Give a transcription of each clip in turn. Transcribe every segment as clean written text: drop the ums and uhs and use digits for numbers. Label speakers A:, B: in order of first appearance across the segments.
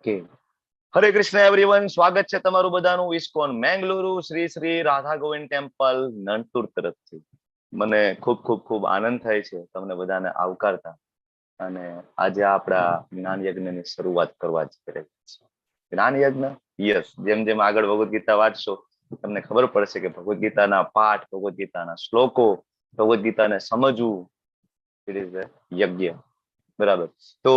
A: Okay, હરે Krishna everyone, સ્વાગત છે તમારું બધાનું ઇસ્કોન મેંગલુરુ શ્રી શ્રી રાધા ગોવિંદ ટેમ્પલ નંતુર તરફથી. મને ખૂબ ખૂબ ખૂબ આનંદ થાય છે તમને બધાને આવકારતા, અને આજે આપણા જ્ઞાન યજ્ઞની શરૂઆત કરવા જઈ રહ્યા છીએ. જ્ઞાન યજ્ઞ, યસ, જેમ જેમ આગળ ભગવદ ગીતા વાંચશો તમને ખબર પડશે કે ભગવદ ગીતાના પાઠ, ભગવદ ગીતાના શ્લોકો, ભગવદ ગીતાને સમજવું ઇટ ઇઝ અ યજ્ઞ. બરાબર. તો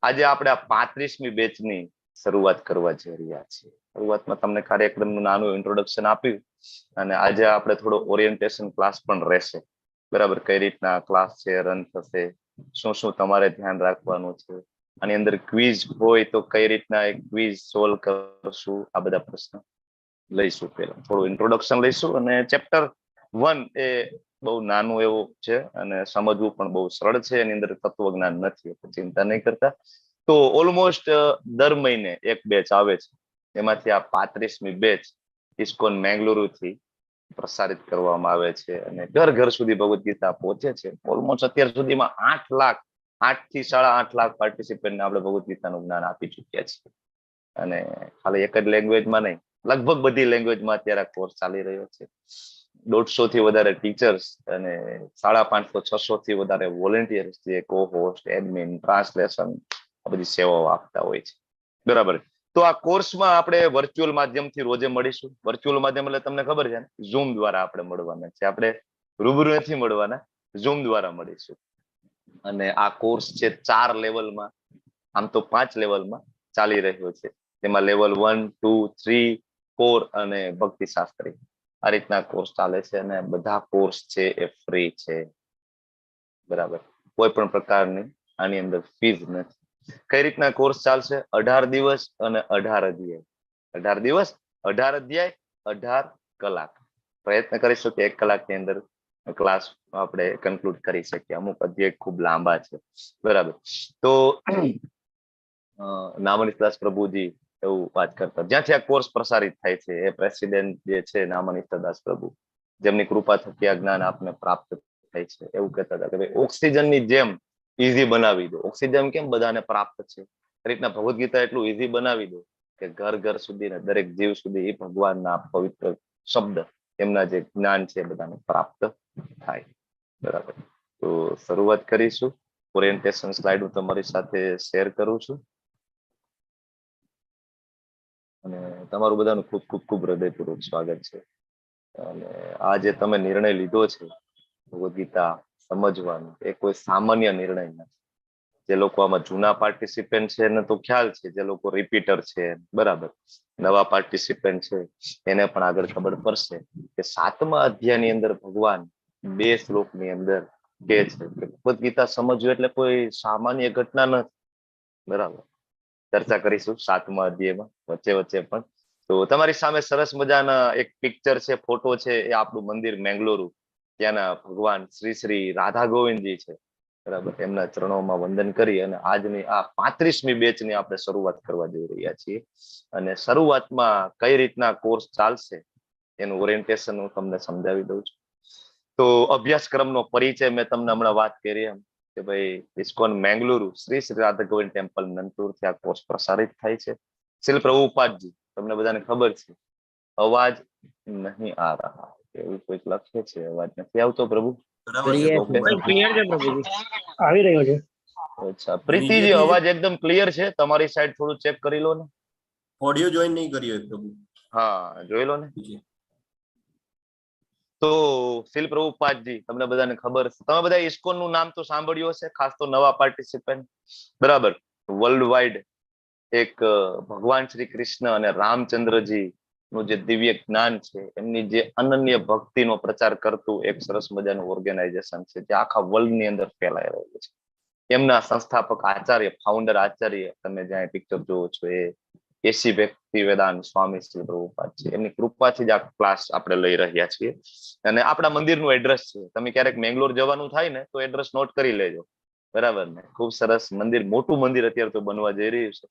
A: આજે આપણે આ 35મી બેચની શરૂઆત કરવા જઈ રહ્યા છીએ. શરૂઆતમાં તમને કાર્યક્રમનું નાનું ઇન્ટ્રોડક્શન આપ્યું, અને આજે આપણે થોડો ઓરિએન્ટેશન ક્લાસ પણ રહેશે. બરાબર, કઈ રીતના ક્લાસ છે, રન થશે, શું શું તમારે ધ્યાન રાખવાનું છે, આની અંદર ક્વિઝ હોય તો કઈ રીતના એક ક્વિઝ સોલ્વ કરશું, આ બધા પ્રશ્ન લઈશું. પહેલા થોડું ઇન્ટ્રોડક્શન લઈશું, અને ચેપ્ટર 1 એ બહુ નાનું એવું છે અને સમજવું પણ બહુ સરળ છે. એની અંદર તત્વજ્ઞાન નથી, ચિંતા નહીં કરતા. તો ઓલમોસ્ટ દર મહિને એક બેચ આવે છે, એમાંથી આ 35મી બેચ ઇસ્કોન મેંગલુરુ થી પ્રસારિત કરવામાં આવે છે, અને ઘર ઘર સુધી ભગવદ ગીતા પહોંચે છે. ઓલમોસ્ટ અત્યાર સુધીમાં 8 થી 8.5 લાખ પાર્ટિસિપન્ટને આપણે ભગવદ ગીતાનું જ્ઞાન આપી ચુક્યા છીએ. અને ખાલી એક જ લેંગ્વેજમાં નહીં, લગભગ બધી લેંગ્વેજમાં અત્યારે આ કોર્સ ચાલી રહ્યો છે. 150 થી વધારે ટીચર્સ અને 550-600 થી વધારે વોલેન્ટિયર્સ, જે કો હોસ્ટ, એડમિન, ટ્રાન્સલેશન, આ બધી સેવાઓ આપતા હોય છે. બરાબર. તો આ કોર્સમાં આપણે વર્ચ્યુઅલ માધ્યમથી રોજે મળીશું. વર્ચ્યુઅલ માધ્યમ એટલે તમને ખબર છે ને, ઝૂમ દ્વારા આપણે મળવાના છે. આપણે રૂબરૂ નથી મળવાના, ઝૂમ દ્વારા મળીશું. અને આ કોર્સ છે 4 લેવલમાં, આમ તો 5 લેવલમાં ચાલી રહ્યો છે. તેમાં લેવલ 1, 2, 3, 4 અને ભક્તિ શાસ્ત્રી, આ રીતના કોર્સ ચાલે છે. અને બધા કોર્સ છે એ ફ્રી છે. બરાબર, કોઈ પણ પ્રકારની આની અંદર ફીઝ નથી. કઈ રીતના કોર્સ ચાલશે? 18 દિવસ અને 18 અધ્યાય. 18 દિવસ, 18 અધ્યાય, 18 કલાક. પ્રયત્ન કરીશું કે 1 કલાકની અંદર ક્લાસ આપણે કન્ક્લુડ કરી શકીએ. અમુક અધ્યાય ખૂબ લાંબા છે. બરાબર. તો નામનિષ્ઠદાસ પ્રભુજી એવું વાત કરતા, જ્યાંથી આ કોર્સ પ્રસારિત થાય છે એ પ્રેસિડેન્ટ જે છે નામનિષ્ઠદાસ પ્રભુ, જેમની કૃપા થકી આ જ્ઞાન આપને પ્રાપ્ત થાય છે, એવું કહેતા હતા કે ભાઈ ઓક્સિજનની જેમ ઈઝી બનાવી દો. ઓક્સિજન કેમ બધાને પ્રાપ્ત છે, એ રીતના ભગવદ ગીતા એટલું ઈઝી બનાવી દો કે ઘર ઘર સુધી ને દરેક જીવ સુધી એ ભગવાનના પવિત્ર શબ્દ, એમના જે જ્ઞાન છે બધાને પ્રાપ્ત થાય. બરાબર. તો શરૂઆત કરીશું. ઓરિએન્ટેશન સ્લાઇડ હું તમારી સાથે શેર કરું છું, અને તમારું બધાનું ખૂબ ખૂબ ખૂબ હૃદયપૂર્વક સ્વાગત છે. અને આ જે તમે નિર્ણય લીધો છે ભગવદ ગીતા સમજવાનો, એ કોઈ સામાન્ય નિર્ણય નથી. જે લોકો આમાં જૂના પાર્ટિસિપન્ટ છે એને તો ખ્યાલ છે, જે લોકો રિપીટર છે, બરાબર, નવા પાર્ટિસિપન્ટ છે એને પણ આગળ ખબર પડશે કે 7મા અધ્યાયની અંદર ભગવાન 2 શ્લોકની અંદર કે છે કે ભગવદ ગીતા સમજવું એટલે કોઈ સામાન્ય ઘટના નથી. બરાબર, ચર્ચા કરીશું 7મા અધ્યાયમાં વચ્ચે વચ્ચે પણ. તો તમારી સામે સરસ મજાના એક પિક્ચર છે, ફોટો છે, એ આપણું મંદિર મેંગલુરુ, ત્યાંના ભગવાન શ્રી શ્રી રાધા ગોવિંદજી છે. બરાબર, એમના ચરણોમાં વંદન કરી અને આજની આ 35મી બેચની આપણે શરૂઆત કરવા જઈ રહ્યા છીએ. અને શરૂઆતમાં કઈ રીતના કોર્સ ચાલશે એનું ઓરિએન્ટેશન હું તમને સમજાવી દઉં છું. તો અભ્યાસક્રમનો પરિચય મેં તમને હમણાં વાત કરી એમ કે ભાઈ ઇસ્કોન મેંગલુરુ શ્રી શ્રી રાધા ગોવિંદ ટેમ્પલ નંતુરથી આ કોર્સ પ્રસારિત થાય છે. શીલ પ્રભુપાદજી, તમને બધાને ખબર છે, અવાજ નહીં આ રહા એવું કોઈક લખે છે, અવાજ નથી આવતો પ્રભુ?
B: આવી રહ્યો છે.
A: અચ્છા, પ્રીતિજી અવાજ એકદમ ક્લિયર છે, તમારી સાઈડ થોડું ચેક કરી લો ને.
C: ઓડિયો જોઈન નહીં કર્યો પ્રભુ.
A: હા, જોઈ લો ને. તો શીલ પ્રભુપાદજી, તમને બધાને ખબર છે, તમે બધા ઇસ્કોન નું નામ તો સાંભળ્યું હશે, ખાસ તો નવા પાર્ટિસિપન્ટ. બરાબર, વર્લ્ડ વાઇડ એક ભગવાન શ્રી કૃષ્ણ અને રામચંદ્રજી નું જે દિવ્ય જ્ઞાન છે, એમની જે અનન્ય ભક્તિનો પ્રચાર કરતું એક સરસ મજાનું ઓર્ગેનાઇઝેશન છે, જે આખા વર્લ્ડ ની અંદર ફેલાઈ રહ્યું છે. એમના સંસ્થાપક આચાર્ય, ફાઉન્ડર આચાર્ય, તમે જ્યાં પિક્ચર જોવો છો એ એસી ભક્તિ વેદાંત સ્વામી શ્રી પ્રભુપાદ છે. એમની કૃપાથી જ આ ક્લાસ આપણે લઈ રહ્યા છીએ. અને આપણા મંદિરનું એડ્રેસ છે, તમે ક્યારેક મેંગલોર જવાનું થાય ને તો એડ્રેસ નોટ કરી લેજો. બરાબર ને? ખૂબ સરસ મંદિર, મોટું મંદિર અત્યારે તો બનવા જઈ રહ્યું છે.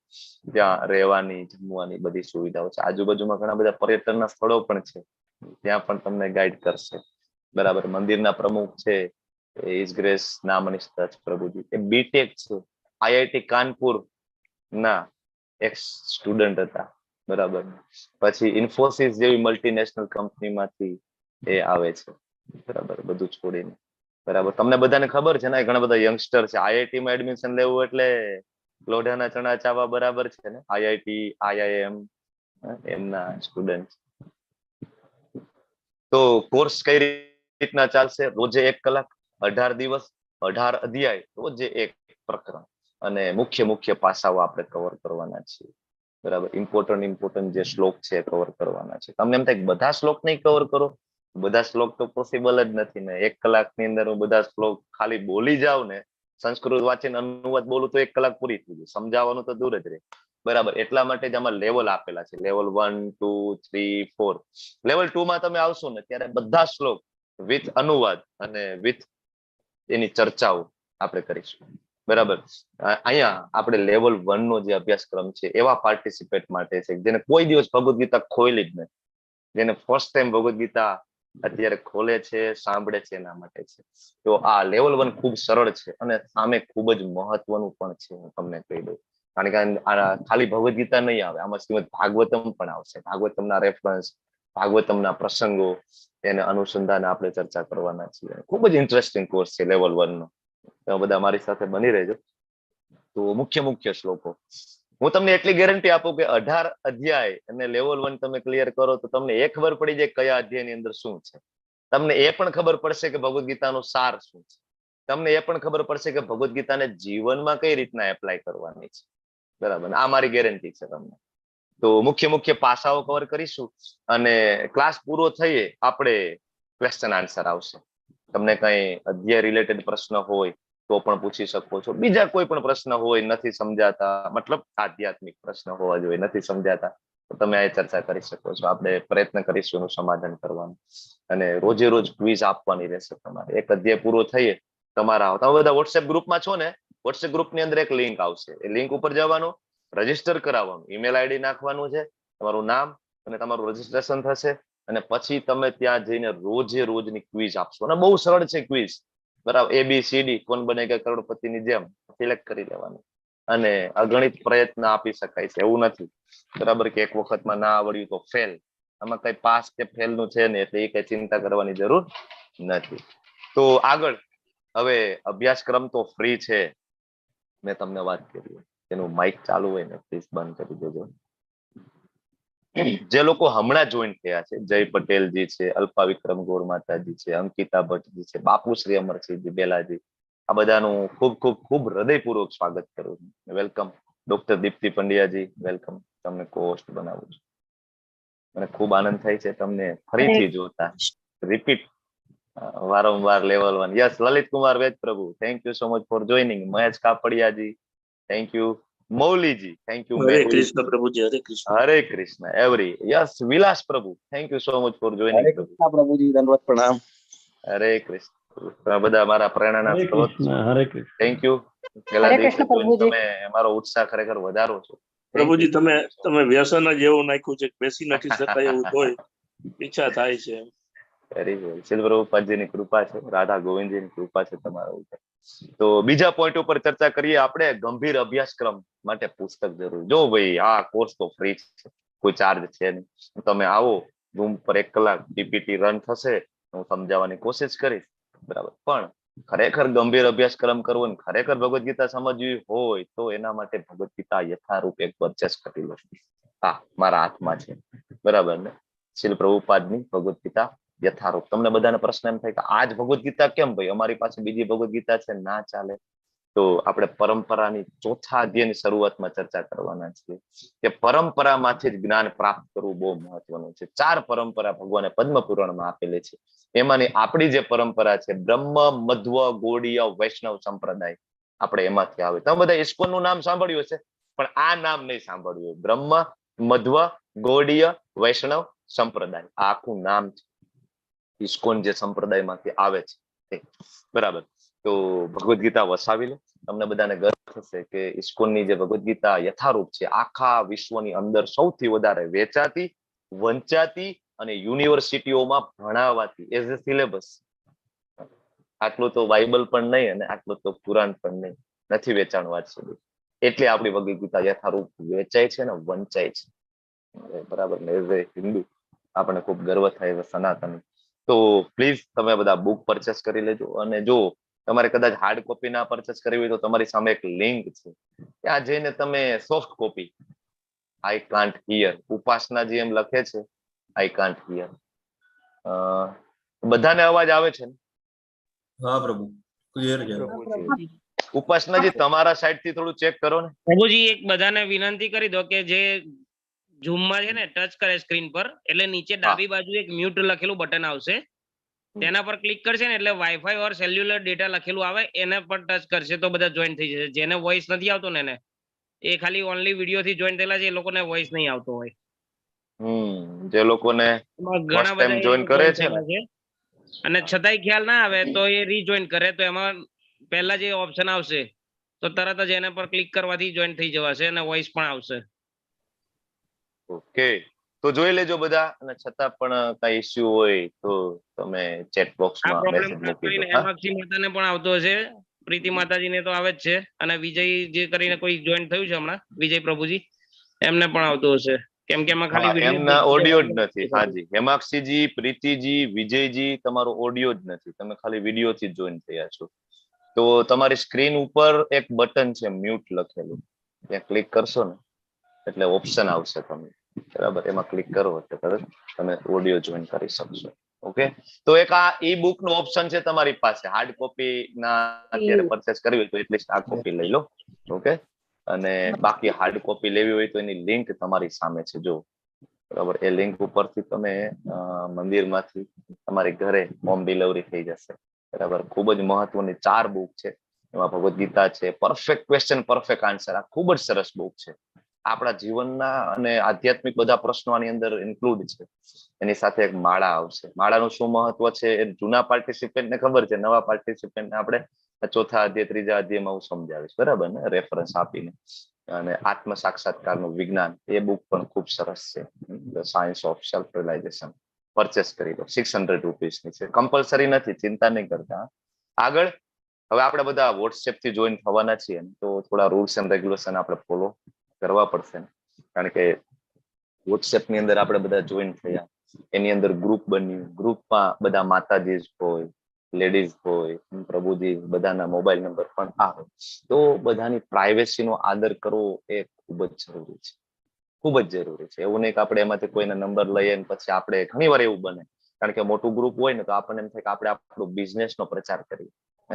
A: ત્યાં રહેવાની, જમવાની બધી સુવિધાઓ છે. આજુબાજુમાં ઘણા બધા પર્યટનના સ્થળો પણ છે, ત્યાં પણ તમને ગાઈડ કરશે. બરાબર, મંદિરના પ્રમુખ છે હિઝ ગ્રેસ નામનિષ્ઠદાસ પ્રભુજી, એ બીટેક છે, આઈઆઈટી કાનપુર ના એક્સ સ્ટુડન્ટ હતા, બરાબર. પછી ઇન્ફોસિસ જેવી મલ્ટીનેશનલ કંપનીમાંથી એ આવે છે, બરાબર, બધું છોડીને. બરાબર, તમને બધાને ખબર છે ને, ઘણા બધા યંગસ્ટર છે. આઈઆઈટી માં એડમિશન લેવું એટલે લોઢાના ચણા ચાવા બરાબર છે ને. આઈઆઈટી, આઈઆઈએમ એમના સ્ટુડન્ટ. તો કોર્સ કઈ રીતના ચાલશે? રોજે 1 કલાક, 18 દિવસ, 18 અધ્યાય, રોજે 1 પ્રકરણ, અને મુખ્ય પાસાઓ આપણે કવર કરવાના છીએ, બરાબર. ઇમ્પોર્ટન્ટ જે શ્લોક છે કવર કરવાના છે. તમને એમ થાય બધા શ્લોક નહીં કવર કરો, બધા શ્લોક તો પોસિબલ જ નથી ને. 1 કલાકની અંદર હું બધા શ્લોક ખાલી બોલી જાઉં ને, સંસ્કૃત વાંચીને અનુવાદ બોલું તો 1 કલાક પૂરી થઈ જાય, સમજાવવાનું તો દૂર જ રહે, બરાબર. એટલા માટે જ આમાં લેવલ આપેલા છે, લેવલ 1, 2, 3, 4. લેવલ 2 માં તમે આવશો ને ત્યારે બધા શ્લોક વિથ અનુવાદ અને વિથ એની ચર્ચાઓ આપણે કરીશું, બરાબર. અહીંયા આપણે લેવલ 1 નો જે અભ્યાસક્રમ છે એવા પાર્ટિસિપેટ માટે છે જેને કોઈ દિવસ ભગવદ ગીતા ખોલી જ નથી, જેને ફર્સ્ટ ટાઈમ ભગવદ ગીતા અત્યારે ખોલે છે, સાંભળે છે, એના માટે છે. તો આ લેવલ 1 ખૂબ સરળ છે અને સામે ખૂબ જ મહત્વનું પણ છે, હું તમને કહી દઉં. કારણ કે ખાલી ભગવદ ગીતા નહીં આવે, આમાં શ્રીમદ ભાગવતમ પણ આવશે. ભાગવતમના રેફરન્સ, ભાગવતમના પ્રસંગો, એને અનુસંધાને આપણે ચર્ચા કરવાના છીએ. ખૂબ જ ઇન્ટરેસ્ટિંગ કોર્સ છે લેવલ 1 નો. તમે બધા મારી સાથે બની રહેજો. તો મુખ્ય શ્લોકો હું તમને એટલી ગેરંટી આપું કે 18 અધ્યાય અને લેવલ 1 તમે ક્લિયર કરો તો તમને એ ખબર પડી જાય કયા અધ્યાયની અંદર શું છે. તમને એ પણ ખબર પડશે કે ભગવદ ગીતાનો સાર શું છે. તમને એ પણ ખબર પડશે કે ભગવદ ગીતાને જીવનમાં કઈ રીતના એપ્લાય કરવાની છે, બરાબર. આ મારી ગેરંટી છે તમને. તો મુખ્ય પાસાઓ કવર કરીશું અને ક્લાસ પૂરો થઈએ આપણે ક્વેશ્ચન આન્સર આવશે. તમને કઈ અધ્યાય રિલેટેડ પ્રશ્ન હોય તો પણ પૂછી શકો છો. બીજા કોઈ પણ પ્રશ્ન હોય, નથી સમજાતા, મતલબ આધ્યાત્મિક પ્રશ્ન હોવા જોઈએ, નથી સમજાતા, તો તમે આ ચર્ચા કરી શકો છો. આપણે પ્રયત્ન કરીશું એનું સમાધાન કરવાનું. અને રોજે રોજ ક્વિઝ આપવાની રહેશે તમારે. એક અધ્યાય પૂરો થઈએ તમારા, તમે બધા વોટ્સએપ ગ્રુપમાં છો ને, વોટ્સએપ ગ્રુપની અંદર એક લિંક આવશે. એ લિંક ઉપર જવાનું, રજીસ્ટર કરાવવાનું, ઈમેલ આઈડી નાખવાનું છે, તમારું નામ અને તમારું રજીસ્ટ્રેશન થશે. અને પછી તમે ત્યાં જઈને રોજે રોજની ક્વિઝ આપશો. અને બહુ સરળ છે ક્વિઝ, બરાબર. ABCD કોણ બનેગા કરોડપતિની જેમ સિલેક્ટ કરી લેવાનું અને અગણિત પ્રયત્ન આપી શકાય છે. એવું નથી, બરાબર, કે એક વખતમાં ના આવડ્યું તો ફેલ. આમાં કઈ પાસ કે ફેલ નું છે ને, એટલે એ કઈ ચિંતા કરવાની જરૂર નથી. તો આગળ હવે અભ્યાસક્રમ તો ફ્રી છે, મેં તમને વાત કરી. એનું માઇક ચાલુ હોય ને પ્લીઝ બંધ કરી દેજો. જે લોકો હમણાં જોઈન થયા છે, જય પટેલજી છે, અલ્પા વિક્રમ ગોર માતાજી છે, અંકિતા ભટ્ટજી છે, બાપુ શ્રી અમરસિંહજી બેલાજી, આ બધાનું ખૂબ ખૂબ ખૂબ હૃદયપૂર્વક સ્વાગત કરું છું. વેલકમ. ડોક્ટર દીપ્તિ પંડ્યાજી, વેલકમ. તમને કોસ્ટ બનાવું છું. મને ખૂબ આનંદ થાય છે તમને ફરીથી જોતા, રિપીટ વારંવાર level 1. Yes, Lalit Kumar Ved Prabhu, thank you so much for joining. Mahesh કાપડિયાજી, થેન્ક યુ. મૌલીજી, થેન્ક યુ.
C: હરે કૃષ્ણ પ્રભુજી, હરે કૃષ્ણ.
A: હરે કૃષ્ણ એવરી. યસ, વિલાસ પ્રભુ, thank you so much for joining.
B: હરે કૃષ્ણ પ્રભુજી, દંડવત પ્રણામ.
A: હરે કૃષ્ણ. તમે બધા મારા પ્રેરણાના સ્ત્રોત છો.
B: હરે કૃષ્ણ.
A: Thank you. પેલા દિવસે તમે મારો ઉત્સાહ ખરેખર વધારો છો.
C: પ્રભુજી, તમે વ્યસન જ એવું નાખ્યું છે, બેસી નથી શકાય એવું તોય ઈચ્છા થાય છે.
A: Very well. શીલ પ્રભુપાદજીની કૃપા છે, રાધા ગોવિંદજીની કૃપા છે તમારા ઉપર. તો બીજા પોઈન્ટ ઉપર ચર્ચા કરીએ આપણે. ગંભીર અભ્યાસક્રમ માટે પુસ્તક જરૂર. જો ભાઈ, આ કોર્સ તો ફ્રી છે, કોઈ ચાર્જ છે નહીં. તમે આવો રૂમ પર 1 કલાક પીપીટી રન થશે, હું સમજાવવાની કોશિશ કરીશ, બરાબર. પણ ખરેખર ગંભીર અભ્યાસક્રમ કરવો ને ખરેખર ભગવદ ગીતા સમજવી હોય તો એના માટે ભગવદ ગીતા યથારૂપ એક પરચેસ કરી લો. હા, મારા હાથમાં છે, બરાબર ને. શીલ પ્રભુપાદની ભગવદ ગીતા યથારૂપ. તમને બધાને પ્રશ્ન એમ થાય કે આજ ભગવદ ગીતા કેમ ભાઈ, અમારી પાસે બીજી ભગવદ ગીતા છે, ના ચાલે. તો આપણે પરંપરાની ચોથા અધ્યાયની શરૂઆતમાં ચર્ચા કરવાના છીએ કે પરંપરામાંથી જ જ્ઞાન પ્રાપ્ત કરવું બહુ મહત્વનું છે. 4 પરંપરા ભગવાને પદ્મ પુરાણમાં આપેલી છે. એમાંની આપણી જે પરંપરા છે બ્રહ્મ, મધ્વ, ગૌડીય, વૈષ્ણવ સંપ્રદાય, આપણે એમાંથી આવે. તમે બધા ઇસ્કોન નું નામ સાંભળ્યું હશે, પણ આ નામ નહીં સાંભળ્યું. બ્રહ્મ, મધ્વ, ગૌડીય, વૈષ્ણવ સંપ્રદાય, આ આખું નામ છે. ઇસ્કોન જે સંપ્રદાયમાંથી આવે છે, બરાબર. તો ભગવદ ગીતા વસાવી લો. તમને બધાને ગર્વ થશે કે ઇસ્કોનની જે ભગવદ ગીતા યથારૂપ છે, આખા વિશ્વની અંદર સૌથી વધારે વેચાતી, વંચાતી અને યુનિવર્સિટીઓમાં ભણાવાતી એઝ અ સિલેબસ. આટલું તો બાઇબલ પણ નહીં અને આટલું તો કુરાન પણ નહીં, નથી વેચાણ વાત સુધી. એટલે આપણી ભગવદ ગીતા યથારૂપ વેચાય છે ને વંચાય છે. બરાબર ને? એઝ એ હિન્દુ આપણે ખૂબ ગર્વ થાય છે સનાતન. તો પ્લીઝ તમે બધા બુક પરચેસ કરી લેજો. અને જો તમારે કદાચ હાર્ડ કોપી ના પરચેસ કરવી હોય તો તમારી સામે એક લિંક છે, ત્યાં જઈને તમે soft copy I can't hear, ઉપાસનાજી એમ લખે છે, આઈ કાન્ટ હિયર. બધાને અવાજ આવે છે ને?
B: હા પ્રભુ, ક્લિયર છે.
A: ઉપાસનાજી તમારા સાઈડ થી થોડું ચેક કરો ને.
D: પ્રભુજી એક બધાને વિનંતી કરી દો કે જે ઝૂમ માં છે ને ટચ કરે સ્ક્રીન પર, એટલે નીચે ડાબી બાજુ એક મ્યુટ લખેલું બટન આવશે, તેના પર ક્લિક કરશે ને એટલે વાઈફાઈ ઓર સેલ્યુલર ડેટા લખેલું આવે, એને પર ટચ કરશે તો બધા જોઈન થઈ જશે. જેને વોઇસ નથી આવતો ને એને, એ ખાલી ઓનલી વિડીયો થી જોઈન થયેલા છે, એ લોકોને વોઇસ નહીં આવતો હોય.
A: જે લોકોને
D: ઘણા
A: ટાઈમ
D: બધા
A: જોઈન કરે છે ને,
D: અને છતાંય ખ્યાલ ના આવે તો એ રીજોઈન કરે, તો એમાં પહેલા જે ઓપ્શન આવશે તો તરત જ એના પર ક્લિક કરવાથી જોઈન થઈ જવાશે અને વોઇસ પણ આવશે.
A: ઓકે, તો જોઈ લેજો બધા. અને છતાં પણ કઈ ઇસ્યુ હોય તો તમે ચેટ
D: આ
A: બોક્સમાં
D: પ્રોબ્લેમ
A: મેસેજ
D: ખાસ
A: મૂકી દો.
D: કરીને
A: હા,
D: હેમાક્ષી માતાને પણ આવતો હશે, પ્રીતિ માતાજીને તો આવે જ છે, અને વિજય જે કરીને કોઈ જોઈન થયું છે હમણાં, વિજય પ્રભુજી, એમને પણ આવતું હશે, કેમ કે એમાં ખાલી
A: એમના ઓડિયો જ નથી.
D: વિડીયો.
A: હાજી, હેમાક્ષીજી, પ્રીતિજી, વિજયજી, તમારો ઓડિયો જ નથી, તમે ખાલી વિડીયો થી જોઈન થયા છો. તો તમારી સ્ક્રીન ઉપર એક બટન છે મ્યુટ લખેલું, ત્યાં ક્લિક કરશો ને એટલે ઓપ્શન આવશે, તમે બરાબર એમાં ક્લિક કરો એટલે તરત તમે ઓડિયો જોઈન કરી શકશો. ઓકે, તો એક આ ઈ બુક નો ઓપ્શન છે તમારી પાસે. હાર્ડ કોપી ના અત્યારે પરચેસ કરવી હોય તો એટલીસ્ટ આ કોપી લઈ લો. ઓકે, અને બાકી હાર્ડ કોપી લેવી હોય તો એની લિંક તમારી સામે છે, જો બરાબર. એ લિંક ઉપરથી તમે મંદિરમાંથી તમારી ઘરે હોમ ડિલિવરી થઈ જશે. બરાબર, ખૂબ જ મહત્વની 4 બુક છે. એમાં ભગવદ ગીતા છે, પરફેક્ટ ક્વેશ્ચન પરફેક્ટ આન્સર. આ ખૂબ જ સરસ બુક છે. આપણા જીવનના અને આધ્યાત્મિક બધા પ્રશ્નો આની અંદર ઇન્ક્લુડ છે. એની સાથે એક માળા આવશે. માળાનું શું મહત્વ છે એ જૂના પાર્ટિસિપેન્ટને ખબર છે, નવા પાર્ટિસિપેન્ટને આપણે ચોથા અધ્યાય, ત્રીજા અધ્યાયમાં હું સમજાવીશ, બરાબર ને, રેફરન્સ આપીને. અને આત્મ સાક્ષાત્કારનું વિજ્ઞાન, એ બુક પણ ખૂબ સરસ છે, the science of self realization. Purchase કરી લો, 600 રૂપીસની છે, કમ્પલસરી નથી, ચિંતા નહીં કરતા. આગળ હવે આપણે બધા વોટ્સએપ થી જોઈન થવાના છીએ, તો થોડા રૂલ્સ એન્ડ રેગ્યુલેશન આપણે ફોલો કરવા પડશે, કારણ કે વોટ્સએપ ની અંદર આપણે બધા જોઈન થયા, એની અંદર ગ્રુપ બન્યું, ગ્રુપમાં બધા માતાજી હોય, લેડીઝ હોય, પ્રભુજી, બધાના મોબાઈલ નંબર પણ આવે, તો બધાની પ્રાઇવેસી નો આદર કરવો એ ખૂબ જ જરૂરી છે, ખૂબ જ જરૂરી છે. એવું નહીં કે આપણે એમાંથી કોઈના નંબર લઈએ ને પછી આપણે, ઘણી વાર એવું બને, કારણ કે મોટું ગ્રુપ હોય ને તો આપણને એમ થાય કે આપણે આપણો બિઝનેસ નો પ્રચાર કરીએ,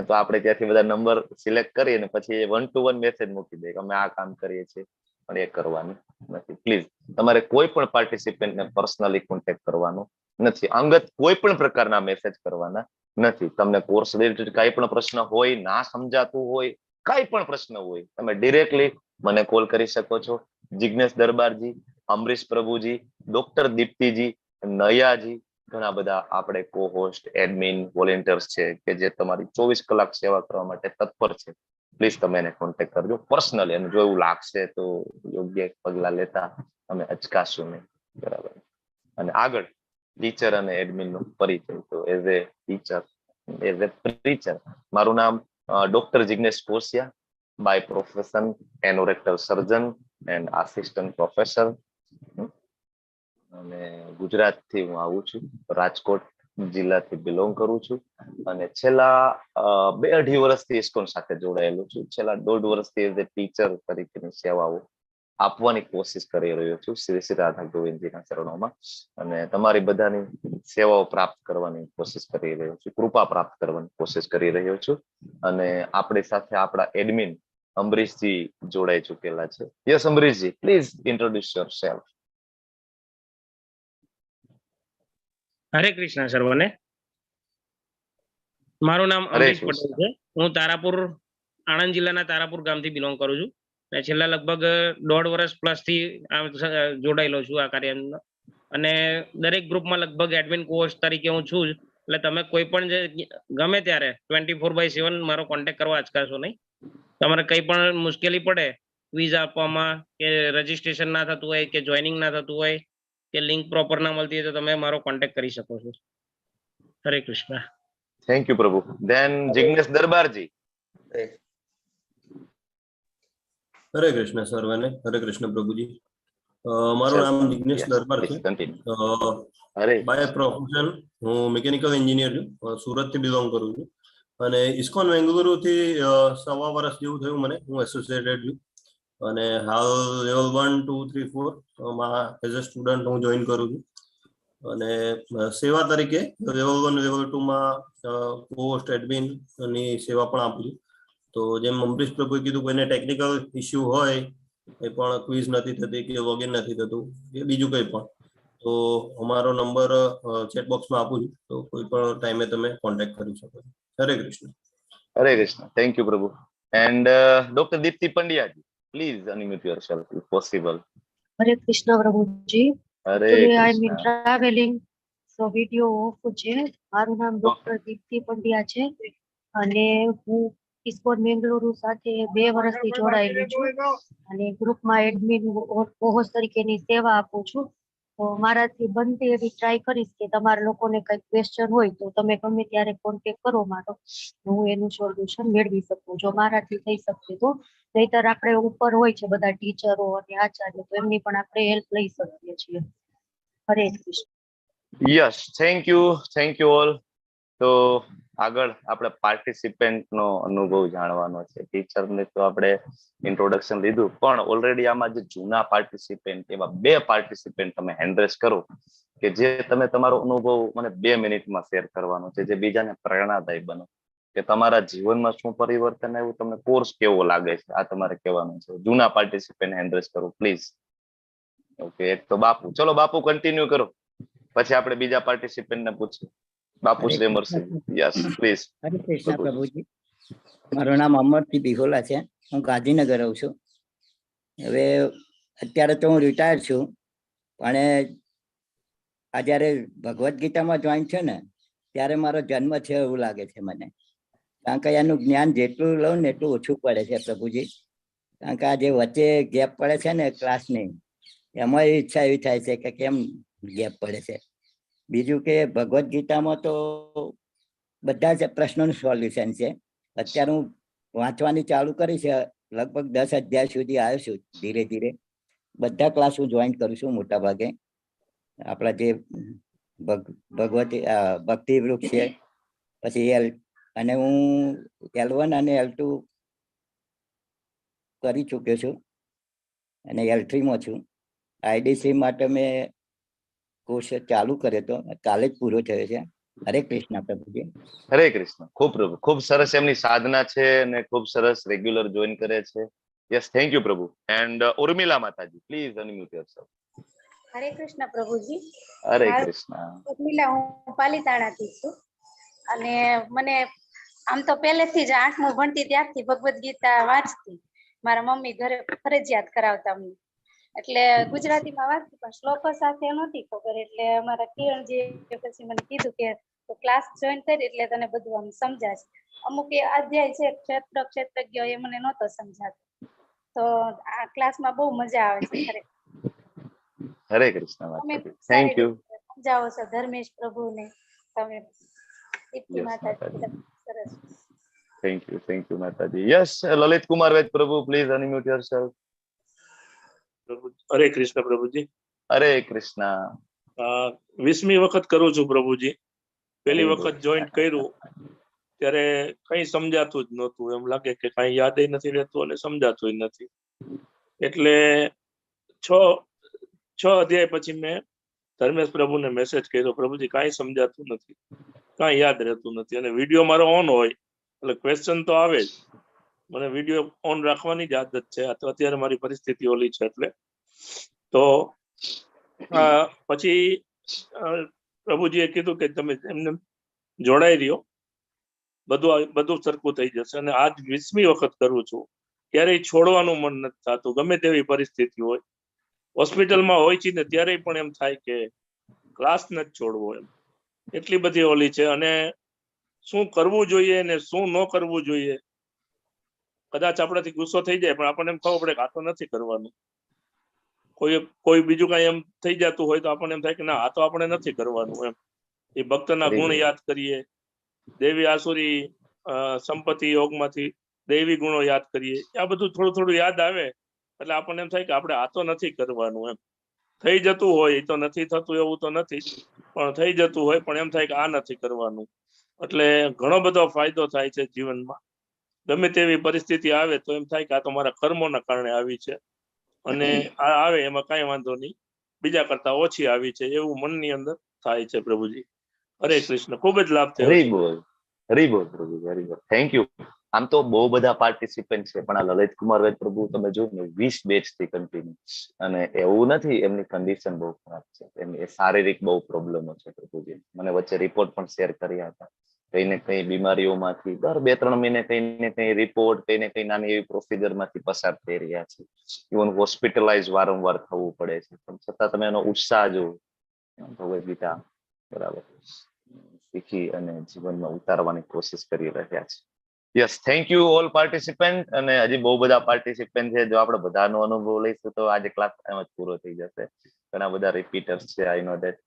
A: તો આપણે ત્યાંથી બધા નંબર સિલેક્ટ કરીએ ને પછી 1 to 1 મેસેજ મૂકી દઈએ કે અમે આ કામ કરીએ છીએ, પણ એ કરવાનું નથી. પ્લીઝ તમારે કોઈ પણ પાર્ટિસિપેન્ટને પર્સનલી કોન્ટેક્ટ કરવાનો નથી, અંગત કોઈ પણ પ્રકારના મેસેજ કરવાના નથી. તમને કોર્સ રિલેટેડ કઈ પણ પ્રશ્ન હોય, ના સમજાતું હોય, કઈ પણ પ્રશ્ન હોય, તમે ડિરેક્ટલી મને કોલ કરી શકો છો. જિગ્નેશ દરબારજી, અમરીશ પ્રભુજી, ડોક્ટર દીપ્તિજી, નયાજી, ઘણા બધા આપણે કો હોસ્ટ, એડમિન, વોલેન્ટિયર્સ છે કે જે તમારી 24 કલાક સેવા કરવા માટે તત્પર છે. પ્લીઝ તમે એને કોન્ટેક્ટ કરજો પર્સનલી, અને જો એવું લાગશે તો યોગ્ય પગલા લેતા અમે અચકાશું નહીં, બરાબર. અને આગળ ટીચર અને એડમિન નો પરિચય, તો as a teacher, as a preacher, મારું નામ doctor Jignesh Koshiya, by profession anorectal surgeon and assistant professor, અને ગુજરાતથી હું આવું છું, રાજકોટ જિલ્લાથી બિલોંગ કરું છું, અને છેલ્લા 2-2.5 વર્ષથી ઇસ્કોન સાથે જોડાયેલો છું. છેલ્લા 1.5 વર્ષથી એઝ એ ટીચર તરીકેની સેવાઓ આપવાની કોશિશ કરી રહ્યો છું શ્રી શ્રી રાધા ગોવિંદજીના ચરણોમાં, અને તમારી બધાની સેવાઓ પ્રાપ્ત કરવાની કોશિશ કરી રહ્યો છું, કૃપા પ્રાપ્ત કરવાની કોશિશ કરી રહ્યો છું. અને આપણી સાથે આપણા એડમિન અમરીશજી જોડાઈ ચુકેલા છે. યસ અમરીશજી, please introduce yourself.
D: Hare Krishna સર્વને. મારું નામ અમરીશ પટેલ છે. હું તારાપુર, આણંદ જિલ્લાના તારાપુર ગામથી બિલોંગ કરું છું, અને છેલ્લા લગભગ 1.5 વર્ષ પ્લસ થી જોડાયેલો છું આ કાર્યમાં, અને દરેક ગ્રુપમાં લગભગ એડમિન કોર્સ તરીકે હું છું જ. એટલે તમે કોઈ પણ ગમે ત્યારે 24/7 મારો કોન્ટેક્ટ કરવા અચકાશો નહીં. તમારે કંઈ પણ મુશ્કેલી પડે વિઝા આપવામાં, કે રજીસ્ટ્રેશન ના થતું હોય, કે જોઈનિંગ ના થતું હોય, કે લિંક પ્રોપર ના મળતી હોય, તો તમે મારો કોન્ટેક્ટ કરી શકો છો. હરે કૃષ્ણ.
A: થેન્ક યુ પ્રભુ. ધેન જિગ્નેશ દરબારજી.
B: હરે કૃષ્ણ સર્વને. હરે કૃષ્ણ પ્રભુજી. મારું નામ જિગ્નેશ દરબાર છે.
A: અરે
B: બાય પ્રોફેશન હું મિકેનિકલ એન્જિનિયર છું. સુરતથી બિલોંગ કરું છું અને ઇસ્કોન બેંગલુરુથી 1.25 વર્ષ જેવું થયું મને. હું એસોસિએટેડ છું અને હાલ લેવલ 1, 2, 3, 4 માં એઝ અ સ્ટુડન્ટ હું જોઈન કરું છું અને સેવા તરીકે લેવલ 1, લેવલ 2 માં પોસ્ટ એડમિન ની સેવા પણ આપું છું. તો જેમ અમરીશ પ્રભુએ કીધું, કોઈને ટેકનિકલ ઇસ્યુ હોય, એ પણ ક્વિઝ નથી થતી કે લોગિન નથી થતું કે બીજું કંઈ પણ, તો અમારો નંબર ચેટ બોક્સમાં આપું છું, તો કોઈ પણ ટાઈમે તમે કોન્ટેક્ટ કરી શકો છો. Hare Krishna.
A: Hare Krishna. Thank you Prabhu. And doctor Deepti પંડ્યાજી, please unmute yourself if possible.
E: Hare Krishna Prabhuji.
A: Hare
E: Today I am in
A: Krishna.
E: traveling, so video off છે. મારું નામ ડોક્ટર દીપ્તિ પંડ્યા છે અને હું ઇસ્કોન બેંગલુરુ સાથે 2 વર્ષથી જોડાયેલી છું અને ગ્રુપમાં એડમિન હોસ્ટ તરીકેની સેવા આપું છું. તો મારાથી બનતી એવી ટ્રાય કરીશ કે તમારા લોકોને કંઈક ક્વેશ્ચન હોય તો તમે ગમે ત્યારે કોન્ટેક્ટ કરો મારો, હું એનું સોલ્યુશન મેળવી શકું જો મારાથી થઈ શકશે તો. નહીતર આપણે ઉપર હોય છે બધા ટીચરો અને આચાર્ય, તો એમની પણ આપણે હેલ્પ લઈ શકીએ છીએ. હરે Krishna.
A: Yes, thank you all. તો આગળ આપણે પાર્ટિસિપેન્ટ નો અનુભવ જાણવાનો છે. ટીચર ને તો આપણે ઇન્ટ્રોડક્શન લીધું, પણ ઓલરેડી આમાં જે જૂના પાર્ટિસિપેન્ટ, એવા 2 પાર્ટિસિપેન્ટ તમે હેન્ડરેસ કરો કે જે તમે તમારો અનુભવ મને 2 મિનિટમાં શેર કરવાનો છે, જે બીજાને પ્રેરણાદાયી બને કે તમારા જીવનમાં શું પરિવર્તન આવ્યું, તમને કોર્સ કેવો લાગે છે, આ તમારે કહેવાનું છે. જૂના પાર્ટિસિપેન્ટ હેન્ડરેસ કરો પ્લીઝ. ઓકે, એક તો બાપુ. ચલો બાપુ કન્ટિન્યુ કરો, પછી આપણે બીજા પાર્ટિસિપેન્ટ ને પૂછીએ. બાપુ શ્રી અમરસિંહ, યસ પ્લીઝ.
F: હરે કૃષ્ણ પ્રભુજી. મારું નામ અમરસિંહ બિહોલા છે. હું ગાંધીનગર રહું છું. હવે અત્યારે તો હું રિટાયર છું, પણ આ જ્યારે ભગવદ્ ગીતામાં જોઈન છે ને, ત્યારે મારો જન્મ છે એવું લાગે છે મને. કારણ કે એનું જ્ઞાન જેટલું લઉં ને એટલું ઓછું પડે છે પ્રભુજી. કારણ કે આ જે વચ્ચે ગેપ પડે છે ને ક્લાસની, એમાં ઈચ્છા એવી થાય છે કે કેમ ગેપ પડે છે. બીજું કે ભગવદ્ ગીતામાં તો બધા જ પ્રશ્નોનું સોલ્યુશન છે. અત્યારે હું વાંચવાની ચાલુ કરી છે, લગભગ 10 અધ્યાય સુધી આવ્યો છું. ધીરે ધીરે બધા ક્લાસ હું જોઈન કરું છું મોટા ભાગે. આપણા જે ભગવતી ભક્તિ વૃક્ષ છે, પછી અને હું L1 અને L2 કરી ચૂક્યો છું અને L3 માં છું. IDC માટે મેં કોર્સ ચાલુ કર્યો હતો, કાલે જ પૂરો થયો છે. હરે કૃષ્ણ પ્રભુજી.
A: હરે કૃષ્ણ. ખૂબ સરસ એમની સાધના છે અને ખૂબ સરસ રેગ્યુલર જોઈન કરે છે. Yes, thank you Prabhu. And Urmila માતાજી, please unmute yourself.
G: Hare Krishna પ્રભુજી.
A: હરે કૃષ્ણ.
G: ઉર્મિલા, હું પાલીતાણાથી છું અને મને આમ તો પહેલેથી જ 8મું ભણતી ત્યારથી ભગવદ્ ગીતા વાંચતી. મારા મમ્મી ઘરે ફરજિયાત કરાવતા અમને, એટલે ગુજરાતીમાં વાંચતી, પણ શ્લોકો સાથે નહોતી ખબર. એટલે અમારા કિરણજી પછી મને કીધું કે ક્લાસ જોઈન કરી એટલે તને બધું આમ સમજાશે. અમુક એ અધ્યાય છે ક્ષેત્રજ્ઞ, એ મને નહોતો સમજાતો. તો આ ક્લાસમાં બહુ મજા આવે છે ખરેખર.
A: હરે કૃષ્ણ
G: તમે
A: માતાજી, થેન્ક
G: સારી
A: યુ.
G: રીતે સમજાવો છો ધર્મેશ પ્રભુને, તમે દીપ્તિ
A: યસ
G: માતાજી,
A: માતાજી,
G: સરસ.
A: થેન્ક યુ માતાજી. યસ, લલિત કુમાર વેદ પ્રભુ, please unmute yourself.
C: Hare Krishna પ્રભુજી.
A: હરે કૃષ્ણ.
C: 20મી વખત કરું છું પ્રભુજી. પહેલી વખત જોઈન્ટ કર્યું ત્યારે કઈ સમજાતું જ નહોતું. એમ લાગે કે કઈ યાદ નથી રહેતું અને સમજાતું નથી. એટલે 6 અધ્યાય પછી મેં ધર્મેશ પ્રભુને મેસેજ કર્યો, પ્રભુજી કાંઈ સમજાતું નથી, કાંઈ યાદ રહેતું નથી. અને વિડીયો મારો ઓન હોય એટલે ક્વેશ્ચન તો આવે જ. મને વિડીયો ઓન રાખવાની જ આદત છે. તો અત્યારે મારી પરિસ્થિતિ ઓલી છે એટલે. તો પછી પ્રભુજીએ કીધું કે તમે એમને જોડાઈ રહ્યો, બધું સરખું થઈ જશે. અને આજ 20મી વખત કરું છું. ક્યારેય છોડવાનું મન નથી થતું, ગમે તેવી પરિસ્થિતિ હોય. હોસ્પિટલમાં હોય છે ને ત્યારે પણ એમ થાય કે ક્લાસ નથી છોડવો. એમ એટલી બધી ઓલી છે. અને શું કરવું જોઈએ ને શું ન કરવું જોઈએ, કદાચ આપણાથી ગુસ્સો થઈ જાય પણ આપણને એમ ખબર પડે કે આ તો નથી કરવાનું. કોઈ બીજું કઈ એમ થઈ જતું હોય તો આપણને એમ થાય કે ના, આ તો આપણે નથી કરવાનું. એમ એ ભક્તના ગુણ યાદ કરીએ, દેવી આસુરી સંપત્તિ યોગમાંથી દૈવી ગુણો યાદ કરીએ. આ બધું થોડું યાદ આવે એટલે આપણને એમ થાય કે આપણે આ તો નથી કરવાનું, એમ થઈ જતું હોય, એ તો નથી થતું એવું તો નથી, પણ થઈ જતું હોય, પણ એમ થાય કે આ નથી કરવાનું. એટલે ઘણો બધો ફાયદો થાય છે જીવનમાં. ગમે તેવી પરિસ્થિતિ આવે તો એમ થાય કે આ તો મારા કર્મોના કારણે આવી છે, અને આ આવે એમાં કઈ વાંધો નહીં, બીજા કરતા ઓછી આવી છે, એવું મનની અંદર થાય છે. પ્રભુજી, હરે કૃષ્ણ, ખૂબ જ લાભ થયો છે.
A: હરી બોલ પ્રભુ, હરી બોલ. Thank you. આમ તો બહુ બધા પાર્ટિસિપન્ટ છે, પણ આ લલિત કુમાર વેદ પ્રભુ તમે જોયું ને 20 બેચ થી કન્ટિન્યુ, અને એવું નથી એમની કન્ડિશન બહુ ખરાબ છે, એમની શારીરિક બહુ પ્રોબ્લેમો છે પ્રભુજી. મને વચ્ચે રિપોર્ટ પણ શેર કર્યા હતા, કઈ ને કઈ બીમારીઓમાંથી દર 2-3 મહિને કઈ ને કઈ રિપોર્ટ, કઈ ને કઈ નાની એવી પ્રોસિજર માંથી પસાર થઈ રહ્યા છે. ઇવન હોસ્પિટલાઇઝ વારંવાર થવું પડે છે, પણ છતાં તમે એનો ઉત્સાહ જો ભગવદ ગીતા બરાબર શીખી અને જીવનમાં ઉતારવાની કોશિશ કરી રહ્યા છે. Yes, thank you all participant. અને હજી બહુ બધા પાર્ટિસિપન્ટ છે, જો આપણે બધાનો અનુભવ લઈશું તો આજે ક્લાસ એમ જ પૂરો થઈ જશે. ઘણા બધા રિપીટર્સ છે, આઈ નો ધેટ.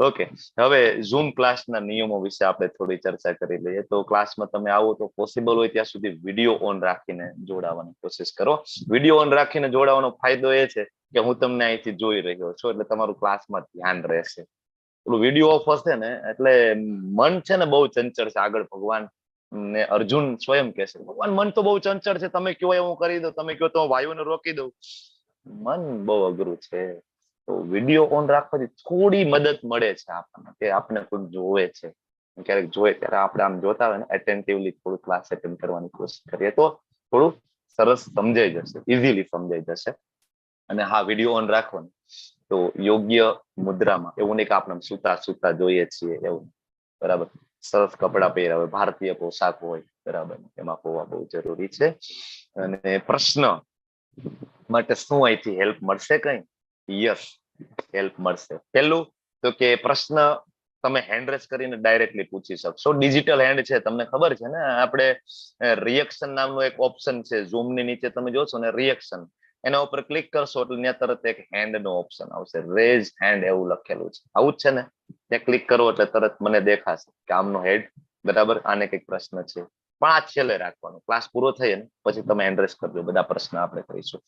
A: ઓકે, હવે ઝૂમ ક્લાસના નિયમો વિશે આપણે થોડી ચર્ચા કરી લઈએ. તો ક્લાસમાં તમે આવો તો પોસિબલ હોય ત્યાં સુધી વિડીયો ઓન રાખીને જોડાવાની કોશિશ કરો. વિડીયો ઓન રાખીને જોડાવાનો ફાયદો એ છે કે હું તમને અહીંથી જોઈ રહ્યો છું, એટલે તમારું ક્લાસમાં ધ્યાન રહેશે. પેલું વિડીયો ઓફ હશે ને એટલે મન છે ને બહુ ચંચળ છે. આગળ ભગવાન ને અર્જુન સ્વયં કહે છે, ભગવાન મન તો બહુ ચંચળ છે, તમે કયો એવું કરી દો, તમે કયો તો વાયુને રોકી દઉં. મન બહુ અઘરું છે. તો વિડીયો ઓન રાખવાથી થોડી મદદ મળે છે આપણને, કે આપણે કોઈ જોવે છે. ક્યારેક જોઈએ ત્યારે આપણે આમ જોતા હોય ને એટેન્ટિવલી થોડું ક્લાસ એટેન્ડ કરવાની કોશિશ કરીએ તો થોડું સરસ સમજાઈ જશે, ઇઝીલી સમજાઈ જશે. અને હા, વિડીયો ઓન રાખવાનું તો યોગ્ય મુદ્રામાં, એવું નહીં કે આપણે સુતા સુતા જોઈએ છીએ એવું, બરાબર. સરસ કપડા પહેર્યા હોય, ભારતીય પોશાક હોય, બરાબર, એમાં હોવા બહુ જરૂરી છે. અને પ્રશ્ન માટે શું અહીંથી હેલ્પ મળશે? કઈ? યસ, હેલ્પ મળશે. પહેલું તો કે પ્રશ્ન તમે હેન્ડ રેસ કરીને ડાયરેક્ટલી પૂછી શકશો. ડિજિટલ હેન્ડ છે, તમને ખબર છે ને, આપણે રિએક્શન નામનો એક ઓપ્શન છે ઝૂમ ની નીચે, તમે જોશો ને રિએક્શન, એના ઉપર ક્લિક કરશો એટલે ત્યાં તરત એક હેન્ડ નો ઓપ્શન આવશે, રેઝ હેન્ડ એવું લખેલું છે. આવું જ છે ને? ત્યાં ક્લિક કરો એટલે તરત મને દેખાશે કે આમનો હેડ, બરાબર, આને કઈક પ્રશ્ન છે. પણ આ છેલ્લે રાખવાનું, ક્લાસ પૂરો થઈ ને પછી તમે એડ્રેસ કરજો, બધા પ્રશ્ન આપણે કરીશું.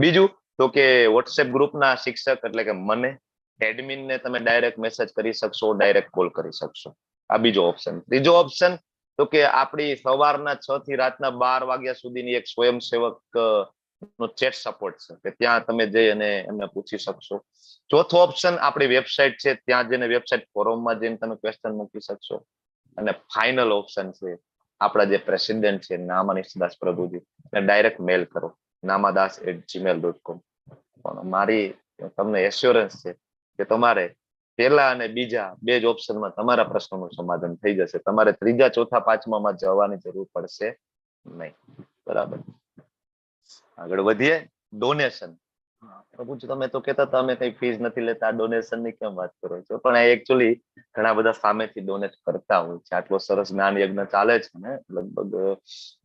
A: બીજું તો કે વોટ્સએપ ગ્રુપના શિક્ષક એટલે કે મને, એડમિન ને તમે ડાયરેક્ટ મેસેજ કરી શકશો, ડાયરેક્ટ કોલ કરી શકશો. આ બીજો ઓપ્શન. ત્રીજો ઓપ્શન તો કે આપણી સવારના 6 થી રાતના 12 વાગ્યા સુધીની એક સ્વયંસેવક નો ચેટ સપોર્ટ છે, કે ત્યાં તમે જઈ અને એમને પૂછી શકશો. ચોથો ઓપ્શન આપણી વેબસાઇટ છે, ત્યાં જઈને વેબસાઇટ ફોરમમાં જઈને તમે ક્વેશ્ચન મૂકી શકશો. અને ફાઇનલ ઓપ્શન છે આપણા જે પ્રેસિડેન્ટ છે નામાનીશદાસ પ્રભુજી, ડાયરેક્ટ મેલ કરો namadas@gmail.com. પણ મારી તમને એશ્યોરન્સ છે કે તમારે પહેલા અને બીજા બે જ ઓપ્શનમાં તમારા પ્રશ્નોનું સમાધાન થઈ જશે. તમારે ત્રીજા, ચોથા, પાંચમામાં જવાની જરૂર પડશે નહીં, બરાબર. આગળ વધીએ. ડોનેશન. પ્રભુજી, તમે તો કહેતા હતા અમે કઈ ફીસ નથી લેતા, ડોનેશન ની કેમ વાત કરો છો? પણ આ એકચ્યુઅલી ઘણા બધા સામેથી ડોનેટ કરતા હોય છે. આટલો સરસ જ્ઞાન યજ્ઞ ચાલે છે ને, લગભગ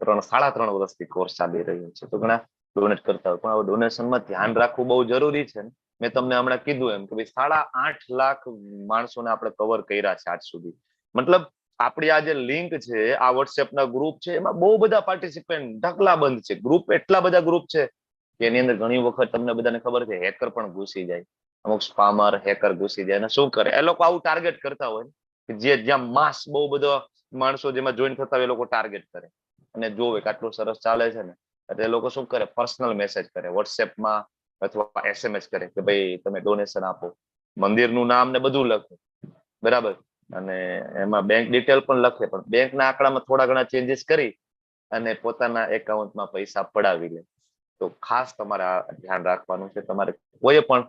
A: 3.5 વર્ષથી કોર્સ ચાલી રહ્યો છે, તો ઘણા ડોનેટ કરતા હોય. પણ હવે ડોનેશનમાં ધ્યાન રાખવું બહુ જરૂરી છે. મેં તમને હમણાં કીધું એમ કે ભાઈ 8.5 લાખ માણસોને આપણે કવર કર્યા છે આજ સુધી. મતલબ આપણી આ જે લિંક છે, આ વોટ્સએપ ના ગ્રુપ છે, એમાં બહુ બધા પાર્ટિસિપન્ટ ઢગલાબંધ છે. ગ્રુપ એટલા બધા ગ્રુપ છે કે એની અંદર ઘણી વખત તમને બધાને ખબર છે હેકર પણ ઘૂસી જાય, અમુક સ્પામર હેકર ઘૂસી જાય. અને શું કરે એ લોકો? આવું ટાર્ગેટ કરતા હોય કે જ્યાં માસ બહુ બધો માણસો જેમાં જોઈન થતા હોય એ લોકો ટાર્ગેટ કરે અને જોવે કે આટલું સરસ ચાલે છે ને, એટલે એ લોકો શું કરે? પર્સનલ મેસેજ કરે વોટ્સએપમાં અથવા SMS કરે કે ભાઈ તમે ડોનેશન આપો, મંદિરનું નામ ને બધું લખે, બરાબર. અને એમાં બેંક ડિટેલ પણ લખે, પણ બેંકના આંકડામાં થોડા ઘણા ચેન્જીસ કરી અને પોતાના એકાઉન્ટમાં પૈસા પડાવી લે. તો ખાસ તમારે આ ધ્યાન રાખવાનું છે. તમારે કોઈ પણ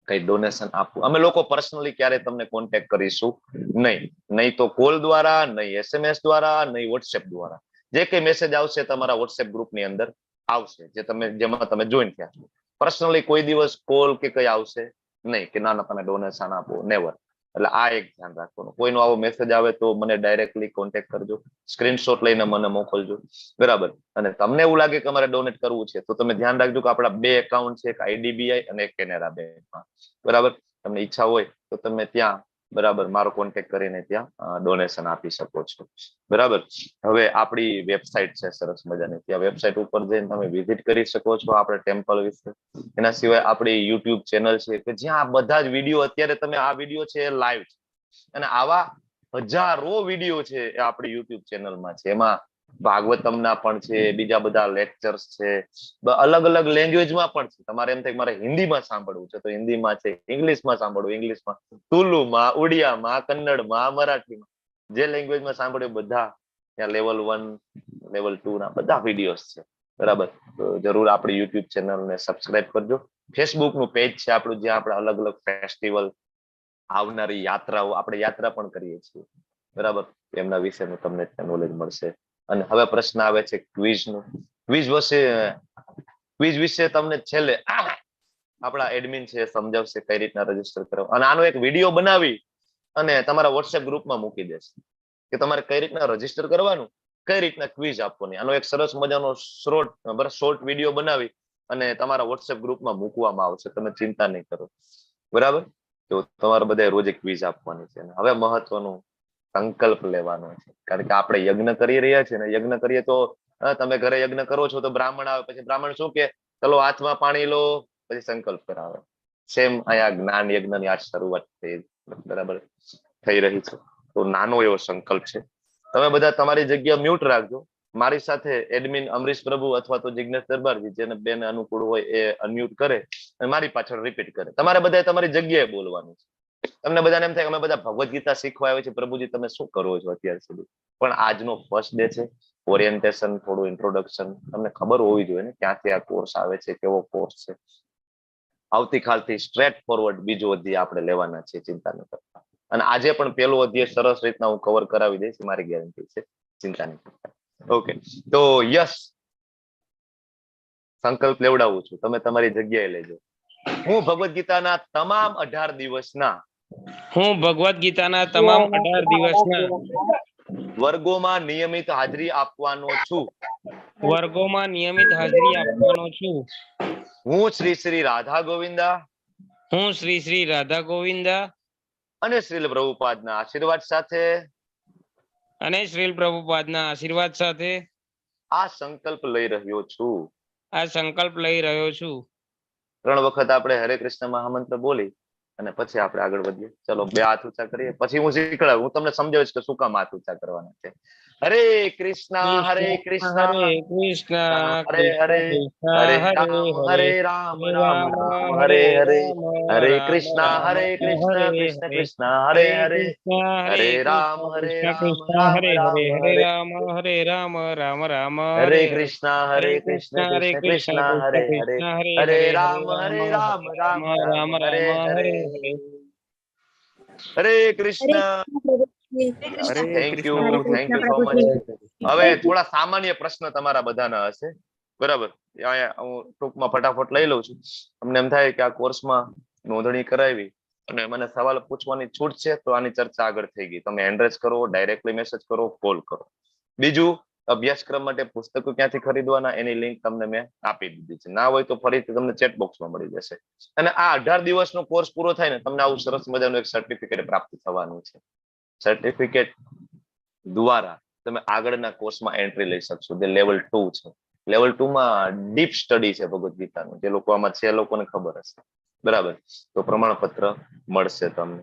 A: કઈ ડોનેશન આપવું, અમે લોકો પર્સનલી ક્યારે તમને કોન્ટેક્ટ કરીશું નહીં તો કોલ દ્વારા, નહીં SMS દ્વારા, નહીં વોટ્સએપ દ્વારા. જે કઈ મેસેજ આવશે તમારા વોટ્સએપ ગ્રુપની અંદર આવશે, જેમાં તમે જોઈન થયા છો. પર્સનલી કોઈ દિવસ કોલ કે કઈ આવશે નહીં કે ના તમે ડોનેશન આપો, નેવર. એટલે આ એક ધ્યાન રાખવાનું. કોઈનો આવો મેસેજ આવે તો મને ડાયરેક્ટલી કોન્ટેક્ટ કરજો, સ્ક્રીનશોટ લઈને મને મોકલજો, બરાબર. અને તમને એવું લાગે કે અમારે ડોનેટ કરવું છે તો તમે ધ્યાન રાખજો કે આપણા 2 એકાઉન્ટ છે, એક IDBI અને એક કેનેરા બેંકમાં, બરાબર. તમને ઈચ્છા હોય તો તમે ત્યાં બરાબર, મારો કોન્ટેક્ટ કરીને ત્યાં ડોનેશન આપી શકો છો. બરાબર, હવે આપણી વેબસાઇટ છે સરસ મજાની, ત્યાં વેબસાઇટ ઉપર જઈને તમે વિઝિટ કરી શકો છો આપણે ટેમ્પલ વિશે. એના સિવાય આપણી યુટ્યુબ ચેનલ છે કે જ્યાં આ બધા જ વિડીયો, અત્યારે તમે આ વિડીયો છે એ લાઈવ છે, અને આવા હજારો વિડીયો છે એ આપણી યુટ્યુબ ચેનલમાં છે. એમાં ભાગવતમના પણ છે, બીજા બધા લેક્ચર્સ છે, અલગ અલગ લેંગ્વેજમાં પણ છે. તમારે એમ થાય મારે હિન્દીમાં સાંભળવું છે તો હિન્દીમાં છે, ઇંગ્લિશમાં સાંભળવું ઇંગ્લિશમાં, તુલુમાં, ઉડિયામાં, કન્નડમાં, મરાઠીમાં, જે લેંગ્વેજમાં સાંભળ્યું બધા ત્યાં લેવલ 1, લેવલ 2 ના બધા વિડીયોઝ છે. બરાબર, તો જરૂર આપણી યુટ્યુબ ચેનલને સબસ્ક્રાઇબ કરજો. ફેસબુક નું પેજ છે આપણું, જ્યાં આપણે અલગ અલગ ફેસ્ટિવલ, આવનારી યાત્રાઓ, આપણે યાત્રા પણ કરીએ છીએ. બરાબર, એમના વિશેનું તમને નોલેજ મળશે. અને હવે પ્રશ્ન આવે છે ક્વિઝ નો. ક્વિઝ વિશે તમને છેલ્લે આપણા એડમિન છે સમજાવશે કઈ રીતના રજીસ્ટર કરવા, અને આનો એક વિડીયો બનાવી અને તમારા વોટ્સએપ ગ્રુપમાં મૂકી દેશે કે તમારે કઈ રીતના રજીસ્ટર કરવાનું, કઈ રીતના ક્વિઝ આપવાની. આનો એક સરસ મજાનો શોર્ટ વિડીયો બનાવી અને તમારા વોટ્સએપ ગ્રુપમાં મૂકવામાં આવશે, તમે ચિંતા નહીં કરો. બરાબર, તો તમારે બધા રોજે ક્વિઝ આપવાની છે. હવે મહત્વનું સંકલ્પ લેવાનો છે, કારણ કે આપણે યજ્ઞ કરી રહ્યા છીએ ને, યજ્ઞ કરીએ તો તમે ઘરે યજ્ઞ કરો છો તો બ્રાહ્મણ આવે, પછી બ્રાહ્મણ શું કે ચલો હાથમાં પાણી લો, પછી સંકલ્પ કરાવે. સેમ અહીંયા જ્ઞાન યજ્ઞની આ શરૂઆત બરાબર થઈ રહી છે. તો નાનો એવો સંકલ્પ છે. તમે બધા તમારી જગ્યા મ્યુટ રાખજો. મારી સાથે એડમિન અમરીશ પ્રભુ અથવા તો જિગ્નેશ દરબારજી, જેને બેને અનુકૂળ હોય એ અનમ્યુટ કરે અને મારી પાછળ રિપીટ કરે. તમારે બધા તમારી જગ્યાએ બોલવાનું છે. તમને બધાને એમ થાય અમે બધા ભગવદ ગીતા શીખવા આવે છે, પ્રભુજી તમે શું કરો છો અત્યાર સુધી? પણ આજનો ફર્સ્ટ ડે છે, ઓરિએન્ટેશન, થોડું ઇન્ટ્રોડક્શન તમને ખબર હોવી જોઈએ ને ક્યાંથી આ કોર્સ આવે છે, કેવો કોર્સ છે. આવતીકાલથી સ્ટ્રેટ ફોરવર્ડ બીજો અધ્યાય આપણે લેવાના છે, ચિંતા ન કરતા. અને આજે પણ પેલો અધ્યાય સરસ રીતના હું કવર કરાવી દઈશ, મારી ગેરંટી છે, ચિંતા નહીં કરતા. ઓકે, તો યસ, સંકલ્પ લેવડાવું છું, તમે તમારી જગ્યાએ લેજો. હું ભગવદ ગીતાના તમામ 18 દિવસના વર્ગોમાં નિયમિત હાજરી આપવાનો છું. હું શ્રી શ્રી રાધા ગોવિંદા અને શ્રીલ પ્રભુપાદના આશીર્વાદ સાથે આ સંકલ્પ લઈ રહ્યો છું. 3 વખત આપણે હરે કૃષ્ણ મહામંત્ર બોલી અને પછી આપણે આગળ વધીએ. ચલો 2 હાથ ઊંચા કરીએ, પછી હું શીખડાવું, હું તમને સમજાવીશ કે શું કામ હાથ ઊંચા કરવાના છે. હરે કૃષ્ણ હરે કૃષ્ણ હરે હરે હરે રામ રામ રામ હરે હરે, હરે કૃષ્ણ કૃષ્ણ કૃષ્ણ હરે હરે, હરે રામ રામ રામ હરે હરે કૃષ્ણ કૃષ્ણ કૃષ્ણ હરે હરે, હરે રામ રામ રામ હરે હરે. હરે Krishna. Thank you so much. હવે થોડા સામાન્ય પ્રશ્ન તમારા બધાના હશે. બરાબર, હું ટૂંકમાં ફટાફટ લઈ લઉં છું. તમને એમ થાય કે આ કોર્સમાં નોંધણી કરાવી અને મને સવાલ પૂછવાની છૂટ છે તો આની ચર્ચા આગળ થઈ ગઈ. તમે હેન્ડ રેઝ કરો, ડાયરેક્ટલી મેસેજ કરો, કોલ કરો. બીજું, અભ્યાસક્રમ માટે પુસ્તકો ક્યાંથી ખરીદવાના એની લિંક તમને મેં આપી દીધી છે. ના હોય તો ફરીથી તમને ચેટ બોક્સમાં મળી જશે. અને આ 18 દિવસનો કોર્સ પૂરો થાય ને તમને આવું સરસ મજાનું એક સર્ટિફિકેટ પ્રાપ્ત થવાનું છે. સર્ટિફિકેટ દ્વારા તમે આગળના કોર્સમાં એન્ટ્રી લઈ શકશો, જે લેવલ 2 છે. લેવલ 2 માં ડીપ સ્ટડી છે ભગવદ ગીતાનું, જે લોકો આમાં છે લોકોને ખબર હશે. બરાબર, તો પ્રમાણપત્ર મળશે તમને.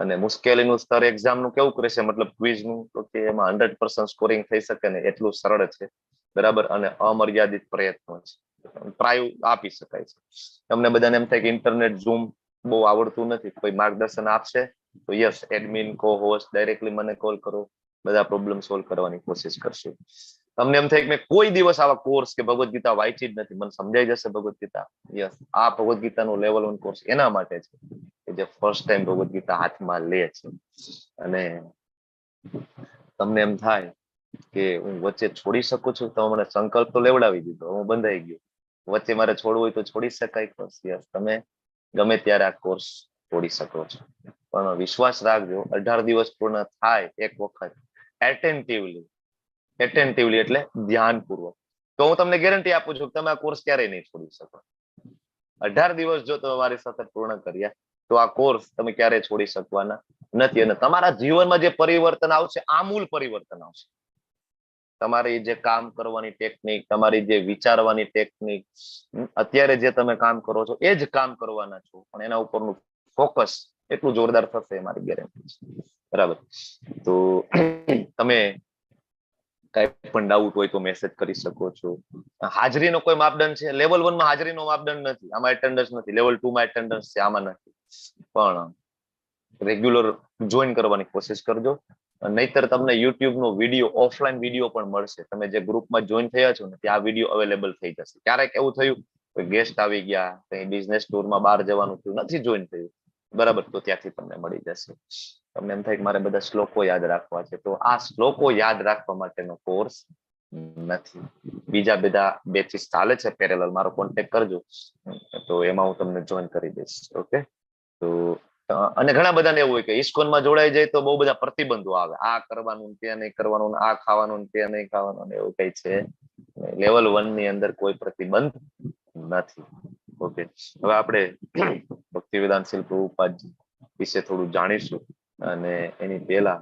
A: અને મુશ્કેલીનું સ્તર એક્ઝામનું કેવું રહેશે, મતલબ ક્વિઝનું, તો કે એમાં 100% સ્કોરિંગ થઈ શકે ને એટલું સરળ છે. બરાબર, અને અમર્યાદિત પ્રયત્નો છે, ટ્રાય આપી શકાય છે. તમને બધાને એમ થાય કે ઇન્ટરનેટ ઝૂમ બહુ આવડતું નથી, કોઈ માર્ગદર્શન આપશે તો યસ, એડમિન કો હોસ્ટ ડાયરેક્ટલી મને કોલ કરો, બધા પ્રોબ્લેમ સોલ્વ કરવાની કોશિશ કરશું. તમને એમ થાય કે મેં કોઈ દિવસ આવા કોર્સ કે ભગવદ ગીતા વાંચી જ નથી, મને સમજાઈ જશે ભગવદ ગીતા. યસ, આ ભગવદ ગીતાનું લેવલ 1 કોર્સ એના માટે છે કે જે ફર્સ્ટ ટાઈમ ભગવદ ગીતા હાથમાં લે છે. અને તમને એમ થાય કે હું વચ્ચે છોડી શકું છું, તો મને સંકલ્પ તો લેવડાવી દીધો, હું બંધાઈ ગયો. વચ્ચે મારે છોડવું હોય તો છોડી શકાય કોર્સ. યસ, તમે ગમે ત્યારે આ કોર્સ છોડી શકો છો, પણ વિશ્વાસ રાખજો 18 દિવસ પૂર્ણ થાય એક વખત એટેન્ટિવલી એટલે ધ્યાનપૂર્વક, તો હું તમને ગેરંટી આપું છું કે તમે આ કોર્સ ક્યારેય નહીં છોડી શકો. 18 દિવસ જો તમે મારી સાથે પૂર્ણ કર્યા તો આ કોર્સ તમે ક્યારેય છોડી શકવાના નથી. અને તમારા જીવનમાં જે પરિવર્તન આવશે, આમૂલ પરિવર્તન આવશે. તમારી જે કામ કરવાની ટેકનિક, તમારી જે વિચારવાની ટેકનિક, અત્યારે જે તમે કામ કરો છો એ જ કામ કરવાના છો, પણ એના ઉપરનું ફોકસ એટલું જોરદાર થશે, મારી ગેરંટી છે. બરાબર. તો તમે કઈ પણ ડાઉટ હોય તો મેસેજ કરી શકો છો. હાજરીનો કોઈ માપદંડ છે? લેવલ 1 માં હાજરીનો માપદંડ નથી, આમાં એટેન્ડન્સ નથી. લેવલ 2 માં એટેન્ડન્સ છે, આમાં નથી. પણ રેગ્યુલર જોઈન કરવાની કોશિશ કરજો. નહીતર તમને યુટ્યુબ નો વિડીયો, ઓફલાઈન વિડીયો પણ મળશે. તમે જે ગ્રુપમાં જોઈન થયા છો ને ત્યાં વિડીયો અવેલેબલ થઈ જશે. ક્યારેક એવું થયું કોઈ ગેસ્ટ આવી ગયા, કઈ બિઝનેસ ટૂરમાં બહાર જવાનું થયું, નથી જોઈન થયું, બરાબર, તો ત્યાંથી તમને મળી જશે. તમને એમ થાય કે મારે બધા શ્લોકો યાદ રાખવા છે, તો આ શ્લોકો યાદ રાખવા માટેનો કોર્સ નથી. બીજા બધા બેચીસ ચાલે છે પેરેલલ, મારો કોન્ટેક્ટ કરજો, તો એમાં હું તમને જોઈન કરી દઈશ. ઓકે. તો અને ઘણા બધાને એવું હોય કે ISKCON માં જોડાઈ જાય તો બહુ બધા પ્રતિબંધો આવે, આ કરવાનું, તે નહીં કરવાનું, આ ખાવાનું, તે નહીં ખાવાનું, એવું કઈ છે. લેવલ 1 ની અંદર કોઈ પ્રતિબંધ નથી. ઓકે. હવે આપણે ભક્તિવેદાંત પ્રભુપાદજી વિશે થોડું જાણીશું, અને એની પહેલા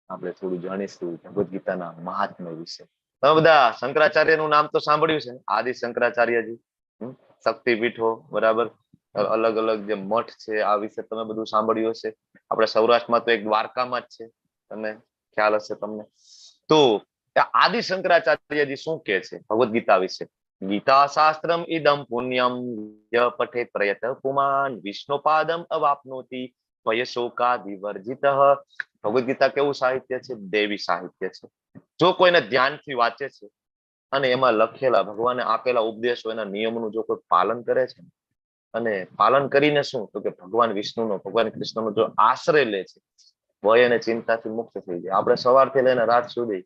A: આપણે થોડું જાણીશું ભગવદ ગીતાના મહાત્મ્ય વિશે. તમે બધા શંકરાચાર્યનું નામ તો સાંભળ્યું છે, આદિ શંકરાચાર્યજી, શક્તિપીઠો, બરાબર, અલગ અલગ જે મઠ છે, આ વિશે તમે બધું સાંભળ્યું હશે. આપણે સૌરાષ્ટ્રમાં તો એક દ્વારકામાં જ છે, તમે ખ્યાલ હશે તમને. તો આદિ શંકરાચાર્યજી શું કે છે ભગવદ ગીતા વિશે? ગીતા શાસ્ત્રમ ઇદમ પુણ્યમ ય પઠેત પ્રયત પુમાન વિષ્ણુપાદમ અવાપ્નોતિ ભયશોકા વિવર્જિતઃ. ભગવદ ગીતા કેવું સાહિત્ય છે? દેવી સાહિત્ય છે. જો કોઈને ધ્યાનથી વાંચે છે અને એમાં લખેલા ભગવાને આપેલા ઉપદેશો, એના નિયમોનું જો કોઈ પાલન કરે છે, અને પાલન કરીને શું, તો કે ભગવાન વિષ્ણુનો, ભગવાન કૃષ્ણનો જો આશ્રય લે છે, ભય અને ચિંતાથી મુક્ત થઈ જાય. આપણે સવારથી લઈને રાત સુધી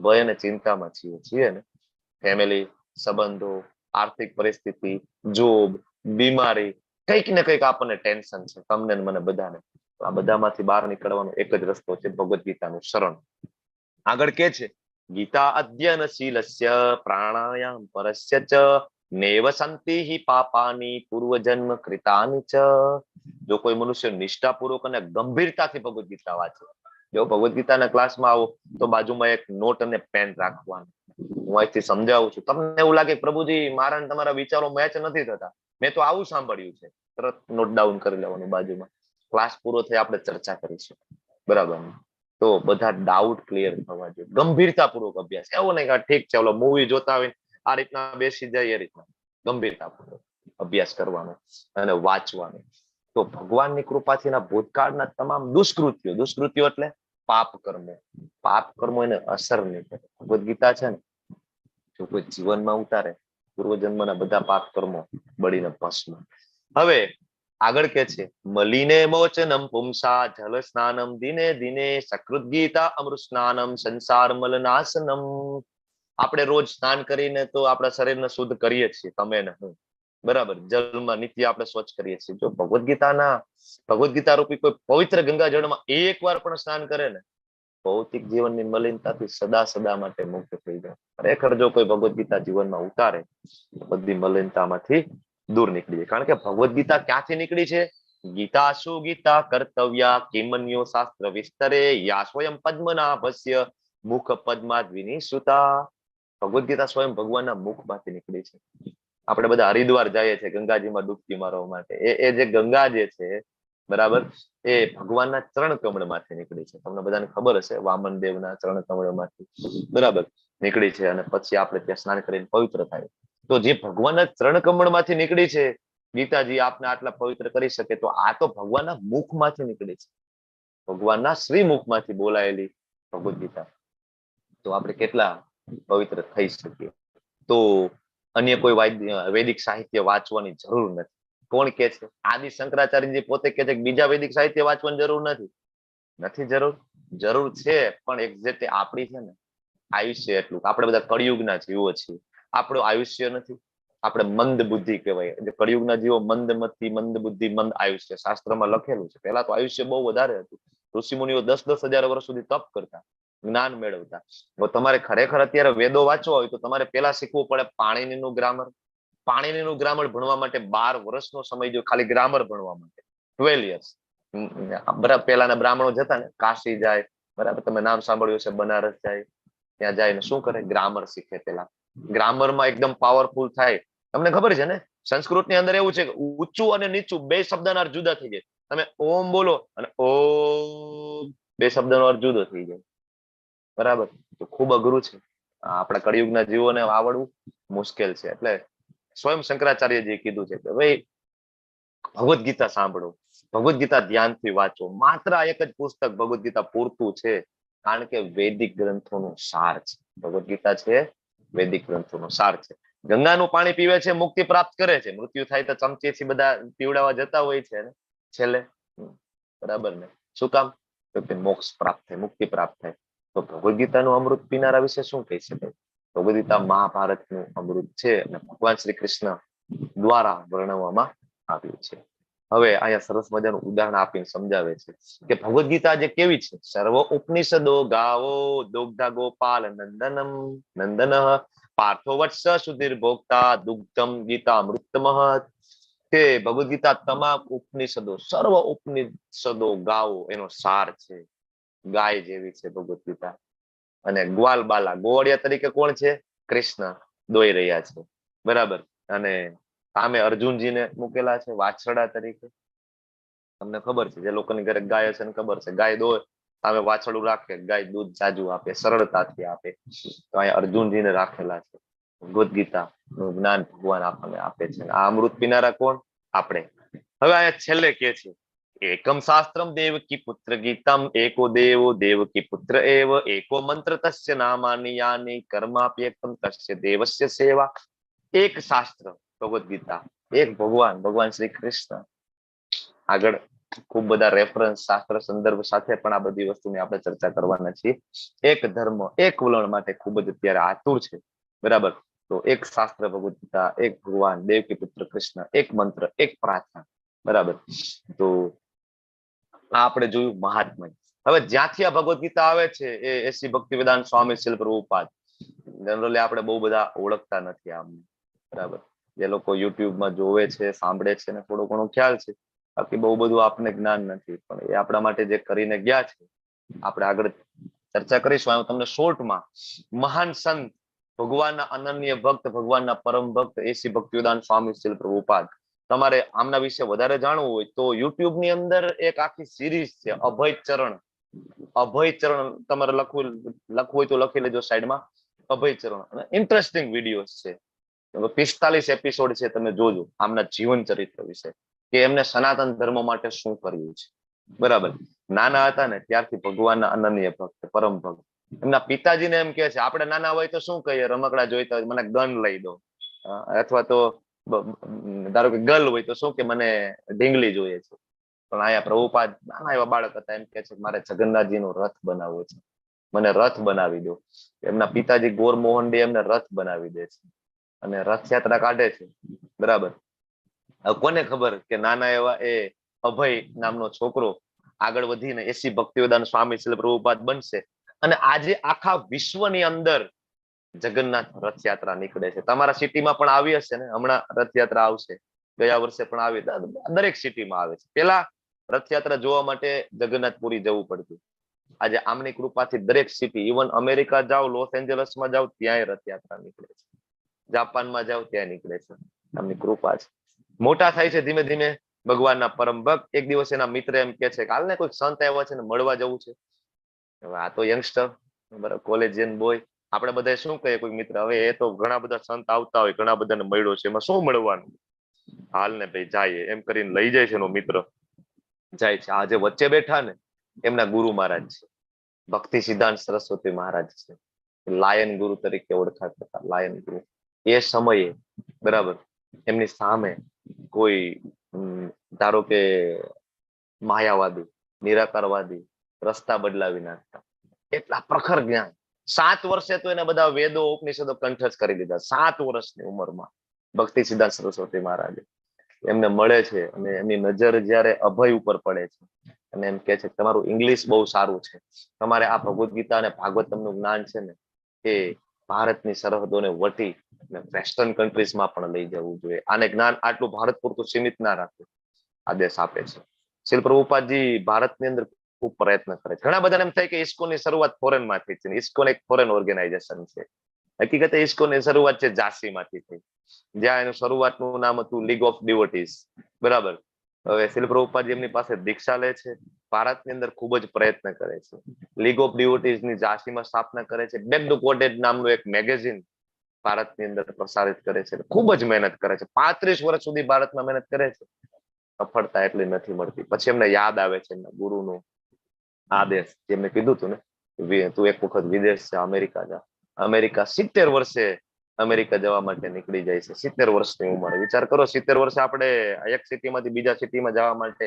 A: ભય અને ચિંતામાં છીએ ને. ફેમિલી, સંબંધો, આર્થિક પરિસ્થિતિ, જોબ, બીમારી, કંઈક ને કંઈક આપણને ટેન્શન છે, તમને મને બધાને. આ બધામાંથી બહાર નીકળવાનો એક જ રસ્તો છે, ભગવદ ગીતાનું શરણ. આગળ કે છે, ગીતા અધ્યયનશીલસ્ય પ્રાણાયામ પરસ્ય ચ નૈવ સંતિ હિ પાપાની પૂર્વજન્મ કૃતાની ચ. જો કોઈ મનુષ્ય નિષ્ઠાપૂર્વક અને ગંભીરતાથી ભગવદ ગીતા વાંચે, જો ભગવદ ગીતાના ક્લાસમાં આવો તો બાજુમાં એક નોટ અને પેન રાખવાનું. હું અહીંથી સમજાવું છું. તમને એવું લાગે પ્રભુજી મારા ને તમારા વિચારો મેચ નથી થતા, મેં તો આવું સાંભળ્યું છે, તરત નોટ ડાઉન કરી લેવાનું બાજુમાં. ક્લાસ પૂરો થાય આપણે ચર્ચા કરીશું, બરાબર. તો બધા ડાઉટ ક્લિયર થવા જોઈએ. ગંભીરતાપૂર્વક અભ્યાસ, એવું નહીં કે ઠીક છે ચલો મૂવી જોતા હોય આ રીતના બેસી જાય, એ રીતના ગંભીરતાપૂર્વક અભ્યાસ કરવાનો અને વાંચવાનો. તો ભગવાનની કૃપાથી ના ભૂતકાળના તમામ દુષ્કૃત્યો એટલે પાપ કર્મો એને અસર નહીં કરે. ભગવદ ગીતા છે ને, જો કોઈ જીવનમાં ઉતારે, પૂર્વજન્મના બધા પાપ કર્મો બળીને ભસ્મ. હવે આગળ કે છે, મલિને મોચનમ પુંસા જલ સ્નાનમ દિને દિને સકૃત ગીતા અમૃત સ્નાનમ સંસાર મલનાશનમ. આપણે રોજ સ્નાન કરીને તો આપણા શરીરને શુદ્ધ કરીએ છીએ, તમે ને હું, બરાબર. જલમાં નિત્ય આપણે સ્વચ્છ કરીએ છીએ. જો ભગવદ ગીતા રૂપી કોઈ પવિત્ર ગંગા જળમાં એક વાર પણ સ્નાન કરે ને, ભૌતિક જીવનની મલિનતાથી સદા માટે મુક્ત થઈ જાય. ખરેખર જો કોઈ ભગવદ ગીતા જીવનમાં ઉતારે તો બધી મલિનતામાંથી દૂર નીકળી જાય. કારણ કે ભગવદ ગીતા ક્યાંથી નીકળી છે? ગીતાસુ ગીતા કર્તવ્યા કિમન્યો શાસ્ત્ર વિસ્તરે યા સ્વયં પદ્મનાભસ્ય મુખ પદ્માદ વિનિસુતા. ભગવદ ગીતા સ્વયં ભગવાનના મુખમાંથી નીકળી છે. આપણે બધા હરિદ્વાર જઈએ છીએ ગંગાજીમાં ડૂબકી મારવા માટે. એ જે ગંગા જે છે, બરાબર, એ ભગવાનના ચરણ કમળમાંથી નીકળી છે. તમને બધાને ખબર હશે, વામન દેવના ચરણ કમળમાંથી, બરાબર, નીકળી છે. અને પછી આપણે ત્યાં સ્નાન કરીને પવિત્ર થાય. તો જે ભગવાનના ચરણ કમળમાંથી નીકળી છે, ગીતાજી આપને આટલા પવિત્ર કરી શકે, તો આ તો ભગવાનના મુખમાંથી નીકળી છે, ભગવાનના શ્રી મુખમાંથી બોલાયેલી ભગવદ ગીતા. તો આપણે કેટલા પવિત્ર થઈ શકીએ. તો અન્ય કોઈ વૈદિક સાહિત્ય વાંચવાની જરૂર નથી. કોણ કે છે? આદિ શંકરાચાર્યજી પોતે કે છે કે બીજા વૈદિક સાહિત્ય વાંચવાની જરૂર નથી. જરૂર છે, પણ એક્ઝેક્ટ આપણી છે ને આયુષ્ય એટલું. આપણે બધા કળિયુગના જીવો છીએ, આપણું આયુષ્ય નથી. આપણે મંદ બુદ્ધિ કહેવાય. કળિયુગના જીવો મંદમતી, મંદ બુદ્ધિ, મંદ આયુષ્ય, શાસ્ત્રમાં લખેલું છે. પહેલા તો આયુષ્ય બહુ વધારે હતું. ઋષિમુનિઓ 10,000 વર્ષ સુધી તપ કરતા, જ્ઞાન મેળવતા. તમારે ખરેખર અત્યારે વેદો વાંચવા હોય તો તમારે પેલા શીખવું પડે પાણીનીનું ગ્રામર. પાણીનીનું ગ્રામર ભણવા માટે 12 વર્ષનો સમય જોઈએ, ખાલી ગ્રામર ભણવા માટે, 12 years. બરાબર પેલાના બ્રાહ્મણો જતા ને કાશી જાય, બરાબર તમે નામ સાંભળ્યું છે, બનારસ જાય, ત્યાં જઈને શું કરે, ગ્રામર શીખે. પેલા ગ્રામર માં એકદમ પાવરફુલ થાય. તમને ખબર છે ને સંસ્કૃત ની અંદર એવું છે કે ઊંચું અને નીચું બે શબ્દના અર્થ જુદા થઈ જાય. તમે ઓમ બોલો અને ઓમ બે શબ્દનો અર્થ જુદો થઈ જાય. બરાબર, તો ખૂબ અઘરું છે. આપણા કળિયુગના જીવોને આવડવું મુશ્કેલ છે. એટલે સ્વયં શંકરાચાર્યજી કીધું છે કે ભાઈ ભગવદ ગીતા સાંભળો, ભગવદ ગીતા ધ્યાનથી વાંચો. માત્ર આ એક જ પુસ્તક ભગવદ ગીતા પૂરતું છે, કારણ કે વૈદિક ગ્રંથોનું સાર છે. ભગવદ ગીતા છે વૈદિક ગ્રંથોનો સાર છે. ગંગાનું પાણી પીવે છે, મુક્તિ પ્રાપ્ત કરે છે. મૃત્યુ થાય તો ચમચીથી બધા પીવડાવવા જતા હોય છે ને છેલ્લે, બરાબર ને? શું કામ? તો કે મોક્ષ પ્રાપ્ત થાય, મુક્તિ પ્રાપ્ત થાય. તો ભગવદ ગીતાનું અમૃત પીનારા વિશે શું કહી શકાય? ભગવદ ગીતા મહાભારતનું અમૃત છે અને ભગવાન શ્રી કૃષ્ણ દ્વારા વર્ણવવામાં આવ્યું છે. હવે અહીંયા સરસ મજાનું ઉદાહરણ આપીને સમજાવે છે કે ભગવદ ગીતા જે કેવી છે. સર્વ ઉપનિષદો ગાવો દુગ્ધા ગોપાલ નંદનમ નંદન પાર્થો વત્સ સુધીર ભોક્તા દુગ્ધમ ગીતા અમૃતમહત. કે ભગવદ ગીતા તમામ ઉપનિષદો, સર્વ ઉપનિષદો ગાવો એનો સાર છે. ગાય જેવી છે ભગવદ ગીતા. અને ગ્વાલ બાલા, ગોવાળિયા તરીકે કોણ છે? કૃષ્ણ દોઈ રહ્યા છે, બરાબર. અને સામે અર્જુનજીને મૂકેલા છે વાછરડા તરીકે. તમને ખબર છે, જે લોકોની ઘરે ગાય હશે ને ખબર છે, ગાય દોય સામે વાછરડું રાખે, ગાય દૂધ જાજુ આપે, સરળતાથી આપે. તો અહીંયા અર્જુનજીને રાખેલા છે. ભગવદ ગીતા નું જ્ઞાન ભગવાન આપણને આપે છે. આ અમૃત પીનારા કોણ? આપણે. હવે અહીંયા છેલ્લે કે છે એકમ શાસ્ત્રમ દેવકી પુત્ર ગીતમ એકો દેવો દેવકી પુત્ર એવ એકો મંત્ર તસ્ય નામાની યાની કર્માપ્યેકમ તસ્ય દેવસ્ય સેવા. એક શાસ્ત્ર ભગવદ ગીતા, એક ભગવાન, ભગવાન શ્રી કૃષ્ણ. આગળ ખૂબ બધા રેફરન્સ શાસ્ત્ર સંદર્ભ સાથે પણ આ બધી વસ્તુની આપણે ચર્ચા કરવાના છીએ. એક ધર્મ, એક વલણ માટે ખૂબ જ અત્યારે આતુર છે, બરાબર. તો એક શાસ્ત્ર ભગવદ ગીતા, એક ભગવાન દેવકી પુત્ર કૃષ્ણ, એક મંત્ર, એક પ્રાર્થના, બરાબર. તો આ આપણે જોયું મહાત્મય. હવે જ્યાંથી આ ભગવદ ગીતા આવે છે એ એસી ભક્તિવેદાંત સ્વામી શિલ પ્રભુપાદ. જનરલી આપણે બહુ બધા ઓળખતા નથી આમને, બરાબર. જે લોકો યુટ્યુબમાં જોવે છે, સાંભળે છે ને થોડો ઘણો ખ્યાલ છે, બાકી બહુ બધું આપને જ્ઞાન નથી. પણ એ આપણા માટે જે કરીને ગયા છે આપણે આગળ ચર્ચા કરીશું. હું તમને શોર્ટમાં મહાન સંત, ભગવાનના અનન્ય ભક્ત, ભગવાનના પરમ ભક્ત એસી ભક્તિવેદાંત સ્વામી શિલ પ્રભુપાદ. તમારે આમના વિશે વધારે જાણવું હોય તો યુટ્યુબ ની અંદર એક આખી સિરીઝ છે અભય ચરણ. અભય ચરણ તમારે લખવું હોય તો લખી લેજો સાઈડમાં, અભય ચરણ. ઇન્ટરેસ્ટિંગ વિડીયો છે. 45 એપિસોડ છે, તમે જોજો આમના જીવન ચરિત્ર વિશે, કે એમને સનાતન ધર્મ માટે શું કર્યું છે, બરાબર. નાના હતા ને ત્યારથી ભગવાનના અનન્ય ભક્ત, પરમ ભક્ત. એમના પિતાજીને એમ કે છે, આપણે નાના હોય તો શું કહીએ, રમકડા જોઈતા હોય મને ગન લઈ દો, અથવા તો ધારો કે ગર્લ હોય તો શું કે મને ઢીંગલી જોઈએ છે. પણ અહીંયા પ્રભુપાદ નાના એવા બાળક હતા, એમ કે છે મારે જગન્નાથજીનો રથ બનાવવો છે, મને રથ બનાવી દો. એમના પિતાજી ગોરમોહન ડે એમને રથ બનાવી દે છે અને રથયાત્રા કાઢે છે, બરાબર. હવે કોને ખબર કે નાના એવા એ અભય નામનો છોકરો આગળ વધીને એસી ભક્તિવેદાંત સ્વામી શ્રી પ્રભુપાદ બનશે. અને આજે આખા વિશ્વની અંદર જગન્નાથ રથયાત્રા નીકળે છે. તમારા સિટીમાં પણ આવી હશે ને, હમણાં રથયાત્રા આવશે, ગયા વર્ષે પણ આવી, દરેક સિટીમાં આવે છે. પેલા રથયાત્રા જોવા માટે જગન્નાથપુરી જવું પડતું. આજે આમની કૃપાથી દરેક સિટી, ઇવન અમેરિકા જાઓ, લોસ એન્જલસમાં જાઓ, ત્યાંય રથયાત્રા નીકળે છે, જાપાનમાં જાઓ ત્યાં નીકળે છે. આમની કૃપા છે. મોટા થાય છે ધીમે ધીમે ભગવાનના પરમ ભક્ત. એક દિવસ એના મિત્ર એમ કે છે કે હાલ ને કોઈ સંત આવ્યા છે ને મળવા જવું છે. હવે આ તો યંગસ્ટર, બરાબર, કોલેજિયન બોય, આપણે બધા શું કહીએ કોઈ મિત્ર, હવે એ તો ઘણા બધા સંત આવતા હોય, ઘણા બધાને મળ્યો છે, એમાં શું મળવાનું, હાલ ને ભાઈ જાય, એમ કરીને લઈ જાય છે એનો મિત્ર, જાય છે. આજે વચ્ચે બેઠા ને એમના ગુરુ મહારાજ છે, ભક્તિ સિદ્ધાંત સરસ્વતી મહારાજ છે, લાયન ગુરુ તરીકે ઓળખાતા હતા, લાયન ગુરુ. એ સમયે, બરાબર, એમની સામે કોઈ ધારો કે માયાવાદી, નિરાકારવાદી રસ્તા બદલાવી નાખતા, એટલા પ્રખર જ્ઞાન. 7 વર્ષે તો એને બધા વેદો ઉપનિષદો કંઠસ્થ કરી દીધા, 7 વર્ષની ઉંમરમાં. ભક્તિ સિદ્ધાંત સરસ્વતી મહારાજે એમને મળે છે અને એમની નજર જયારે અભય ઉપર પડે છે અને એમ કે છે તમારું ઇંગ્લિશ બહુ સારું છે, તમારે આ ભગવદ ગીતા અને ભાગવતમનું જ્ઞાન છે ને એ ભારતની સરહદોને વટી વેસ્ટર્ન કન્ટ્રીઝમાં પણ લઈ જવું જોઈએ. આને જ્ઞાન આટલું ભારત પૂરતું સીમિત ના રાખવું, આદેશ આપે છે. શ્રીલ પ્રભુપાદજી ભારતની અંદર ખૂબ પ્રયત્ન કરે છે. ઘણા બધાને એમ થાય કે ઇસ્કોનની શરૂઆત ફોરેન માંથી છે. ઇસ્કોન એક ફોરેન ઓર્ગેનાઇઝેશન છે. હકીકતે ઇસ્કોનની શરૂઆત છે ઝાંસીમાંથી થઈ, જ્યાં એનું શરૂઆતનું નામ હતું લીગ ઓફ ડિવોટીઝ. બરાબર. હવે શ્રીલ પ્રભુપાદજી એમની પાસે દીક્ષા લે છે, ભારતની અંદર ખૂબ જ પ્રયત્ન કરે છે. લીગ ઓફ ડિવોટીઝ ની ઝાંસીમાં સ્થાપના કરે છે. બેક ટુ કોટેજ નામનું એક મેગેઝિન ભારતની અંદર પ્રસારિત કરે છે. ખૂબ જ મહેનત કરે છે. 35 વર્ષ સુધી ભારતમાં મહેનત કરે છે. સફળતા એટલી નથી મળતી. પછી એમને યાદ આવે છે એમના ગુરુનો આદેશ, જેમને કીધું હતું ને, તું એક વખત વિદેશ જા, અમેરિકા જા. અમેરિકા 70 વર્ષે અમેરિકા જવા માટે નીકળી જાય છે. 70 વર્ષની ઉંમરે. વિચાર કરો, 70 વર્ષે આપણે એક સિટીમાંથી બીજા સિટીમાં જવા માટે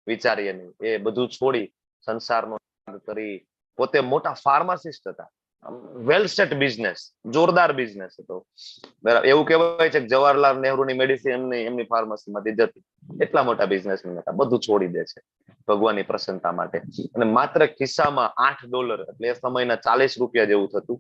A: વિચારીએ નહીં. એ બધું છોડી સંસારનો ત્યાગ કરી પોતે મોટા ફાર્માસિસ્ટ હતા. વેલ સેટ બિઝનેસ, જોરદાર બિઝનેસ હતો. બરાબર. એવું કહેવાય છે કે જવાહરલાલ નહેરુની મેડિસિન એમની ફાર્મસીમાંથી જતી. એટલા મોટા બિઝનેસમેન હતા. બધું છોડી દે છે ભગવાનની પ્રસન્નતા માટે, અને માત્ર ખિસ્સામાં $8 એટલે એ સમયના 40 રૂપિયા જેવું થતું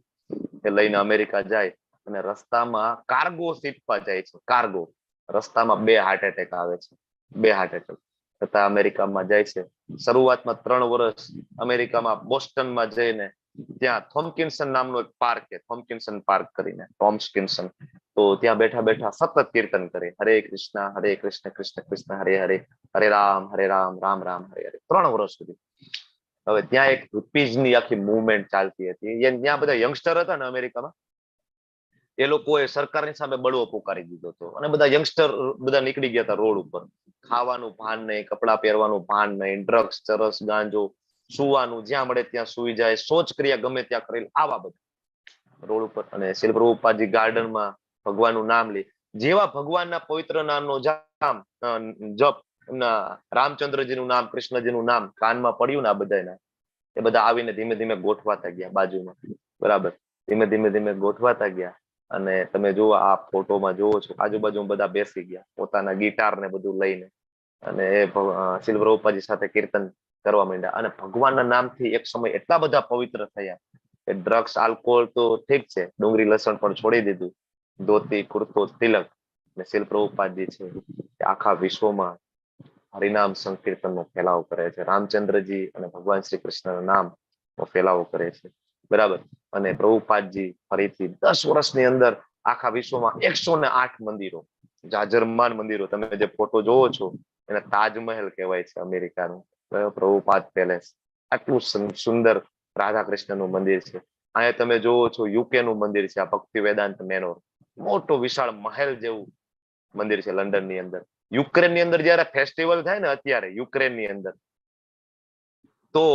A: એ લઈને અમેરિકા જાય, અને રસ્તામાં કાર્ગો શીપમાં જાય છે. કાર્ગો રસ્તામાં 2 હાર્ટ એટેક આવે છે. 2 હાર્ટ એટેક છતાં અમેરિકામાં જાય છે. શરૂઆતમાં 3 વર્ષ અમેરિકામાં બોસ્ટનમાં જઈને ત્યાં થોમ્કિન્સન નામનું એક પાર્ક છે, થોમ્કિન્સન પાર્ક કરીને, ટોમ્સ્કિન્સન. તો ત્યાં બેઠા બેઠા સતત કીર્તન કરે, હરે કૃષ્ણ કૃષ્ણ કૃષ્ણ હરે હરે, હરે રામ રામ રામ હરે હરે, 3 વર્ષ સુધી. હવે ત્યાં એક હિપ્પીઝની આખી મુવમેન્ટ ચાલતી હતી. ત્યાં બધા યંગસ્ટર હતા ને અમેરિકામાં, એ લોકોએ સરકારની સામે બળવો પુકારી દીધો હતો, અને બધા યંગસ્ટર બધા નીકળી ગયા હતા રોડ ઉપર. ખાવાનું ભાન નહીં, કપડા પહેરવાનું ભાન નહીં, ડ્રગ્સ, ચરસ, ગાંજો, સુવાનું જ્યાં મળે ત્યાં સુઈ જાય, શૌચ ક્રિયા ગમે ત્યાં કરેલ, આવા બધા રોડ ઉપર. અને શ્રીલ પ્રભુપાદજી ગાર્ડનમાં ભગવાનનું નામ લે. જેવા ભગવાનના પવિત્ર નામનો જપ એમના રામચંદ્રજીનું નામ, કૃષ્ણજીનું નામ કાનમાં પડ્યું ને આ બધાના, એ બધા આવીને ધીમે ધીમે ગોઠવાતા ગયા બાજુમાં. બરાબર. ધીમે ધીમે ગોઠવાતા ગયા. અને તમે જુઓ આ ફોટોમાં જુઓ છો, આજુબાજુ બધા બેસી ગયા પોતાના ગિટાર ને બધું લઈને, અને એ શ્રીલ પ્રભુપાદજી સાથે કીર્તન કરવા માંડ્યા. અને ભગવાનના નામથી એક સમય એટલા બધા પવિત્ર થયા કે ડ્રગ્સ, આલ્કોહોલ તો ઠીક છે, ડુંગળી લસણ પણ છોડી દીધું, ધોતી, કુર્તો, તિલક. અને શ્રીલ પ્રભુપાદજી છે કે આખા વિશ્વમાં હરિનામ સંકીર્તનનો ફેલાવો કરે છે. રામચંદ્રજી અને ભગવાન શ્રી કૃષ્ણના નામનો ફેલાવો કરે છે. બરાબર. અને પ્રભુપાદજી ફરીથી 10 વર્ષની અંદર આખા વિશ્વમાં 108 મંદિરો, જાજરમાન મંદિરો. તમે જે ફોટો જોવો છો એને તાજમહેલ કહેવાય છે અમેરિકાનું, પ્રભુપાદ પેલેસ. આટલું સુંદર રાધા કૃષ્ણનું મંદિર છે. અહીંયા તમે જોવો છો યુકે નું મંદિર છે, આ ભક્તિ વેદાંત મેનોર, મોટો વિશાળ મહેલ જેવું મંદિર છે લંડનની અંદર. યુક્રેનની અંદર જયારે ફેસ્ટિવલ થાય ને અત્યારે યુક્રેનની અંદર, તો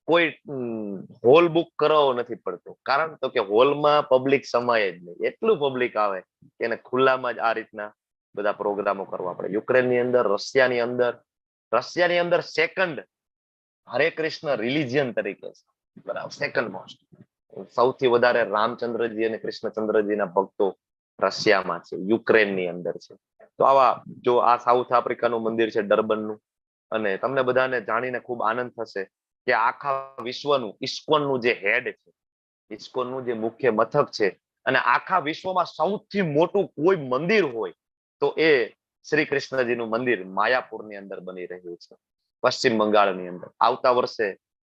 A: કોઈ હોલ બુક કરાવવો નથી પડતો. કારણ તો કે હોલમાં પબ્લિક સમાય જ નહીં, એટલું પબ્લિક આવે કે એને ખુલ્લામાં જ આ રીતના બધા પ્રોગ્રામો કરવા પડે. યુક્રેનની અંદર, રશિયાની અંદર સેકન્ડ હરે કૃષ્ણ રિલિજિયન તરીકે છે. બરાબર. Second most. સૌથી વધારે રામચંદ્રજી અને કૃષ્ણચંદ્રજીના ભક્તો રશિયામાં છે, યુક્રેનની અંદર છે. તો આવા જો આ સાઉથ આફ્રિકાનું મંદિર છે ડર્બનનું, અને તમને બધાને જાણીને ખૂબ આનંદ થશે કે આખા વિશ્વનું ઇસ્કોનનું જે હેડ છે, ઇસ્કોનનું જે મુખ્ય મથક છે, અને આખા વિશ્વમાં સૌથી મોટું કોઈ મંદિર હોય તો એ શ્રી કૃષ્ણજીનું મંદિર માયાપુરની અંદર બની રહ્યું છે, પશ્ચિમ બંગાળની અંદર. આવતા વર્ષે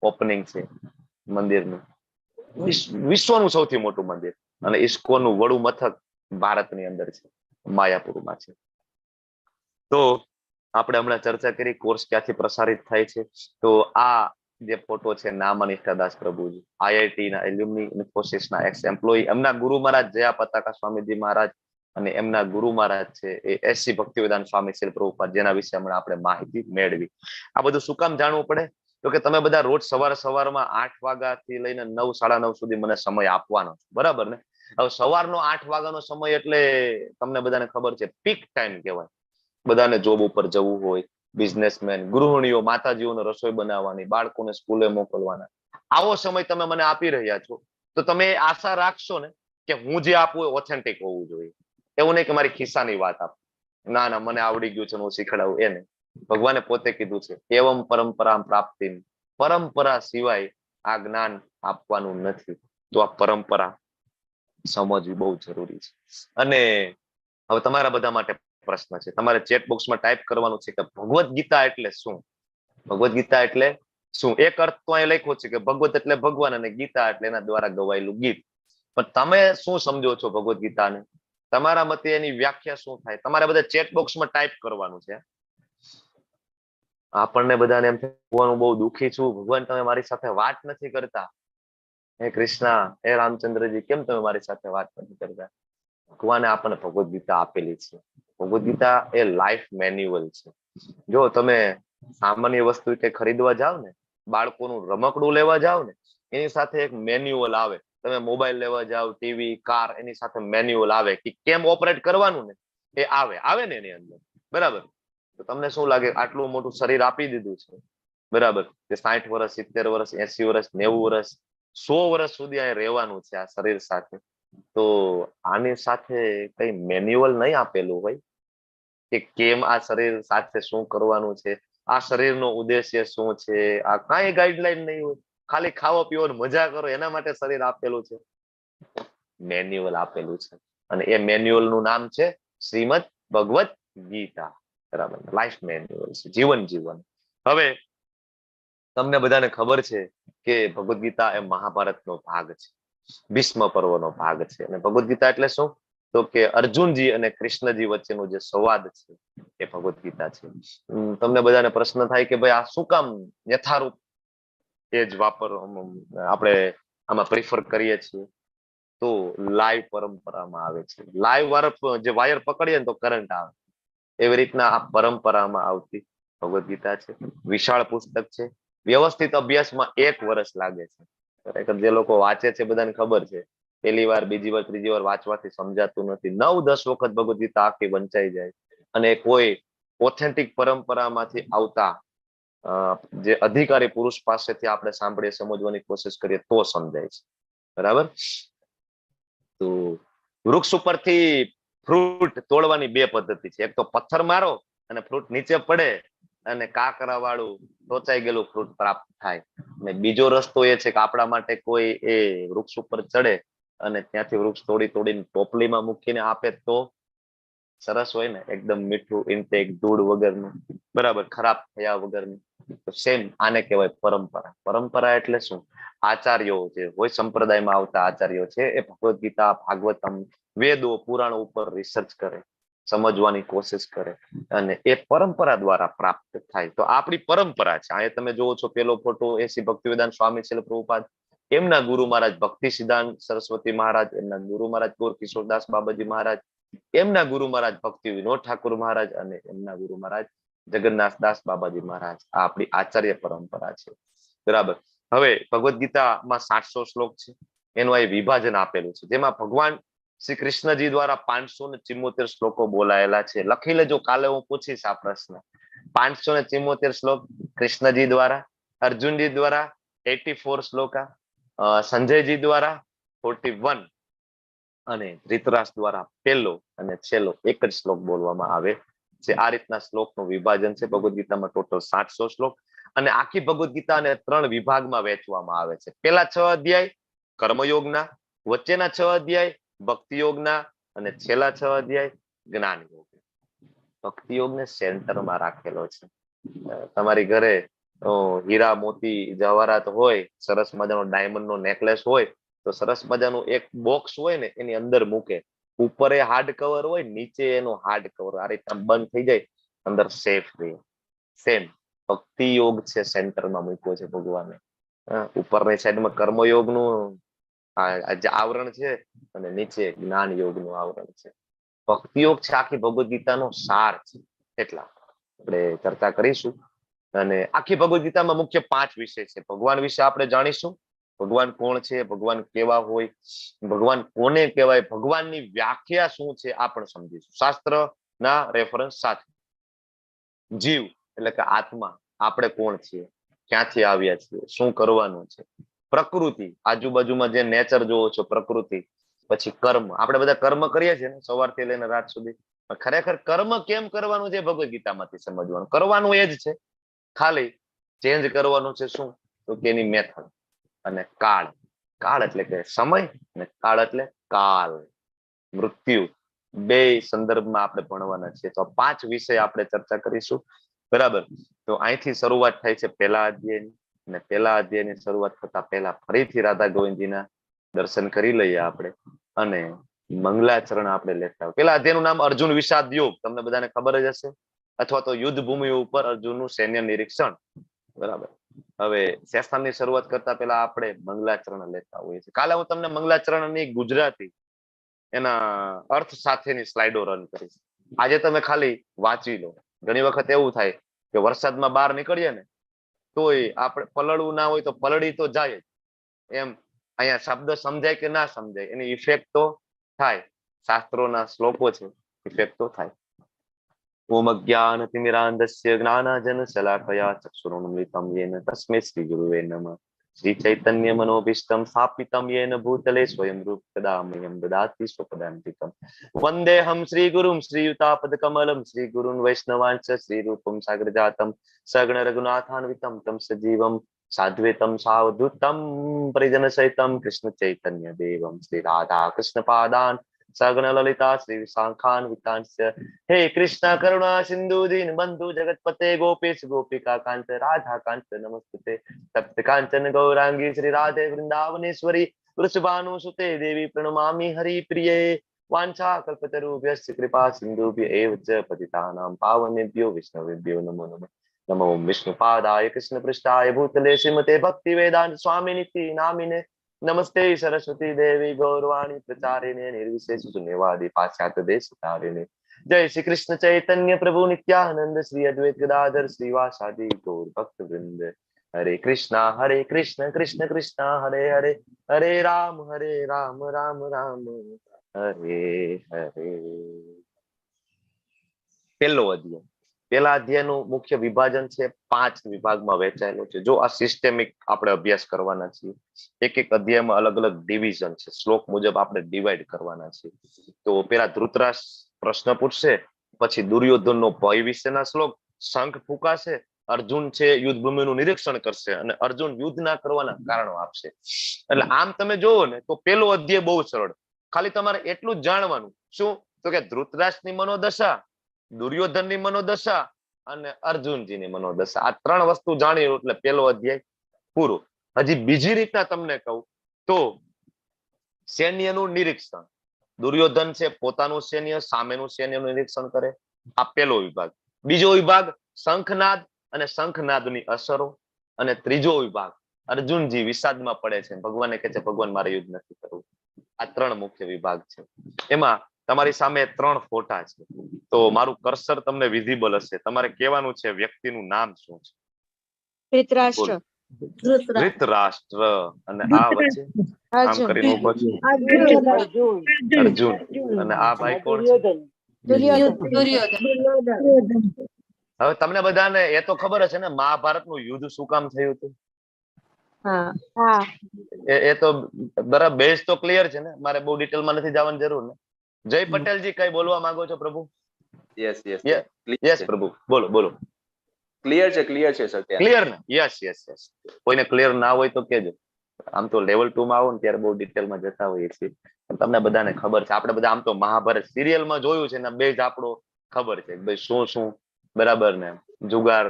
A: ઓપનિંગ છે મંદિરનું. વિશ્વનું સૌથી મોટું મંદિર, અને ઇસ્કોનનું વડું મથક ભારતની અંદર છે, માયાપુરમાં છે. તો આપણે હમણાં ચર્ચા કરી કોર્સ ક્યાંથી પ્રસારિત થાય છે. તો આ જે ફોટો છે નામા નિષ્ઠાદાસ પ્રભુજી, IIT ના એલ્યુમની, ઇન્ફોસિસના એક્સ એમ્પ્લોયી. એમના ગુરુ મહારાજ જયા પતાકા સ્વામીજી મહારાજ, અને એમના ગુરુ મહારાજ છે એ SC ભક્તિવેદાંત સ્વામી શ્રીલ પ્રભુપાદ, જેના વિશે હમણાં આપણે માહિતી મેળવી. આ બધું શું કામ જાણવું પડે? તો કે તમે બધા રોજ સવારમાં 8 વાગ્યાથી લઈને 9, 9:30 સુધી મને સમય આપવાનો છે. બરાબર ને? હવે સવારનો 8 વાગ્યાનો સમય એટલે તમને બધાને ખબર છે પીક ટાઈમ કહેવાય. બધાને જોબ ઉપર જવું હોય, બિઝનેસમેન, ગૃહિણીઓ, માતાજીઓને રસોઈ બનાવવાની, બાળકોને સ્કૂલે મોકલવાના, આવો સમય તમે મને આપી રહ્યા છો. તો તમે આશા રાખશો ને કે હું જે આપું એ ઓથેન્ટિક હોવું જોઈએ. એવું નહીં કે મારી ખિસ્સાની વાત આપ, ના મને આવડી ગયું છે હું શીખડાવું, એ નહીં. ભગવાને પોતે કીધું છે એવમ પરંપરા પ્રાપ્તિ, પરંપરા સિવાય આ જ્ઞાન આપવાનું નથી. તો આ પરંપરા સમજવી બહુ જરૂરી છે. અને હવે તમારા બધા માટે પ્રશ્ન છે, તમારે ચેટ બોક્સમાં ટાઈપ કરવાનું છે કે ભગવદ ગીતા એટલે શું. ભગવદ ગીતા એટલે શું? એક અર્થ તો અહીં લખ્યો છે કે ભગવત એટલે ભગવાન અને ગીતા એટલે એના દ્વારા ગવાયેલું ગીત. પણ તમે શું સમજો છો ભગવદ ગીતાને? તમારા મતે એની વ્યાખ્યા શું થાય? તમારે બધા ચેટ બોક્સમાં ટાઈપ કરવાનું છે. આપણને બધાને એમ થવાનું બહુ દુઃખી છું, ભગવાન તમે મારી સાથે વાત નથી કરતા. હે કૃષ્ણ, હે રામચંદ્રજી, કેમ તમે મારી સાથે વાત નથી કરતા? ભગવાને આપણને ભગવદ ગીતા આપેલી છે. ભગવદ ગીતા એ લાઈફ મેન્યુઅલ છે. જો તમે સામાન્ય વસ્તુ કે ખરીદવા જાવ ને, બાળકોનું રમકડું લેવા જાવ ને, એની સાથે એક મેન્યુઅલ આવે. તમે મોબાઈલ લેવા જાવ, ટીવી, કાર, એની સાથે મેન્યુઅલ આવે કે કેમ ઓપરેટ કરવાનું ને એ આવે ને એની અંદર, બરાબર? તો તમને શું લાગે? આટલું મોટું શરીર આપી દીધું છે, બરાબર, કે 60 વર્ષ, 70 વર્ષ, 80 વર્ષ, 90 વર્ષ, 100 વર્ષ સુધી અહીં રહેવાનું છે આ શરીર સાથે. તો આની સાથે કઈ મેન્યુઅલ નહીં આપેલું હોય કે કેમ આ શરીર સાથે શું કરવાનું છે, આ શરીરનો ઉદ્દેશ્ય શું છે, આ કઈ ગાઈડલાઈન નહીં હોય. ખાલી ખાવો પીવો મજા કરો એના માટે શરીર આપેલું છે. મેન્યુઅલ આપેલું છે અને એ મેન્યુઅલ નું નામ છે શ્રીમદ ભગવદ ગીતા, બરાબર? લાઈફ મેન્યુઅલ છે, જીવન જીવન. હવે તમને બધાને ખબર છે કે ભગવદ ગીતા એ મહાભારતનો ભાગ છે, ભીષ્મ પર્વનો ભાગ છે. અને ભગવદ ગીતા એટલે શું? તો કે અર્જુનજી અને કૃષ્ણજી વચ્ચેનો જે સંવાદ છે એ ભગવદ ગીતા છે. તમને બધાને પ્રશ્ન થાય કે ભાઈ આ શું કામ યથારૂપ એ જ આપણે આમાં પ્રિફર કરીએ છીએ? તો લાઈવ પરંપરામાં આવે છે. લાઈવ જે વાયર પકડીએ ને તો કરંટ આવે, એવી રીતના આ પરંપરામાં આવતી ભગવદ ગીતા છે. વિશાળ પુસ્તક છે. વ્યવસ્થિત અભ્યાસમાં 1 વર્ષ લાગે છે. ખરેખર જે લોકો વાંચે છે બધાને ખબર છે, પહેલી વાર, બીજી વાર, ત્રીજી વાર વાંચવાથી સમજાતું નથી. 9-10 વખત ભગવદ ગીતા આખી વંચાઈ જાય. અને કોઈ ઓથેન્ટિક પરંપરામાંથી આવતા જે અધિકારી પુરુષ પાસેથી આપણે સાંભળીએ, સમજવાની કોશિશ કરીએ તો સમજાય છે, બરાબર? તો વૃક્ષ ઉપરથી ફ્રૂટ તોડવાની 2 પદ્ધતિ છે. એક તો પથ્થર મારો અને ફ્રૂટ નીચે પડે અને કાકરા વાળું ટોચાઈ ગયેલું ફ્રૂટ પ્રાપ્ત થાય. અને બીજો રસ્તો એ છે કે આપણા માટે કોઈ એ વૃક્ષ ઉપર ચડે અને ત્યાંથી વૃક્ષ તોડીને ટોપલીમાં મૂકીને આપે તો સરસ હોય ને, એકદમ મીઠું, ઇન્ટેક, ધૂળ વગરનું, બરાબર, ખરાબ થયા વગરનું. સેમ આને કહેવાય પરંપરા. પરંપરા એટલે શું? આચાર્યો જે હોય, સંપ્રદાયમાં આવતા આચાર્યો છે, એ ભગવદ ગીતા, ભાગવતમ, વેદો, પુરાણો ઉપર રિસર્ચ કરે, સમજવાની કોશિશ કરે અને એ પરંપરા દ્વારા પ્રાપ્ત થાય. તો આપણી પરંપરા છે. અહીંયા તમે જોવો છો પેલો ફોટો, એસી ભક્તિવેદાંત સ્વામી છે પ્રભુપાદ, એમના ગુરુ મહારાજ ભક્તિ સિદ્ધાંત સરસ્વતી મહારાજ, એમના ગુરુ મહારાજ ગોર કિશોરદાસ બાબાજી મહારાજ, એમના ગુરુ મહારાજ ભક્તિ વિનોદ ઠાકુર મહારાજ અને એમના ગુરુ મહારાજ જગન્નાથદાસ બાબાજી મહારાજ. આ આપણી આચાર્ય પરંપરા છે, બરાબર? હવે ભગવદ ગીતામાં 700 શ્લોક છે. એનું અહીં વિભાજન આપેલું છે, જેમાં ભગવાન શ્રી કૃષ્ણજી દ્વારા 574 શ્લોકો બોલાયેલા છે. લખી લેજો, કાલે હું પૂછીશ આ પ્રશ્ન. 574 શ્લોક કૃષ્ણજી દ્વારા, અર્જુનજી દ્વારા 84 શ્લોકા, સંજયજી દ્વારા 41 અને ધૃતરાષ્ટ્ર દ્વારા પહેલો અને છેલ્લો 1 જ શ્લોક બોલવામાં આવે છે. આ રીતના શ્લોકનું વિભાજન છે. ભગવદ ગીતામાં ટોટલ 700 શ્લોક અને આખી ભગવદ ગીતાને 3 વિભાગમાં વહેંચવામાં આવે છે. પહેલા 6 અધ્યાય કર્મયોગના, વચ્ચેના 6 અધ્યાય ભક્તિ યોગના અને છેલ્લા 6 અધ્યાય જ્ઞાન યોગ. ભક્તિ યોગને સેન્ટરમાં રાખેલો છે. તમારી ઘરે હીરા, મોતી, જવાહરાત હોય, સરસ મજાનો ડાયમંડનો નેકલેસ હોય તો સરસ મજાનું એક બોક્સ હોય ને એની અંદર મૂકે. ઉપર એ હાર્ડ કવર હોય, નીચે એનું હાર્ડ કવર. આ રીતના બંધ થઈ જાય, અંદર સેફ રહે. સેમ ભક્તિ યોગ છે, સેન્ટરમાં મૂક્યો છે ભગવાને. ઉપરની સાઈડમાં કર્મયોગનું આવરણ છે અને નીચે જ્ઞાન યોગનું આવરણ છે. ભક્તિ યોગ છે આખી ભગવદ ગીતાનો સાર છે. એટલા આપણે ચર્ચા કરીશું. અને આખી ભગવદ ગીતામાં મુખ્ય 5 વિષય છે. ભગવાન વિશે આપણે જાણીશું. ભગવાન કોણ છે, ભગવાન કેવા હોય, ભગવાન કોને કહેવાય, ભગવાનની વ્યાખ્યા શું છે આ પણ સમજીશું શાસ્ત્રના રેફરન્સ સાથે. જીવ એટલે કે આત્મા, આપણે કોણ છીએ, ક્યાંથી આવ્યા છીએ, શું કરવાનું છે. પ્રકૃતિ, આજુબાજુમાં જે નેચર જોવો છો, પ્રકૃતિ. પછી કર્મ, આપણે બધા કર્મ કરીએ છીએ ને સવારથી લઈને રાત સુધી. ખરેખર કર્મ કેમ કરવાનું છે ભગવદ ગીતામાંથી સમજવાનું. કરવાનું એ જ છે, ખાલી ચેન્જ કરવાનું છે શું? તો કે એની મેથડ. અને કાળ, કાળ એટલે કે સમય અને કાળ એટલે કાલ, મૃત્યુ. 2 સંદર્ભમાં આપણે ભણવાના છીએ. તો 5 વિષય આપણે ચર્ચા કરીશું. બરાબર. તો અહીંથી શરૂઆત થાય છે પહેલા અધ્યાયની, અને પહેલા અધ્યાયની શરૂઆત થતા પહેલા ફરીથી રાધા ગોવિંદજીના દર્શન કરી લઈએ આપણે, અને મંગલાચરણ આપણે લેતા હોય. પેલા અધ્યાયનું નામ અર્જુન વિષાદ યોગ, તમને બધાને ખબર જ હશે, અથવા તો યુદ્ધ ભૂમિ ઉપર અર્જુનનું સૈન્ય નિરીક્ષણ. બરાબર. હવે સેશનની શરૂઆત કરતા પહેલા આપણે મંગલાચરણ લેતા હોઈએ છીએ. કાલે હું તમને મંગલાચરણની ગુજરાતી એના અર્થ સાથેની સ્લાઇડો રન કરીશ. આજે તમે ખાલી વાંચી લો. ઘણી વખત એવું થાય કે વરસાદમાં બહાર નીકળીએ ને તોય આપણે પલળવું ના હોય તો પલળી તો જાય જ. એમ અહીંયા શબ્દ સમજાય કે ના સમજાય એની ઇફેક્ટ તો થાય. શાસ્ત્રોના શ્લોકો છે, ઇફેક્ટ તો થાય. ઓમ અજ્ઞાનતિમિરાન્ધસ્ય જ્ઞાનાંજન શલાકયા ચક્ષુરુન્મિલિતં યેન તસ્મૈ શ્રી ગુરુવે નમઃ. શ્રી ચૈતન્ય મનોભીષ્ટં સ્થાપિतं યેન ભૂતલે સ્વયં રૂપ કદા મह्यं દદાતિ સ્વપદાન્તિકં. વંદેહમ શ્રી ગુરુમ શ્રીયુતાપદકમલમ શ્રી ગુરુન વૈષ્ણવાંશ્ચ શ્રી રૂપમ સાગરજાતમ સગણ રઘુનાથાન્વિતં તમ સજીવમ સાધ્વેતમ સાવધૂતમ પરિજન સહિતમ કૃષ્ણ ચૈતન્ય દેવમ શ્રી રાધા કૃષ્ણ પાદાન સગણ લલિતા શ્રી વિશાખાન વિતાંશ. હે કૃષ્ણ કરુણા સિંધુ દીન બંધુ જગતપતે ગોપેશ ગોપિકા કાંત રાધા કાંત નમસ્તે. તપ્ત કાંચન ગૌરાંગી શ્રી રાધે વૃંદાવનેશ્વરી વૃષભાનુસુતે દેવી પ્रणमामि हरिप्रिये. वाञ्छा कल्पतरुभ्यश्च कृपा सिन्धुभ्य एव च पतितानां पावनेभ्यो विष्णुवेभ्यो नमो नमः. नमो विष्णुपादाय कृष्णपृष्ठाय भूतले श्रीमते भक्तिवेदांत स्वामिनिति नामिने. नमस्ते सरस्वती देवी गौरवाणी प्रचारिणे निर्विशेष शून्यवादी पाश्चात्य देशतारिणे. जय श्री कृष्ण चैतन्य प्रभु नित्यानंद श्री अद्वैत गदाधर श्रीवासादि गौर भक्त वृंद. हरे कृष्ण कृष्ण कृष्ण हरे हरे, हरे राम राम राम हरे हरे. પહેલો અધ્યાય. પહેલા અધ્યાયનું મુખ્ય વિભાજન છે 5 વિભાગમાં વહેંચાયેલો છે. જો આ સિસ્ટેમિક આપણે અભ્યાસ કરવાના છીએ, એક એક અધ્યાયમાં અલગ અલગ ડિવિઝન છે, શ્લોક મુજબ આપણે ડિવાઈડ કરવાના છીએ. તો પેલા ધૃતરાષ્ટ્ર પ્રશ્ન પૂછશે, પછી દુર્યોધનનો ભય વિશેના શ્લોક, શંખ ફૂંકાશે, અર્જુન છે યુદ્ધ ભૂમિનું નિરીક્ષણ કરશે, અને અર્જુન યુદ્ધ ના કરવાના કારણો આપશે. એટલે આમ તમે જોવો ને તો પેલો અધ્યાય બહુ સરળ. ખાલી તમારે એટલું જ જાણવાનું, શું તો કે ધૃતરાષ્ટ્રની મનોદશા, દુર્યોધનની મનોદશા અને અર્જુનજીની મનોદશા, આ 3 વસ્તુ જાણી એટલે પેલો અધ્યાય પૂરો. હજી બીજી રીતના તમને કહું તો સૈન્યનું નિરીક્ષણ. દુર્યોધન છે પોતાનું સૈન્ય, સામેનું સૈન્યનું નિરીક્ષણ કરે, આ પેલો વિભાગ. બીજો વિભાગ શંખનાદ અને શંખનાદની અસરો, અને ત્રીજો વિભાગ અર્જુનજી વિષાદમાં પડે છે, ભગવાનને કહે છે ભગવાન મારે યુદ્ધ નથી કરવું. આ 3 મુખ્ય વિભાગ છે. એમાં તમારી સામે 3 ફોટા છે, તો મારું કર્સર તમને વિઝિબલ હશે. તમારે કહેવાનું છે વ્યક્તિનું નામ શું છે.
H: ધૃતરાષ્ટ્ર.
A: ધૃતરાષ્ટ્ર. અને આ વચ્ચે આમ કરીને ઉભો છે અર્જુન. અને આ ભાઈ કોણ છે? હવે તમને બધાને એ તો ખબર હશે ને મહાભારતનું યુદ્ધ શું કામ થયું હતું? એ તો બરાબર, બેઝ તો ક્લિયર છે ને, મારે બહુ ડિટેલમાં નથી જવાની જરૂર ને. જય પટેલજી કઈ બોલવા માંગો છો પ્રભુ? યસ પ્રભુ, બોલો બોલો.
I: ક્લિયર છે સર.
A: ક્લિયર ને? યસ. કોઈને ક્લિયર ના હોય તો કેજો. આમ તો લેવલ 2 માં આવો ને ત્યારે બહુ ડિટેલમાં જતા હોઈએ છીએ, તમને બધાને ખબર છે. આપણે બધા આમ તો મહાભારત સિરિયલમાં જોયું છે ને, બેઝ આપણો ખબર છે ભાઈ શું બરાબર ને. જુગાર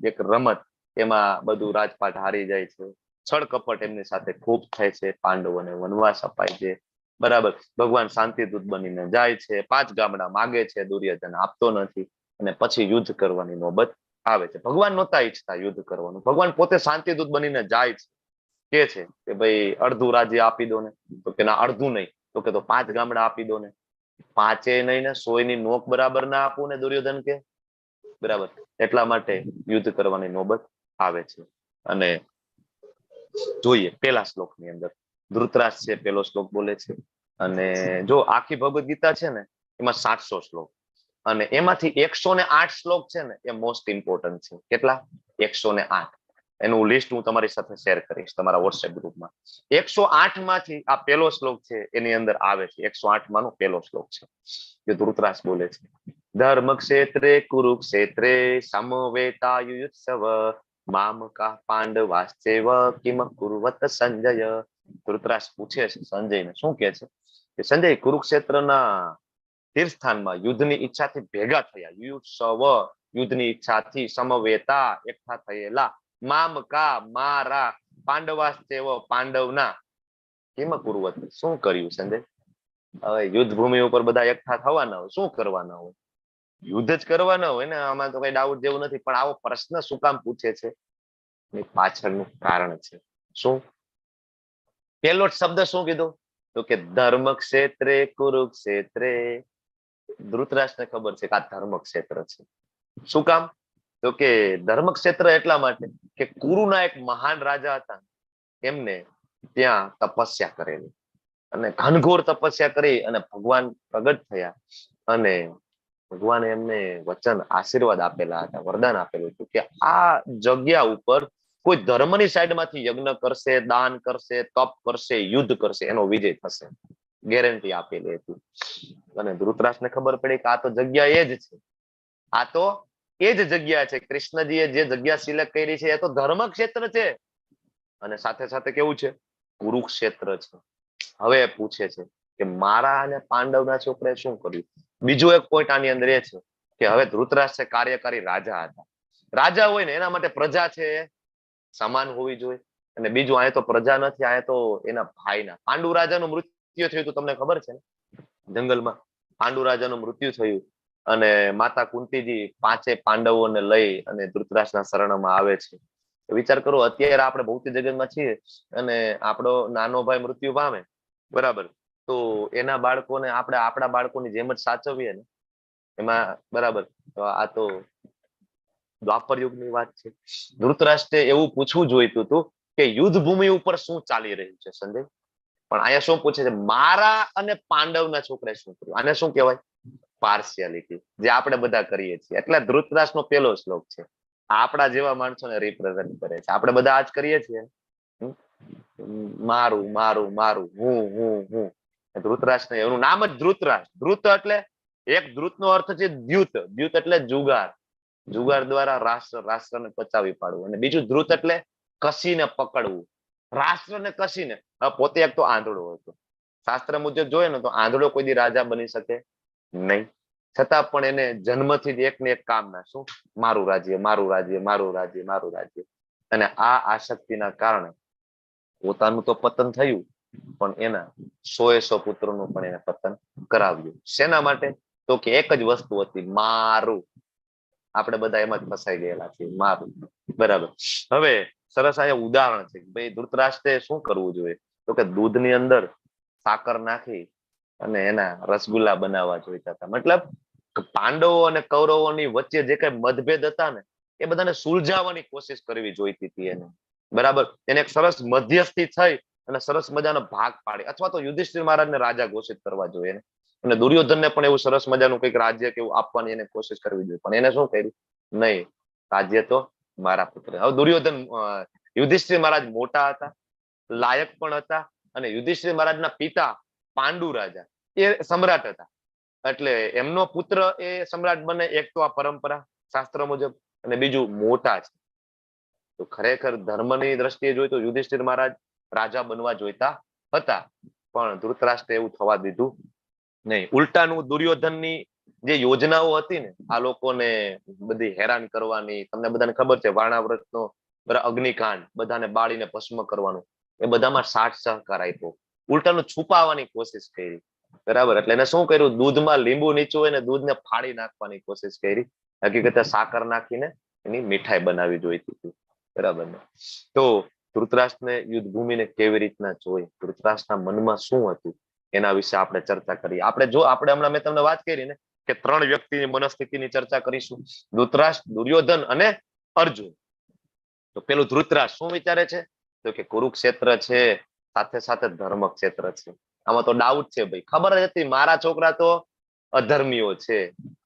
A: એક રમત, એમાં બધું રાજપાટ હારી જાય છે, છળ કપટ એમની સાથે ખૂબ થાય છે, પાંડવોને વનવાસ અપાય છે, બરાબર. ભગવાન શાંતિદૂત બનીને જાય છે, 5 ગામડા માગે છે, દુર્યોધન આપતો નથી, અને પછી યુદ્ધ કરવાની નોબત આવે છે. ભગવાન નહોતા ઈચ્છતા યુદ્ધ કરવાનું, ભગવાન પોતે શાંતિદૂત બનીને જાય છે, કે છે કે ભાઈ અડધું રાજ્ય આપી દો ને, તો કે ના અડધું નહીં, તો કે તો 5 ગામડા આપી દો ને. 5 નહીં ને 100 ની નોક બરાબર ના આપું ને, દુર્યોધન કે બરાબર. એટલા માટે યુદ્ધ કરવાની નોબત આવે છે. અને જોઈએ પેલા શ્લોકની અંદર ધૃતરાષ્ટ્ર છે પેલો શ્લોક બોલે છે. અને જો આખી ભગવદ ગીતા છે ને એમાં 700 શ્લોક, અને એમાંથી 108 શ્લોક છે ને એ મોસ્ટ ઇમ્પોર્ટન્ટ છે. કેટલા? 108. એનું લિસ્ટ હું તમારી સાથે શેર કરીશ તમારા વોટ્સએપ ગ્રુપમાં. 108 માંથી આ પેલો શ્લોક છે એની અંદર આવે છે. 108 માંનો પેલો શ્લોક છે જે ધૃતરાષ્ટ્ર બોલે છે. ધર્મ ક્ષેત્રે કુરુક્ષેત્રે સમવેતાયુયુત્સવ મામકા પાંડવાશ્ચૈવ કિમ કુર્વત સંજય. ધૃતરાષ્ટ્ર પૂછે છે સંજયને, શું કે છે કે સંજય કુરુક્ષેત્રના તીર્થસ્થાનમાં યુદ્ધની ઈચ્છાથી ભેગા થયા, યુયુત્સવ યુદ્ધની ઈચ્છાથી સમવેતા એકઠા થયેલા મામકા મારા પાંડવાસ્તેવ પાંડવના કિમ કુર્વત શું કર્યું સંજય? હવે યુદ્ધ ભૂમિ ઉપર બધા એકઠા થવાના હોય, શું કરવાના હોય? યુદ્ધ જ કરવાના હોય ને, આમાં તો કઈ ડાઉટ જેવું નથી. પણ આવો પ્રશ્ન શું કામ પૂછે છે? એની પાછળનું કારણ છે. શું? પેલો જ શબ્દ શું કીધું? તો કે ધર્મ ક્ષેત્રે કુરુક્ષેત્રે. ધૃતરાષ્ટ્રને ખબર છે કે આ ધર્મ ક્ષેત્ર છે. શું કામ? તો કે ધર્મ ક્ષેત્ર એટલા માટે કે કુરુના એક મહાન રાજા હતા, એમને ત્યાં તપસ્યા કરેલી અને ઘનઘોર તપસ્યા કરી અને ભગવાન પ્રગટ થયા અને ભગવાને એમને વચન આશીર્વાદ આપેલા હતા, વરદાન આપેલું હતું કે આ જગ્યા ઉપર કોઈ ધર્મની સાઈડમાંથી યજ્ઞ કરશે, દાન કરશે, તપ કરશે, યુદ્ધ કરશે, એનો વિજય થશે. ગેરંટી આપેલી હતી. અને ધૃતરાષ્ટ્રને ખબર પડી કે આ તો જગ્યા એ જ છે, આ તો એ જ જગ્યા છે. કૃષ્ણજીએ જે જગ્યા સિલેક્ટ કરી છે એ તો ધર્મ ક્ષેત્ર છે અને સાથે સાથે કેવું છે? કુરુક્ષેત્ર છે. હવે પૂછે છે કે મારા અને પાંડવના છોકરાએ શું કર્યું? બીજો એક પોઈન્ટ આની અંદર એ છે કે હવે ધૃતરાષ્ટ્ર કાર્યકારી રાજા હતા. રાજા હોય ને એના માટે પ્રજા છે સમાન હોવી જોઈએ. અને બીજું, અહીંયા તો પ્રજા નથી, અહીંયા તો એના ભાઈના પાંડુ રાજાનું મૃત્યુ થયું હતું. તમને ખબર છે ને, જંગલમાં પાંડુ રાજાનું મૃત્યુ થયું અને માતા કુંતીજી પાંચે પાંડવોને લઈ અને ધૃતરાષ્ટ્રના શરણમાં આવે છે. વિચાર કરો, અત્યારે આપણે ભૌતિક જગતમાં છીએ અને આપણો નાનો ભાઈ મૃત્યુ પામે, બરાબર, તો એના બાળકોને આપણે આપણા બાળકોની જેમ જ સાચવીએ ને, એમાં બરાબર. તો આ તો દ્વાપર યુગની વાત છે. ધૃતરાષ્ટ્રે એવું પૂછવું જોઈતું હતું કે યુદ્ધ ભૂમિ ઉપર શું ચાલી રહ્યું છે સંજય? પણ અહીંયા શું પૂછે છે? મારા અને પાંડવના છોકરાએ શું કર્યું? આને શું કહેવાય? પાર્શિયાલિટી, જે આપણે બધા કરીએ છીએ. એટલે ધૃતરાષ્ટ્રનો પહેલો શ્લોક છે. આપણા જેવા માણસોને રિપ્રેઝન્ટ કરે છે. આપણે બધા આજ કરીએ છીએ, મારું મારું મારું, હું હું હું. ધૃતરાષ્ટ્ર, એનું નામ જ ધૃતરાષ્ટ્ર. ધૃત એટલે એક ધૃતનો અર્થ છે દ્યુત. દ્યુત એટલે જુગાર. જુગાર દ્વારા રાષ્ટ્રને પચાવી પાડવું. અને બીજું ધ્રુત એટલે કસીને પકડવું, રાષ્ટ્રને કસીને. પોતે એક તો આંધળો હતો. શાસ્ત્ર મુજબ જોઈએ ને તો આંધળો કોઈ દી રાજા બની શકે નહીં. છતાં પણ એને જન્મથી જ એક ને એક કામ ના, શું? મારું રાજ્ય, મારું રાજ્ય, મારું રાજ્ય, મારું રાજ્ય. અને આ આસક્તિના કારણે પોતાનું તો પતન થયું, પણ એના 100 પુત્રોનું પણ એને પતન કરાવ્યું. શેના માટે? તો કે એક જ વસ્તુ હતી, મારું. આપણે બધા એમાં જ ફસાઈ ગયેલા છીએ, મારું. બરાબર. હવે સરસ અહીંયા ઉદાહરણ છે કે ભાઈ ધૃતરાષ્ટ્રે શું કરવું જોઈએ? તો કે દૂધની અંદર સાકર નાખી અને એના રસગુલ્લા બનાવવા જોઈતા હતા. મતલબ પાંડવો અને કૌરવોની વચ્ચે જે કઈ મતભેદ હતા ને, એ બધાને સુલઝાવવાની કોશિશ કરવી જોઈતી હતી એને. બરાબર. એને એક સરસ મધ્યસ્થી થઈ અને સરસ મજાનો ભાગ પાડી, અથવા તો યુધિષ્ઠિર મહારાજને રાજા ઘોષિત કરવા જોઈએ અને દુર્યોધનને પણ એવું સરસ મજાનું કંઈક રાજ્ય કેવું આપવાની એને કોશિશ કરવી જોઈએ. પણ એને શું કર્યું? નહીં, રાજ્ય તો મારા પુત્ર. હવે દુર્યોધન, યુધિષ્ઠિર મહારાજ મોટા હતા, લાયક પણ હતા, અને યુધિષ્ઠિર મહારાજના પિતા પાંડુ રાજા એ સમ્રાટ હતા. એટલે એમનો પુત્ર એ સમ્રાટ બને, એક તો આ પરંપરા શાસ્ત્ર મુજબ, અને બીજું મોટા છે. તો ખરેખર ધર્મની દ્રષ્ટિએ જોઈએ તો યુધિષ્ઠિર મહારાજ રાજા બનવા જોઈતા હતા, પણ ધૃતરાષ્ટ્રે એવું થવા દીધું નહીં. ઉલટાનું દુર્યોધનની જે યોજનાઓ હતી ને, આ લોકોને બધી હેરાન કરવાની, તમને બધાને ખબર છે વાણાવ્રતનો અગ્નિકાંડ, બધાને બાળીને ભસ્મ કરવાનું, એ બધામાં સાથ સહકાર આપ્યો. ઉલટાનું છુપાવવાની કોશિશ કરી. બરાબર. એટલે એને શું કર્યું? દૂધમાં લીંબુ નીચું હોય ને દૂધને ફાડી નાખવાની કોશિશ કરી. હકીકતે સાકર નાખીને એની મીઠાઈ બનાવી જોઈતી હતી. બરાબર ને? તો ધૃતરાષ્ટ્રને યુદ્ધ ભૂમિને કેવી રીતના જોઈ, ધૃતરાષ્ટ્રના મનમાં શું હતું, એના વિશે આપણે ચર્ચા કરીએ. આપણે હમણાં મેં તમને વાત કરી ને કે 3 વ્યક્તિની મનસ્થિતિની ચર્ચા કરીશું, ધૃતરાષ્ટ્ર, દુર્યોધન અને અર્જુન. તો પેલું ધૃતરાષ્ટ્ર શું વિચારે છે? તો કે કુરુક્ષેત્ર છે, સાથે સાથે ધર્મ ક્ષેત્ર છે. આમાં તો ડાઉટ છે ભાઈ. ખબર જ હતી મારા છોકરા તો અધર્મીઓ છે,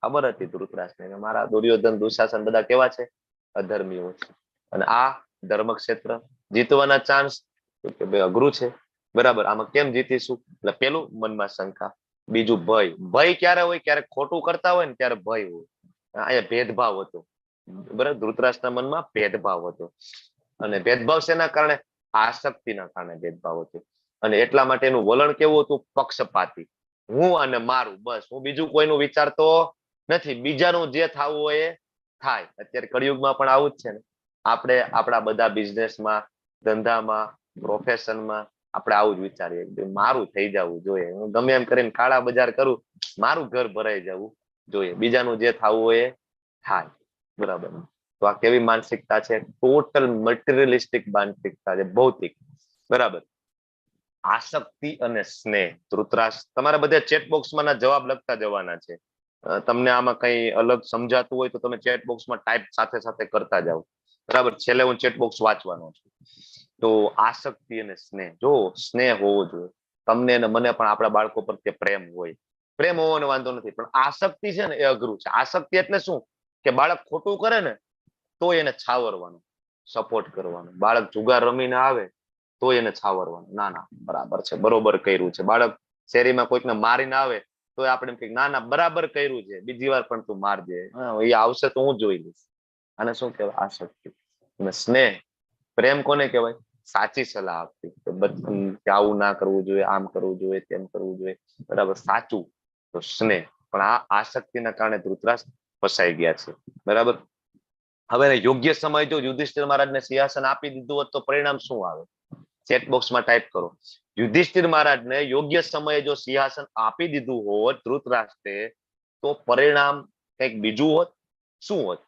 A: ખબર હતી ધૃતરાષ્ટ્રને. મારા દુર્યોધન, દુશાસન બધા કેવા છે? અધર્મીઓ છે. અને આ ધર્મ ક્ષેત્ર જીતવાના ચાન્સ કે ભાઈ અઘરું છે. બરાબર. આમાં કેમ જીતીશું? એટલે પેલું મનમાં શંકા. બીજું ભય. ભય ક્યારે હોય? ક્યારેક ખોટું કરતા હોય ને ત્યારે ભય હોય. અહીંયા ભેદભાવ હતો. બરાબર. ધૃતરાષ્ટ્રના મનમાં ભેદભાવ હતો. અને ભેદભાવ શેના કારણે? આસક્તિના કારણે ભેદભાવ હતો. અને એટલા માટે એનું વલણ કેવું હતું? પક્ષપાતી. હું અને મારું, બસ. હું બીજું કોઈનું વિચારતો નથી. બીજાનું જે થવું હોય એ થાય. અત્યારે કળિયુગમાં પણ આવું જ છે ને. આપણે આપણા બધા બિઝનેસમાં, ધંધામાં, પ્રોફેશનમાં આપણે આવું જ વિચારીએ કે મારું થઈ જવું જોઈએ, હું ગમે એમ કરીને કાળા બજાર કરું, મારું ઘર ભરાઈ જવું જોઈએ, બીજાનું જે થવું હોય એ થાય. બરાબર. તો આ કેવી માનસિકતા છે? ટોટલ મટીરિયલિસ્ટિક માનસિકતા છે, ભૌતિક. બરાબર. આસક્તિ અને સ્નેહ. ધૃતરાષ્ટ્ર, તમારે બધા ચેટ બોક્સમાં ના જવાબ લખતા જવાના છે. તમને આમાં કઈ અલગ સમજાતું હોય તો તમે ચેટ બોક્સમાં ટાઈપ સાથે સાથે કરતા જાઓ. બરાબર. છેલ્લે હું ચેટ બોક્સ વાંચવાનો છું. તો આસક્તિ અને સ્નેહ, જો સ્નેહ હોવો જોઈએ તમને અને મને, પણ આપણા બાળકો પ્રત્યે પ્રેમ હોય. પ્રેમ હોવાનો વાંધો નથી, પણ આસક્તિ છે ને એ અઘરું છે. આસક્તિ એટલે શું? કે બાળક ખોટું કરે ને તો એને છાવરવાનું, સપોર્ટ કરવાનું. બાળક જુગાર રમીને આવે તો એને છાવરવાનું, ના ના બરાબર છે, બરોબર કર્યું છે. બાળક શેરીમાં કોઈકને મારીને આવે તો આપણે કહીએ ના ના બરાબર કર્યું છે, બીજી વાર પણ તું મારજે, એ આવશે તો હું જોઈ લઈશ. આને શું કહેવાય? આસક્તિ. અને સ્નેહ, પ્રેમ કોને કહેવાય? સાચી સલાહ આપવી કે આવું ના કરવું જોઈએ, આમ કરવું જોઈએ, તેમ કરવું જોઈએ. બરાબર, સાચું. તો સ્નેહ. પણ આ આસક્તિના કારણે ધૃતરાષ્ટ્ર ફસાઈ ગયા છે. બરાબર. હવે યોગ્ય સમય જો યુધિષ્ઠિર મહારાજને સિંહાસન આપી દીધું હોત તો પરિણામ શું આવે? ચેટ બોક્સમાં ટાઈપ કરો. યુધિષ્ઠિર મહારાજને યોગ્ય સમયે જો સિંહાસન આપી દીધું હોત ધૃતરાષ્ટ્રે, તો પરિણામ કંઈક બીજું હોત. શું હોત?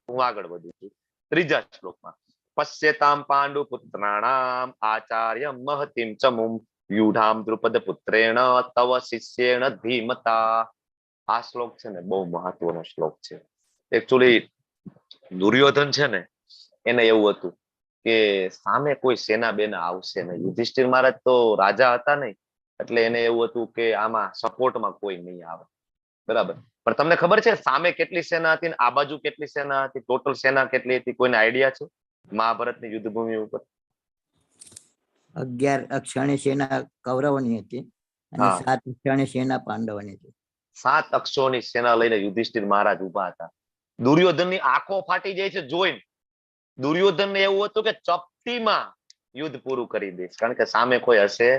A: હું આગળ વધું છું. ત્રીજા શ્લોકમાં પશ્યતામ પાંડુ પુત્રાણામ આચાર્ય મહતિમ ચમુમ યુઢામ દ્રુપદ પુત્રેણ તવ શિષ્યેણ ધીમતા. આ શ્લોક છે ને બહુ મહત્વનો શ્લોક છે. એકચ્યુઅલી દુર્યોધન છે ને એને એવું હતું કે સામે કોઈ સેના બેના આવશે ને. યુધિષ્ઠિર મહારાજ તો રાજા હતા નહીં, એટલે એને એવું હતું કે આમાં સપોર્ટમાં કોઈ નહીં આવે. બરાબર. પણ તમને ખબર છે સામે કેટલી સેના હતી ને આ બાજુ કેટલી સેના હતી? ટોટલ સેના કેટલી હતી? કોઈને આઈડિયા છે? મહાભારતની યુદ્ધભૂમિ ઉપર
F: 11 અક્ષાણી સેના કૌરવોની હતી અને 7 અક્ષાણી સેના પાંડવોની હતી.
A: 7 અક્ષોની સેના લઈને યુધિષ્ઠિર મહારાજ ઉભા હતા. દુર્યોધનની આંખો ફાટી જાય છે જોઈને. દુર્યોધનને એવું હતું કે ચપટીમાં યુદ્ધ પૂરું કરી દઈશ, કારણ કે સામે કોઈ હશે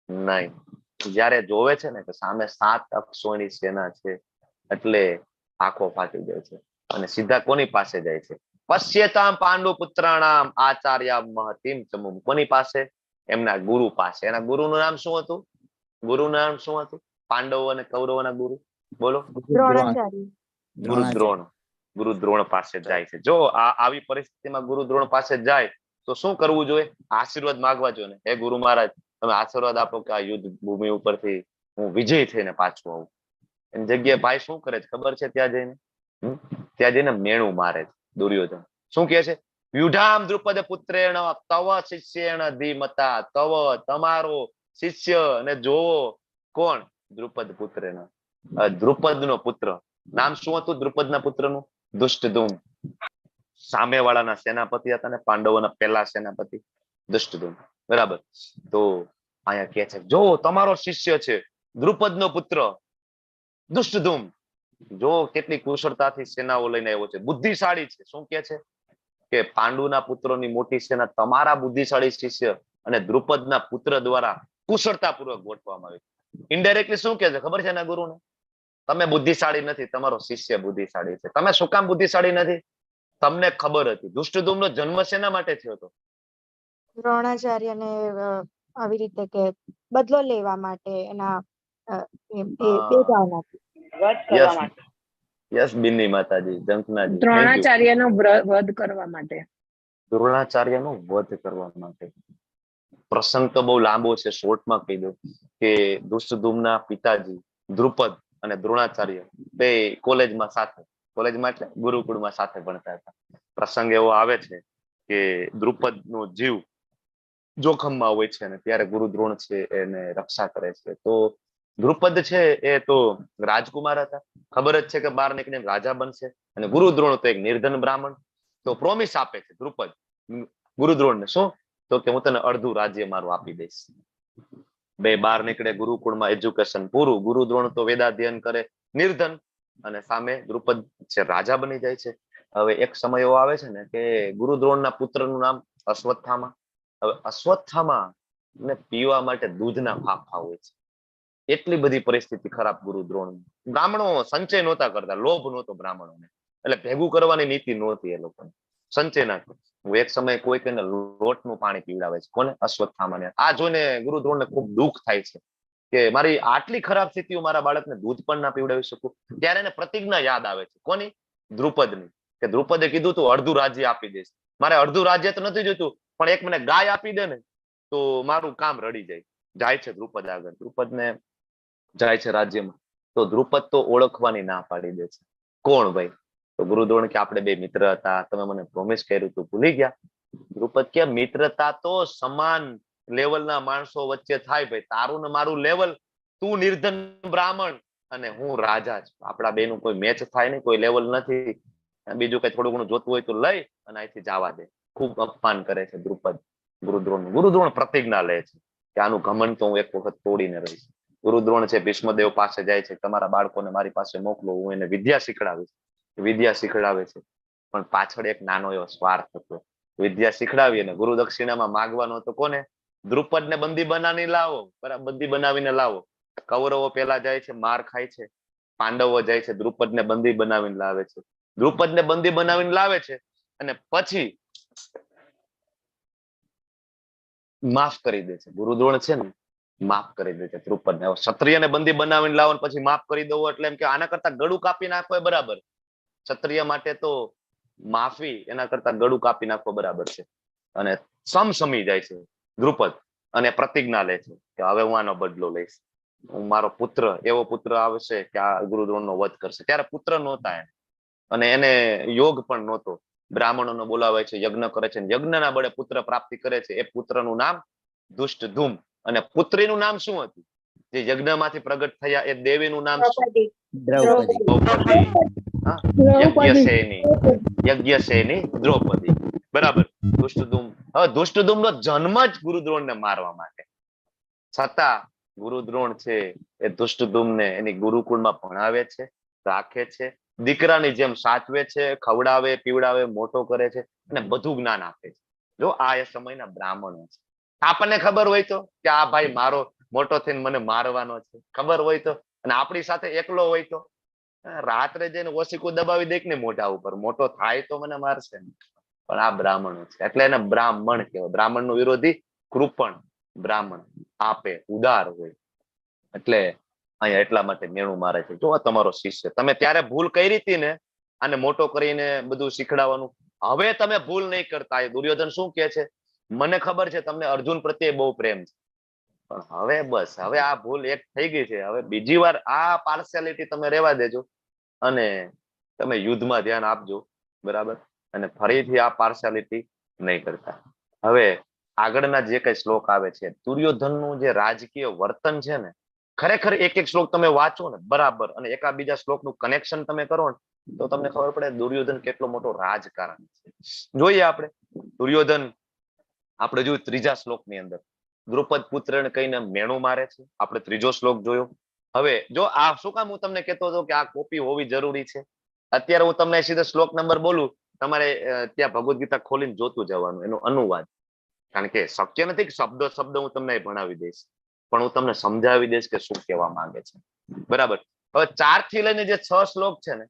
A: નહીં. જયારે જોવે છે ને કે સામે 7 અક્ષોની સેના છે, એટલે આંખો ફાટી જાય છે અને સીધા કોની પાસે જાય છે? પશ્યતામ પાંડુ પુત્રાણામ આચાર્ય મહતિમ ચમુમ. કોની પાસે? એમના ગુરુ પાસે. એના ગુરુનું નામ શું હતું? ગુરુનું નામ શું હતું? પાંડવો અને કૌરવોના ગુરુ બોલો.
H: દ્રોણાચાર્ય.
A: ગુરુ દ્રોણ. ગુરુ દ્રોણ પાસે જાય છે. જો આવી પરિસ્થિતિમાં ગુરુ દ્રોણ પાસે જાય તો શું કરવું જોઈએ? આશીર્વાદ માંગવા જોઈએ ને, હે ગુરુ મહારાજ તમે આશીર્વાદ આપો કે આ યુદ્ધ ભૂમિ ઉપરથી હું વિજય થઈને પાછું આવું. એની જગ્યાએ ભાઈ શું કરે છે ખબર છે? ત્યાં જઈને મેણું મારે છે દુર્યોધન. શું કહે છે? યુઢામ દ્રુપદ પુત્રેણ તવ શિષ્યેણ ધીમતા. તવ, તમારો શિષ્ય ને જોવો. કોણ? દ્રુપદ પુત્રેણ. દ્રુપદનો પુત્ર. નામ શું હતું દ્રુપદના પુત્રનું? દુષ્ટધુમ. સામેવાળાના સેનાપતિ હતા ને, પાંડવોના પહેલા સેનાપતિ દુષ્ટધુમ. બરાબર. તો અહીંયા કહે છે જો તમારો શિષ્ય છે દ્રુપદનો પુત્ર દુષ્ટધુમ, જો કેટલી કુશળતાથી સેનાઓ લઈને આવ્યો છે, બુદ્ધિશાળી છે. શું કે છે? કે પાંડુના પુત્રોની મોટી સેના તમારા બુદ્ધિશાળી શિષ્ય અને દ્રુપદના પુત્ર દ્વારા કુશળતાપૂર્વક ગોઠવવામાં આવી. ઇનડાયરેક્ટલી શું કે છે ખબર છે એના ગુરુને? તમે બુદ્ધિશાળી નથી, તમારો શિષ્ય બુદ્ધિશાળી છે. તમે શું કામ બુદ્ધિશાળી નથી? તમને ખબર હતી. દુષ્ટધુમનો જન્મ શેના માટે થયો હતો?
H: દ્રોણાચાર્યને આવી રીતે કે બદલો લેવા માટે એના
A: યસ બિન્ની માતાજી, જંકનાજી.
J: દ્રોણાચાર્યનો વધ કરવા માટે.
A: દ્રોણાચાર્યનો વધ કરવા માટે. પ્રસંગ તો બહુ લાંબો છે, શોર્ટમાં કહી દઉં કે દુષ્ટધુમના પિતાજી દ્રુપદ અને દ્રોણાચાર્ય બે કોલેજમાં એટલે ગુરુકુળમાં સાથે ભણતા હતા. પ્રસંગ એવો આવે છે કે દ્રુપદનો જીવ જોખમમાં હોય છે અને ત્યારે ગુરુ દ્રોણ છે એને રક્ષા કરે છે. તો દ્રુપદ છે એ તો રાજકુમાર હતા, ખબર જ છે કે બહાર નીકળીને રાજા બનશે. અને ગુરુ દ્રોણ તો એક નિર્ધન બ્રાહ્મણ. તો પ્રોમિસ આપે છે દ્રુપદ ગુરુ દ્રોણને. શું? તો કે હું તને અડધું રાજ્ય મારું આપી દઈશ. બે બહાર નીકળે, ગુરુકુળમાં એજ્યુકેશન પૂરું. ગુરુ દ્રોણ તો વેદાધ્યયન કરે, નિર્ધન, અને સામે દ્રુપદ છે રાજા બની જાય છે. હવે એક સમય એવો આવે છે ને કે ગુરુ દ્રોણના પુત્રનું નામ અશ્વત્થામા. હવે અશ્વત્થામા ને પીવા માટે દૂધના ફાફા હોય છે. એટલી બધી પરિસ્થિતિ ખરાબ ગુરુ દ્રોણ. બ્રાહ્મણો સંચય નહોતા કરતા, લોભ નહોતો બ્રાહ્મણોને. એટલે ભેગું કરવાની નીતિ નહોતી એ લોકોને. સંચય ના કરે. એક સમયે કોઈક એને લોટનું પાણી પીવડાવે છે, કોને? અશ્વત્થામાને. આ જોઈને ગુરુ દ્રોણને ખૂબ દુઃખ થાય છે કે મારી આટલી ખરાબ સ્થિતિ, હું મારા બાળકને દૂધ પણ ના પીવડાવી શકું. ત્યારે એને પ્રતિજ્ઞા યાદ આવે છે. કોની? દ્રુપદની. કે દ્રુપદે કીધું તું અડધું રાજ્ય આપી દઈશ. મારે અડધું રાજ્ય તો નથી જોઈતું, પણ એક મને ગાય આપી દે ને તો મારું કામ રડી જાય. જાય છે દ્રુપદ આગળ. દ્રુપદને જાય છે રાજ્યમાં. તો દ્રુપદ તો ઓળખવાની ના પાડી દે છે. કોણ ભાઈ? તો ગુરુ દ્રોણ કે આપણે બે મિત્ર હતા, તમે મને પ્રોમિસ કર્યું તું, ભૂલી ગયા? દ્રુપદ કે મિત્રતા તો સમાન લેવલના માણસો વચ્ચે થાય ભાઈ. તારું ને મારું લેવલ, તું નિર્ધન બ્રાહ્મણ અને હું રાજા છું. આપણા બેનું કોઈ મેચ થાય નહીં, કોઈ લેવલ નથી. બીજું કઈ થોડું ઘણું જોતું હોય તો લઈ અને અહીંથી જવા દે. ખૂબ અપમાન કરે છે દ્રુપદ ગુરુ દ્રોણ. ગુરુ દ્રોણ પ્રતિજ્ઞા લે છે કે આનું ઘમંડ તો હું એક વખત તોડીને રહીશ. ગુરુ દ્રોણ છે ભીષ્મદેવ પાસે જાય છે, તમારા બાળકોને મારી પાસે મોકલો, હું એને વિદ્યા શીખડાવીશ. વિદ્યા શીખડાવે છે, પણ પાછળ એક નાનો એવો સ્વાર્થ હતો. વિદ્યા શીખડાવી અને ગુરુ દક્ષિણામાં માગવાનો હતો કોને? દ્રુપદને બંદી બનાવીને લાવો, બરાબર, બંદી બનાવીને લાવો. કૌરવો પેલા જાય છે, માર ખાય છે. પાંડવો જાય છે, દ્રુપદને બંદી બનાવીને લાવે છે. દ્રુપદને બંદી બનાવીને લાવે છે અને પછી માફ કરી દે છે. ગુરુ દ્રોણ છે ને માફ કરી દે છે દ્રુપદને. ક્ષત્રિયને બંદી બનાવીને લાવો પછી માફ કરી દો એટલે એમ કે આના કરતા ગળું કાપી નાખો એ બરાબર. ક્ષત્રિય માટે તો માફી એના કરતા ગળું કાપી નાખવો બરાબર છે. અને સમસમી જાય છે દ્રુપદ અને પ્રતિજ્ઞા લે છે કે હવે હું આનો બદલો લઈશ. હું મારો પુત્ર, એવો પુત્ર આવશે કે આ ગુરુ દ્રોણનો વધ કરશે. ત્યારે પુત્ર નહોતા એને, અને એને યોગ પણ નહોતો. બ્રાહ્મણોને બોલાવે છે, યજ્ઞ કરે છે, યજ્ઞના બળે પુત્ર પ્રાપ્તિ કરે છે. એ પુત્રનું નામ દુષ્ટધુમ, અને પુત્રીનું નામ શું હતું? જે યજ્ઞમાંથી પ્રગટ થયા એ દેવીનું નામ શું?
F: દ્રૌપદી.
A: દ્રૌપદી. યજ્ઞસેની દ્રૌપદી. બરાબર. દુષ્ટધુમ. હવે દુષ્ટધુમનો જન્મ જ ગુરુ દ્રોણને મારવા માટે. છતાં ગુરુ દ્રોણ છે એ દુષ્ટધુમને એની ગુરુકુળમાં ભણાવે છે, રાખે છે, દીકરાની જેમ સાચવે છે, ખવડાવે, પીવડાવે, મોટો કરે છે અને બધું જ્ઞાન આપે છે. જો આ એ સમયના બ્રાહ્મણો છે. આપણને ખબર હોય તો કે આ ભાઈ મારો મોટો થઈને મને મારવાનો છે, ખબર હોય તો, અને આપણી સાથે એકલો હોય તો રાત્રે જઈને ઓશીકું દબાવી દે ને મોઢા ઉપર, મોટો થાય તો મને મારશે. પણ આ બ્રાહ્મણો છે એટલે એને બ્રાહ્મણ કહેવાય. બ્રાહ્મણ નું વિરોધી કૃપણ. બ્રાહ્મણ આપે, ઉદાર હોય. એટલે અહીંયા એટલા માટે મેણું મારે છે. જો તમારો શિષ્ય, તમે ત્યારે ભૂલ કરી હતી ને આને મોટો કરીને બધું શીખડાવવાનું, હવે તમે ભૂલ નહીં કરતા. એ દુર્યોધન શું કે છે? મને ખબર છે તમને અર્જુન પ્રત્યે બહુ પ્રેમ છે, પણ હવે બસ, હવે આ ભૂલ એક થઈ ગઈ છે. હવે બીજી વાર આ પાર્શિયાલિટી તમે રહેવા દેજો અને તમે યુદ્ધમાં ધ્યાન આપજો, બરાબર? અને ફરીથી આ પાર્શિયાલિટી નહીં કરતા. હવે આગળના જે કઈ શ્લોક આવે છે, દુર્યોધનનું જે રાજકીય વર્તન છે ને, ખરેખર એક એક શ્લોક તમે વાંચો ને બરાબર, અને એકાબીજા શ્લોકનું કનેક્શન તમે કરો ને તો તમને ખબર પડે દુર્યોધન કેટલો મોટો રાજકારણ છે. જોઈએ આપણે દુર્યોધન, આપણે જોયું ત્રીજા શ્લોકની અંદર દ્રુપદ પુત્રને કહીને મેણું મારે છે. આપણે ત્રીજો શ્લોક જોયો. હવે જો આ શું કામ હું તમને કહેતો હતો કે આ કોપી હોવી જરૂરી છે? અત્યારે હું તમને સીધો શ્લોક નંબર બોલું, તમારે ત્યાં ભગવદ ગીતા ખોલીને જોતું જવાનું, એનો અનુવાદ. કારણ કે શક્ય નથી કે શબ્દ શબ્દ હું તમને ભણાવી દઈશ, પણ હું તમને સમજાવી દઈશ કે શું કહેવા માંગે છે, બરાબર? હવે 4 થી લઈને જે 6 શ્લોક છે ને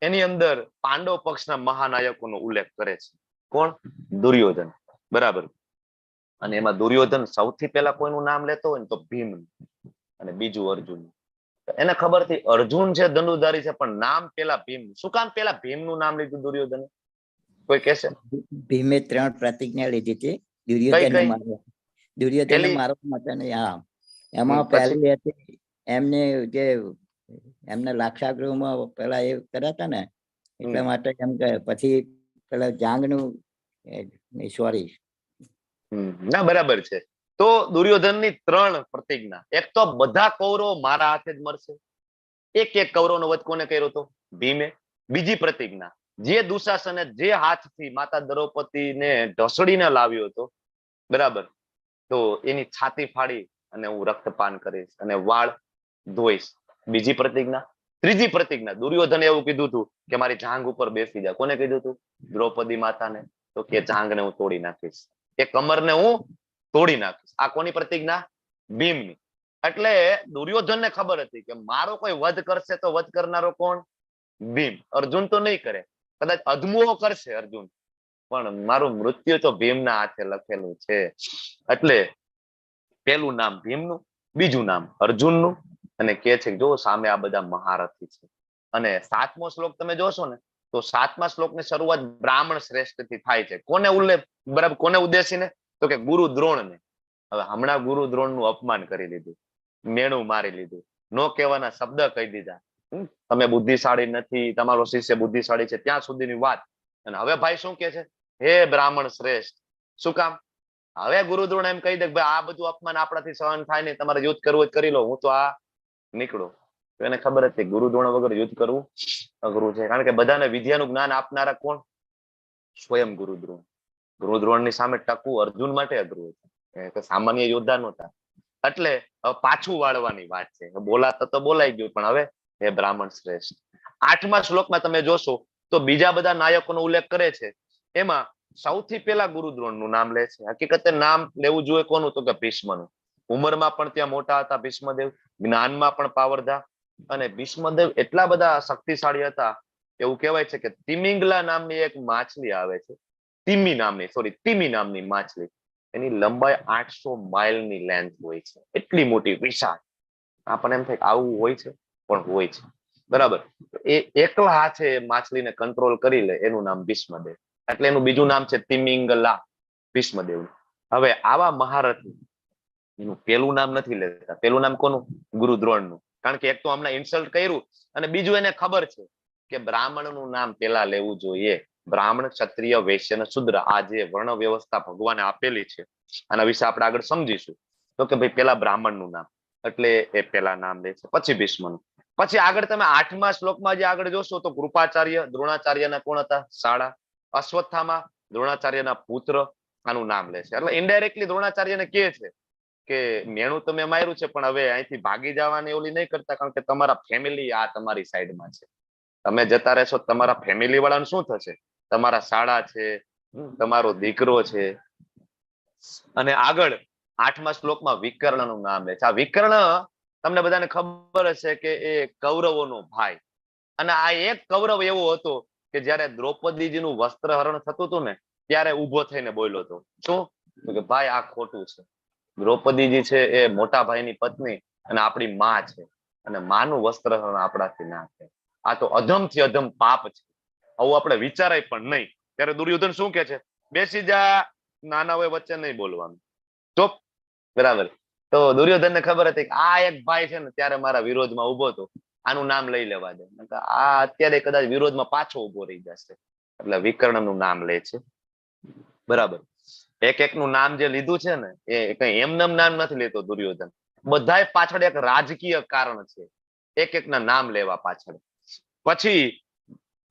A: એની અંદર પાંડવ પક્ષના મહાનાયકોનો ઉલ્લેખ કરે છે. કોણ? દુર્યોધન, બરાબર. અને એમાં દુર્યોધન સૌથી પહેલા કોઈનું નામ લેતો હોય ને તો ભીમ, અને બીજું અર્જુન. એને ખબર હતી અર્જુન છે ધનુર્ધારી છે, પણ નામ પેલા ભીમ. શું કામ પેલા ભીમનું નામ લીધું દુર્યોધને? કોઈ કહેશે?
F: ભીમે 3 પ્રતિજ્ઞા લીધી હતી
A: કઈ
F: દુર્યોધનને
A: કઈ?
F: મારવા. દુર્યોધનને
A: પેલી?
F: મારવા માટે ને, હા. એમાં
A: પછી?
F: પહેલી હતી એમને જે એમને લાક્ષાગૃહમાં પેલા એ કર્યા હતા ને, એટલા માટે એમ કે પછી પેલા જાંગનું, સોરી.
A: ના, બરાબર છે. તો દુર્યોધનની 3 પ્રતિજ્ઞા. એક તો બધા કૌરવો મારા હાથે જ મરશે. એક એક કૌરવનો વધ કોને કર્યો હતો? ભીમે. બીજી પ્રતિજ્ઞા, જે દુશાસને જે હાથથી માતા દ્રૌપદીને ઢસડીને લાવ્યો હતો, બરાબર, તો એની છાતી ફાડી અને હું રક્તપાન કરીશ અને વાળ ધોઈશ. બીજી પ્રતિજ્ઞા. ત્રીજી પ્રતિજ્ઞા, દુર્યોધને એવું કીધું હતું કે મારી જાંઘ ઉપર બેસી જા. કોને કીધું હતું? દ્રૌપદી માતાને. તો કે જાંઘને હું તોડી નાખીશ, એ કમરને હું તોડી નાખીશ. આ કોની પ્રતિજ્ઞા? ભીમની. એટલે દુર્યોધનને ખબર હતી કે મારો કોઈ વધ કરશે તો વધ કરનારો કોણ? ભીમ. અર્જુન તો નહીં કરે, કદાચ અધમુઓ કરશે અર્જુન, પણ મારું મૃત્યુ તો ભીમના હાથે લખેલું છે. એટલે પેલું નામ ભીમનું, બીજું નામ અર્જુનનું, અને કે છે જો સામે આ બધા મહારથી છે. અને 7મો શ્લોક તમે જોશો ને તો 7મા શ્લોકની શરૂઆત બ્રાહ્મણ શ્રેષ્ઠ થી થાય છે. કોને ઉલ્લેખ, બરાબર, કોને ઉદ્દેશીને? તો કે ગુરુ દ્રોણને. હવે હમણાં ગુરુ દ્રોણનું અપમાન કરી લીધું, મેણું મારી લીધું, નો કહેવાના શબ્દ કહી દીધા. તમે બુદ્ધિશાળી નથી, તમારો શિષ્ય બુદ્ધિશાળી છે, ત્યાં સુધીની વાત. અને હવે ભાઈ શું કે છે? હે બ્રાહ્મણ શ્રેષ્ઠ. શું કામ? હવે ગુરુ દ્રોણ એમ કહી દે કે ભાઈ આ બધું અપમાન આપણાથી સહન થાય નહીં, તમારે યુદ્ધ કરવું જ કરી લો, હું તો આ નીકળો. તો એને ખબર હતી ગુરુ દ્રોણ વગર યુદ્ધ કરવું અઘરું છે, કારણ કે બધાને વિદ્યાનું જ્ઞાન આપનારા કોણ? સ્વયં ગુરુ દ્રોણ. ગુરુ દ્રોણની સામે ટકવું અર્જુન માટે અઘરું હતું, સામાન્ય યોદ્ધા નહોતા. એટલે પાછું વાળવાની વાત છે. બોલાતા તો બોલાઈ ગયું, પણ હવે હે બ્રાહ્મણ શ્રેષ્ઠ. 8મા શ્લોકમાં તમે જોશો તો બીજા બધા નાયકોનો ઉલ્લેખ કરે છે. એમાં સૌથી પહેલા ગુરુ દ્રોણનું નામ લે છે. હકીકતે નામ લેવું જોઈએ કોનું? તો કે ભીષ્મનું. ઉંમરમાં પણ ત્યાં મોટા હતા ભીષ્મદેવ, જ્ઞાનમાં પણ પાવરધા. અને ભીષ્મદેવ એટલા બધા શક્તિશાળી હતા, એવું કહેવાય છે કે તિમિંગલા નામની એક માછલી આવે છે, તિમી નામની માછલી, એની લંબાઈ 800 માઇલની લેન્થ હોય છે. એટલી મોટી વિશાળ. આપણને એમ થાય કે આવું હોય છે, પણ હોય છે. બરાબર. એ એકલા હાથે માછલીને કંટ્રોલ કરી લે, એનું નામ ભીષ્મદેવ. એટલે એનું બીજું નામ છે તિમિંગલા, ભીષ્મદેવ. હવે આવા મહારથી એનું પેલું નામ નથી લેતા. પેલું નામ કોનું? ગુરુ દ્રોણનું. કારણ કે એક તો હમણાં ઇન્સલ્ટ કર્યું, અને બીજું એને ખબર છે કે બ્રાહ્મણનું નામ પેલા લેવું જોઈએ. બ્રાહ્મણ, ક્ષત્રિય, વૈશ્ય અને શુદ્ર, આ જે વર્ણ વ્યવસ્થા ભગવાને આપેલી છે, આના વિશે આપણે આગળ સમજીશું. તો કે ભાઈ પેલા બ્રાહ્મણનું નામ, એટલે એ પેલા નામ લે છે, પછી ભીષ્મનું. પછી આગળ તમે 8મા શ્લોકમાં જે આગળ જોશો તો કૃપાચાર્ય, દ્રોણાચાર્યના કોણ હતા? શાળા. અશ્વત્થામા, દ્રોણાચાર્યના પુત્ર, આનું નામ લે છે. એટલે ઇનડાયરેક્ટલી દ્રોણાચાર્યને કહે છે કે મેણું તમે માર્યું છે, પણ હવે અહીંથી ભાગી જવાની ઓલી નહીં કરતા, કારણ કે તમારા ફેમિલી આ તમારી સાઈડમાં છે. તમે જતા રહેશો, તમારા ફેમિલી વાળાનું શું થશે? તમારા શાળા છે, તમારો દીકરો છે. અને આગળ 8મા શ્લોકમાં વિકર્ણનું નામ લે છે. આ વિકર્ણ તમને બધાને ખબર હશે કે એ કૌરવોનો ભાઈ. અને આ એક કૌરવ એવો હતો કે જયારે દ્રૌપદીજીનું વસ્ત્રહરણ થતું હતું ને, ત્યારે ઉભો થઈને બોલ્યો હતો. શું? તો કે ભાઈ આ ખોટું છે. દ્રૌપદીજી છે એ મોટા ભાઈની પત્ની અને આપણી માં છે, અને માનું વસ્ત્રહરણ આપણાથી ના થાય. આ તો અધમથી અધમ પાપ છે, આવું આપણે વિચારાય પણ નહીં. ત્યારે દુર્યોધન શું કે છે? બેસી જા, નાના હોય વચ્ચે નહીં બોલવાનું, ચૂપ. બરાબર. તો દુર્યોધનને ખબર હતી કે આ એક ભાઈ છે ને ત્યારે મારા વિરોધમાં ઉભો હતો, આનું નામ લઈ લેવા દે, આ અત્યારે કદાચ વિરોધમાં પાછો ઉભો રહી જશે. એટલે વિકર્ણનું નામ લે છે. બરાબર. એક એકનું નામ જે લીધું છે ને, એ કઈ એમનેમ નામ નથી લેતો દુર્યોધન. બધાય પાછળ એક રાજકીય કારણ છે, એક એકના નામ લેવા પાછળ. પછી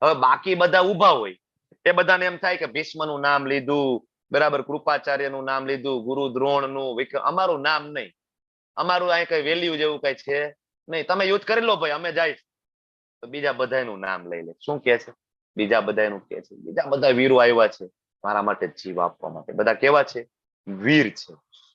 A: હવે બાકી બધા ઉભા હોય, એ બધાને એમ થાય કે ભીષ્મનું નામ લીધું, બરાબર, કૃપાચાર્યનું નામ લીધું, ગુરુ દ્રોણનું, અમારું નામ નહીં, અમારું અહીં કઈ વેલ્યુ જેવું કઈ છે નહીં, તમે યુદ્ધ કરી લો ભાઈ, અમે જાય. તો બીજા બધાનું નામ લઈ લે. શું કે છે? બીજા બધાનું કે છે બીજા બધા વીરો આવ્યા છે મારા માટે જીવ આપવા માટે. બધા કેવા છે? વીર છે.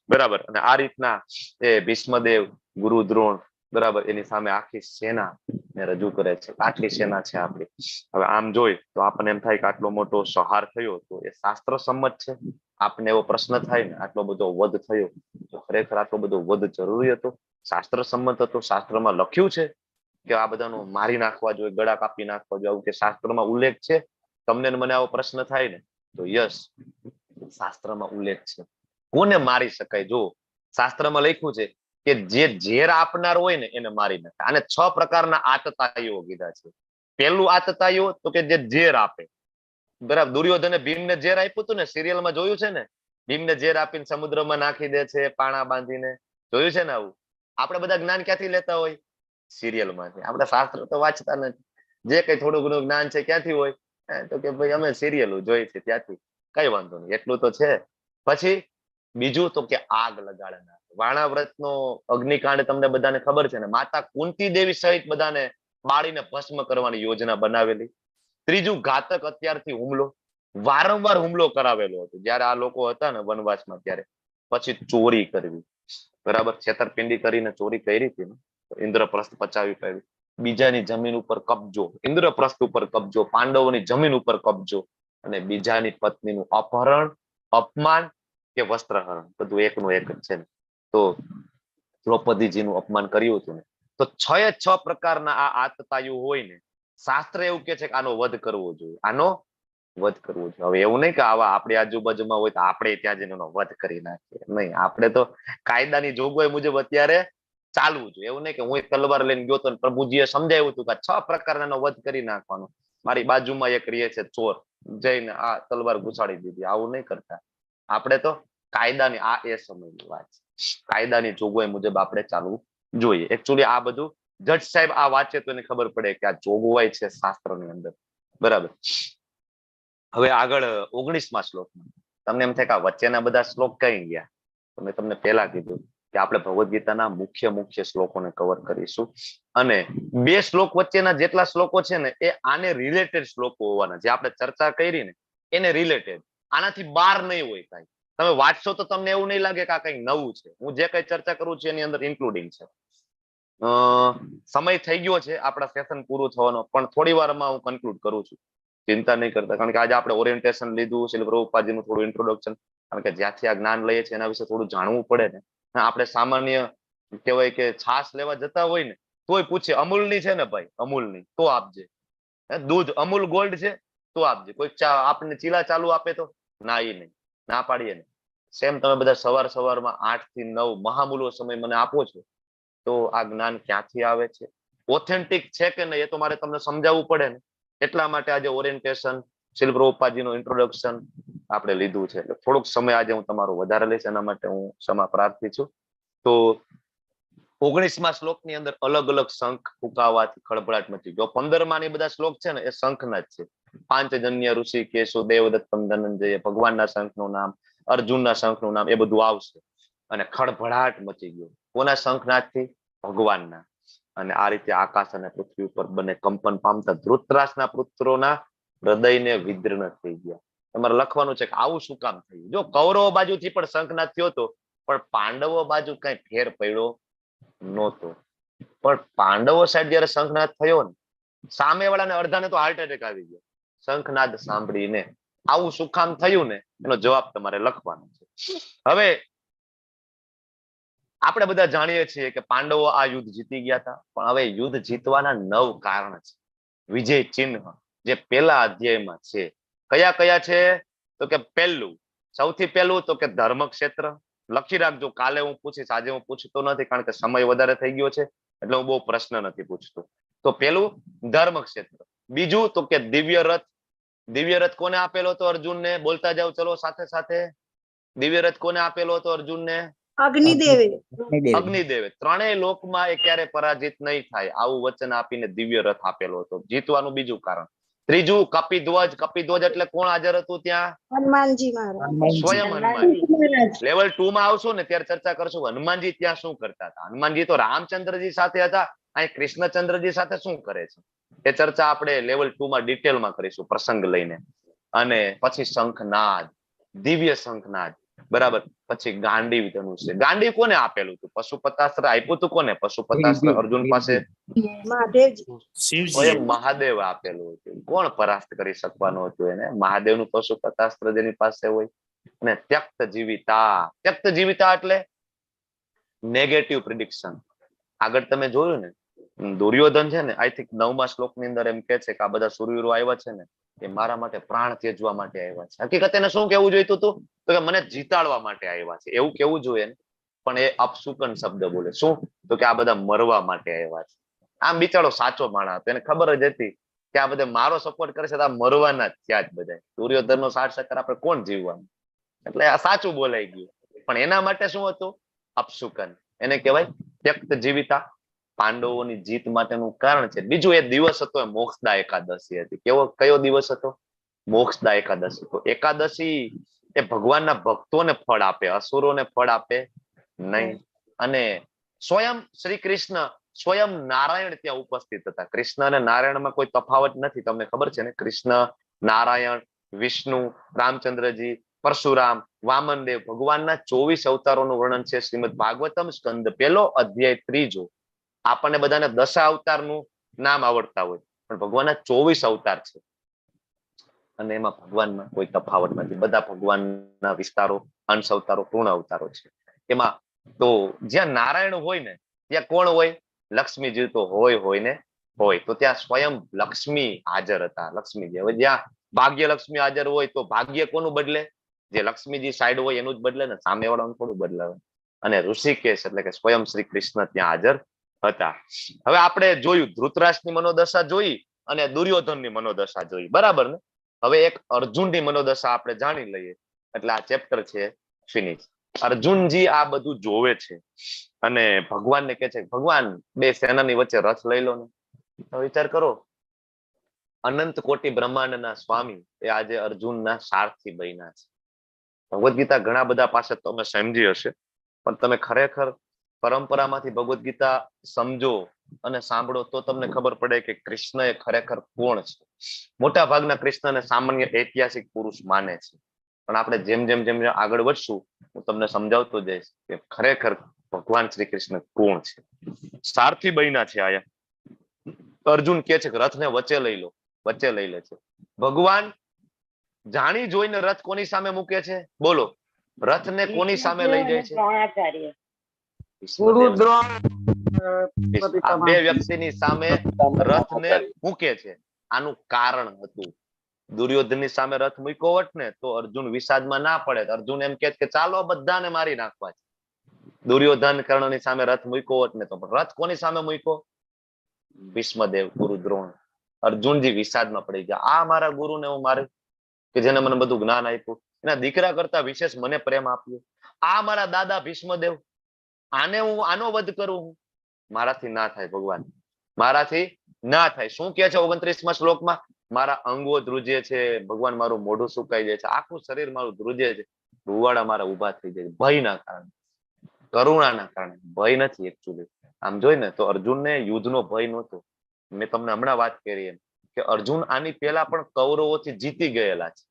A: બરાબર. અને આ રીતના એ ભીષ્મદેવ, ગુરુ દ્રોણ, બરાબર, એની સામે આખી સેના ને રજૂ કરે છે. આટલી સેના છે આપણી. હવે આમ જોઈ તો આપણને એમ થાય કે આટલો મોટો સંહાર થયો, તો એ શાસ્ત્ર સંમત છે? આપને એવો પ્રશ્ન થાય ને, આટલો બધો વધ થયો, તો ખરેખર આટલો બધો વધ જરૂરી હતો? શાસ્ત્ર સંમત હતો? શાસ્ત્રમાં લખ્યું છે કે આ બધાનું મારી નાખવા જોઈએ, ગળા કાપી નાખવા જોઈએ, આવું કે શાસ્ત્રમાં ઉલ્લેખ છે? તમને મને આવો પ્રશ્ન થાય ને, તો યસ, શાસ્ત્રમાં ઉલ્લેખ છે. કોને મારી શકાય? જો શાસ્ત્રમાં લખ્યું છે કે જે ઝેર આપનાર હોય ને એને મારી નાખે. આને 6 પ્રકારના આતતાઈઓ કીધા છે. પહેલું આતતાઈઓ તો કે જે ઝેર આપે. બરાબર. દુર્યોધને ભીમને ઝેર આપ્યું હતું ને, સિરિયલમાં જોયું છે ને, ભીમને ઝેર આપીને સમુદ્રમાં નાખી દે છે પાણા બાંધીને. જોયું છે ને આવું? આપણે બધા જ્ઞાન ક્યાંથી લેતા હોય? સિરિયલમાંથી. આપણે શાસ્ત્ર તો વાંચતા નથી. જે કઈ થોડું ઘણું જ્ઞાન છે ક્યાંથી હોય? તો કે ભાઈ અમે સિરિયલો જોઈ છે ત્યાંથી. કઈ વાંધો નહીં, એટલું તો છે. પછી બીજું તો કે આગ લગાડનાર. વાણાવ્રતનો અગ્નિકાંડ તમને બધાને ખબર છે ને, માતા કુંતી દેવી સહિત બધાને બાળીને ભસ્મ કરવાની યોજના બનાવેલી. ત્રીજું ઘાતક હથિયારથી હુમલો. વારંવાર હુમલો કરાવેલો હતો જયારે આ લોકો હતા ને વનવાસમાં ત્યારે. પછી ચોરી કરવી. બરાબર. છેતરપિંડી કરીને ચોરી કરી હતી ને, ઇન્દ્રપ્રસ્થ પચાવી પાડી. બીજાની જમીન ઉપર કબજો, ઇન્દ્રપ્રસ્થ ઉપર કબજો, પાંડવોની જમીન ઉપર કબજો અને બીજાની પત્નીનું અપહરણ, અપમાન કે વસ્ત્રહરણ, બધું એકનું એક જ છે ને. તો દ્રૌપદીજીનું અપમાન કર્યું હતું ને, તો 6 પ્રકારના આ આતતાયુ હોય ને, શાસ્ત્ર એવું કે છે કે આનો વધ કરવો જોઈએ, આનો વધ કરવો જોઈએ. હવે એવું નહીં કે આવા આપણી આજુબાજુમાં હોય તો આપણે ત્યાં જઈને એનો વધ કરી નાખીએ, નહીં. આપણે તો કાયદાની જોગવાઈ મુજબ અત્યારે ચાલવું જોઈએ. એવું નહીં કે હું એક તલવાર લઈને ગયો તો પ્રભુજીએ સમજાવ્યું હતું કે 6 પ્રકારનો વધ કરી નાખવાનો. મારી બાજુમાં એક રહે છે ચોર, જઈને આ તલવાર ઘુસાડી દીધી, આવું નહીં કરતા. આપણે તો કાયદાની, આ એ સમયની વાત છે, કાયદાની જોગવાઈ મુજબ આપણે ચાલવું જોઈએ. એકચ્યુઅલી આ બધું જજ સાહેબ આ વાંચે તો એને ખબર પડે કે આ જોગવાઈ છે શાસ્ત્રની અંદર, બરાબર. હવે આગળ 19મા શ્લોકમાં તમને એમ થાય કે આ વચ્ચેના બધા શ્લોક કઈ ગયા, તો મેં તમને પહેલા કીધું કે આપણે ભગવદ ગીતાના મુખ્ય શ્લોકોને કવર કરીશું અને 2 શ્લોક વચ્ચેના જેટલા શ્લોકો છે ને એ આને રિલેટેડ શ્લોકો હોવાના, જે આપણે ચર્ચા કરી ને એને રિલેટેડ, આનાથી બહાર નહીં હોય કાંઈ. તમે વાંચશો તો તમને એવું નહીં લાગે કે આ કંઈક નવું છે. હું જે કઈ ચર્ચા કરું છું એની અંદર ઇન્ક્લુડિંગ છે. સમય થઈ ગયો છે આપણા સેશન પૂરું થવાનો, પણ થોડી વારમાં હું કન્ક્લુડ કરું છું, ચિંતા નહીં કરતા. કારણ કે આજે આપણે ઓરિએન્ટેશન લીધું, શ્રીલ પ્રભુપાદજીનું થોડું ઇન્ટ્રોડક્શન, કારણ કે જ્યાંથી આ જ્ઞાન લઈએ છીએ એના વિશે થોડું જાણવું પડે ને. આપણે સામાન્ય કહેવાય કે છાશ લેવા જતા હોય ને તોય પૂછે અમૂલની છે ને ભાઈ, અમૂલની તો આપજે, દૂધ અમૂલ ગોલ્ડ છે તો આપજે. કોઈ આપણને ચીલા ચાલુ આપે તો ના, એ નહીં, ના પાડીએ ને. સેમ તમે બધા સવારમાં 8 થી 9 મહામૂલો સમય મને આપો છો, તો આ જ્ઞાન ક્યાંથી આવે છે, ઓથેન્ટિક છે કે નહીં, એ તો મારે તમને સમજાવવું પડે ને. એટલા માટે આજે ઓરિએન્ટેશન, શ્રીલ પ્રભુપાદજીનું ઇન્ટ્રોડક્શન આપણે લીધું છે. એટલે થોડોક સમય આજે હું તમારો વધારે લઈશ, એના માટે હું ક્ષમા પ્રાર્થી છું. તો 19મા શ્લોકની અંદર અલગ અલગ શંખ ફૂંકાવાથી ખળભળાટ મચી ગયો. 15મા ની બધા શ્લોક છે ને એ શંખના જ છે. પાંચજન્ય ઋષિ કેશુ દેવદત્તમ ધનંજય, ભગવાનના શંખનું નામ, અર્જુનના શંખનું નામ, એ બધું આવશે અને ખળભળાટ મચી ગયો. કોના શંખનાદથી? ભગવાનના. અને આ રીતે આકાશ અને પૃથ્વી ઉપર બંને કંપન પામતા ધૃતરાષ્ટ્રના પુત્રોના હૃદયને વિદ્રન થઈ ગયા. તમારે લખવાનું છે કે આવું શું કામ થયું. જો કૌરવો બાજુથી પણ શંખનાદ થયો હતો, પણ પાંડવો બાજુ કઈ ફેર પડ્યો નહોતો. પણ પાંડવો સાઈડ જયારે શંખનાદ થયો ને, સામેવાળાને અડધાને તો હાર્ટ એટેક આવી ગયો શંખનાદ સાંભળીને. આવું શું કામ થયું ને એનો જવાબ તમારે લખવાનો છે. હવે આપણે બધા જાણીએ છીએ કે પાંડવો આ યુદ્ધ જીતી ગયા હતા, પણ હવે યુદ્ધ જીતવાના 9 કારણ છે, વિજય ચિહ્ન, જે પહેલા અધ્યાયમાં છે. કયા કયા છે? તો કે પહેલું, સૌથી પહેલું તો કે ધર્મ ક્ષેત્ર. લખી રાખજો, કાલે હું પૂછીશ, આજે હું પૂછતો નથી કારણ કે સમય વધારે થઈ ગયો છે, એટલે હું બહુ પ્રશ્ન નથી પૂછતો. તો પેલું ધર્મ ક્ષેત્ર. બીજું તો કે દિવ્ય રથ. દિવ્ય રથ કોને આપેલો હતો અર્જુનને? બોલતા જાવ ચલો સાથે સાથે. દિવ્ય રથ કોને આપેલો હતો અર્જુનને?
H: અગ્નિદેવે.
F: અગ્નિદેવે.
A: ત્રણેય લોકમાં એ ક્યારે પરાજિત નહીં થાય આવું વચન આપીને દિવ્ય રથ આપેલો હતો. જીતવાનું બીજું કારણ. ત્રીજું કપિધ્વજ. કપિધ્વજ એટલે કોણ હાજર હતું ત્યાં?
H: હનુમાનજી મહારાજ.
A: સ્વયં હનુમાનજી. લેવલ 2 માં આવશો ને ત્યારે ચર્ચા કરશું હનુમાનજી ત્યાં શું કરતા હતા. હનુમાનજી તો રામચંદ્રજી સાથે હતા, અહીં કૃષ્ણચંદ્રજી સાથે શું કરે છે એ ચર્ચા આપણે લેવલ 2 માં ડિટેલમાં કરીશું પ્રસંગ લઈને. અને પછી શંખનાદ, દિવ્ય શંખનાદ, બરાબર. પછી ગાંડીવ ધનુષ્ય. ગાંડીવ કોને આપેલું હતું? પશુપતાસ્ત્ર આપ્યું હતું કોને? પશુપતાસ્ત્ર અર્જુન પાસે સ્વયં મહાદેવ આપેલું હતું. કોણ પરાસ્ત કરી શકવાનું હતું એને? મહાદેવનું પશુપતાસ્ત્ર જેની પાસે હોય. અને ત્યક્ત જીવિતા. ત્યક્ત જીવિતા એટલે નેગેટિવ પ્રિડિક્શન. આગળ તમે જોયું ને, દુર્યોધન છે ને, આઈ થિંક 9મા શ્લોકની અંદર એમ કે છે કે આ બધા શૂરવીરો આવ્યા છે ને એ મારા માટે પ્રાણ ત્યજવા માટે આવ્યા છે. હકીકત એને શું કેવું જોઈતું હતું? તો કે મને જીતાડવા માટે આવ્યા છે એવું કેવું જોઈએ ને, પણ એ અપશુકન શબ્દ બોલે. શું? તો કે આ બધા મરવા માટે આવ્યા છે. આમ બિચારો સાચો માણસ હતો, એને ખબર જ હતી કે આ બધા મારો સપોર્ટ કરે છે તો આ મરવાના જ ત્યાં જ બધા. દુર્યોધનનો 60% આપણે કોણ જીવવાનું? એટલે આ સાચું બોલાઈ ગયું. પણ એના માટે શું હતું? અપશુકન. એને કહેવાય ત્યક્ત જીવિતા. પાંડવોની જીત માટેનું કારણ છે. બીજું એ દિવસ હતો એ મોક્ષદા એકાદશી હતી. કયો દિવસ હતો? મોક્ષદા એકાદશી. તો એકાદશી એ ભગવાનના ભક્તોને ફળ આપે, અસુરોને ફળ આપે નહીં. અને સ્વયં શ્રી કૃષ્ણ, સ્વયં નારાયણ ત્યાં ઉપસ્થિત હતા. કૃષ્ણ અને નારાયણમાં કોઈ તફાવત નથી, તમને ખબર છે ને? કૃષ્ણ, નારાયણ, વિષ્ણુ, રામચંદ્રજી, પરશુરામ, વામનદેવ, ભગવાનના 24 અવતારોનું વર્ણન છે શ્રીમદ ભાગવતમ સ્કંદ 1 અધ્યાય 3. આપણને બધાને 10 અવતારનું નામ આવડતા હોય, પણ ભગવાનના 24 અવતાર છે અને એમાં ભગવાનમાં કોઈ તફાવત નથી. બધા ભગવાનના વિસ્તારો, અંશ અવતારો, પૂર્ણ અવતારો છે. એમાં તો જ્યાં નારાયણ હોય ને ત્યાં કોણ હોય? લક્ષ્મીજી તો હોય ને હોય. તો ત્યાં સ્વયં લક્ષ્મી હાજર હતા. લક્ષ્મીજી. હવે જ્યાં ભાગ્ય લક્ષ્મી હાજર હોય તો ભાગ્ય કોનું બદલે? જે લક્ષ્મીજી સાઈડ હોય એનું જ બદલે ને, સામે વાળાનું થોડું બદલાવે. અને ઋષિકેશ એટલે કે સ્વયં શ્રી કૃષ્ણ ત્યાં હાજર હતા. હવે આપણે જોયું ધૃતરાષ્ટ્રની મનોદશા જોઈ અને દુર્યોધનની મનોદશા જોઈ, બરાબર ને? હવે એક અર્જુનની મનોદશા આપણે જાણી લઈએ એટલે આ ચેપ્ટર છે ફિનિશ. અર્જુનજી આ બધું જોવે છે અને ભગવાનને કહે છે, ભગવાન બે સેનાની વચ્ચે રથ લઈ લો ને. તો વિચાર કરો, અનંત કોટી બ્રહ્માંડના સ્વામી એ આજે અર્જુનના સારથી બન્યા છે. ભગવદ ગીતા ઘણા બધા પાસે તમે સમજી હશે, પણ તમે ખરેખર પરંપરામાંથી ભગવદ ગીતા સમજો અને સાંભળો તો તમને ખબર પડે કે કૃષ્ણ એ ખરેખર કોણ છે. મોટા ભાગના કૃષ્ણને સામાન્ય ઐતિહાસિક પુરુષ માને છે, પણ આપણે જેમ જેમ જેમ આગળ વધશું હું તમને સમજાવતો જઈશ કે ખરેખર ભગવાન શ્રી કૃષ્ણ કોણ છે. સારથી બન્યા છે. આયા અર્જુન કે છે કે રથને વચ્ચે લઈ લો, વચ્ચે લઈ લે છે. ભગવાન જાણી જોઈને રથ કોની સામે મૂકે છે? બોલો, રથને કોની સામે લઈ જાય છે? આ બે વ્યક્તિની સામે રથને મૂકે છે. આનું કારણ હતું, દુર્યોધનની સામે રથ મૂક્યો હોત ને તો અર્જુન વિષાદમાં ના પડે. અર્જુન એમ કે ચાલો બધાને મારી નાખવા છે. દુર્યોધન કર્ણની સામે રથ મૂક્યો હોત ને તો, રથ કોની સામે મૂક્યો? ભીષ્મદેવ, ગુરુ દ્રોણ. અર્જુનજી વિષાદમાં પડી ગયા. આ મારા ગુરુને હું મારે, કે જેને મને બધું જ્ઞાન આપ્યું, એના દીકરા કરતા વિશેષ મને પ્રેમ આપ્યો. આ મારા દાદા ભીષ્મદેવ, આને હું આનો વધ કરું? મારાથી ના થાય ભગવાન, મારાથી ના થાય. શું કે છે 29મા શ્લોકમાં? મારા અંગો ધ્રુજે છે ભગવાન, મારું મોઢું સુકાઈ જાય છે, આખું શરીર મારું ધ્રુજે છે. રૂવાડા મારા ઉભા થઈ જાય ભયના કારણે, કરુણાના કારણે. ભય નથી એકચ્યુઅલી. આમ જોઈ ને તો અર્જુનને યુદ્ધનો ભય નહોતો. મેં તમને હમણાં વાત કરી એમ કે અર્જુન આની પહેલા પણ કૌરવોથી જીતી ગયેલા છે.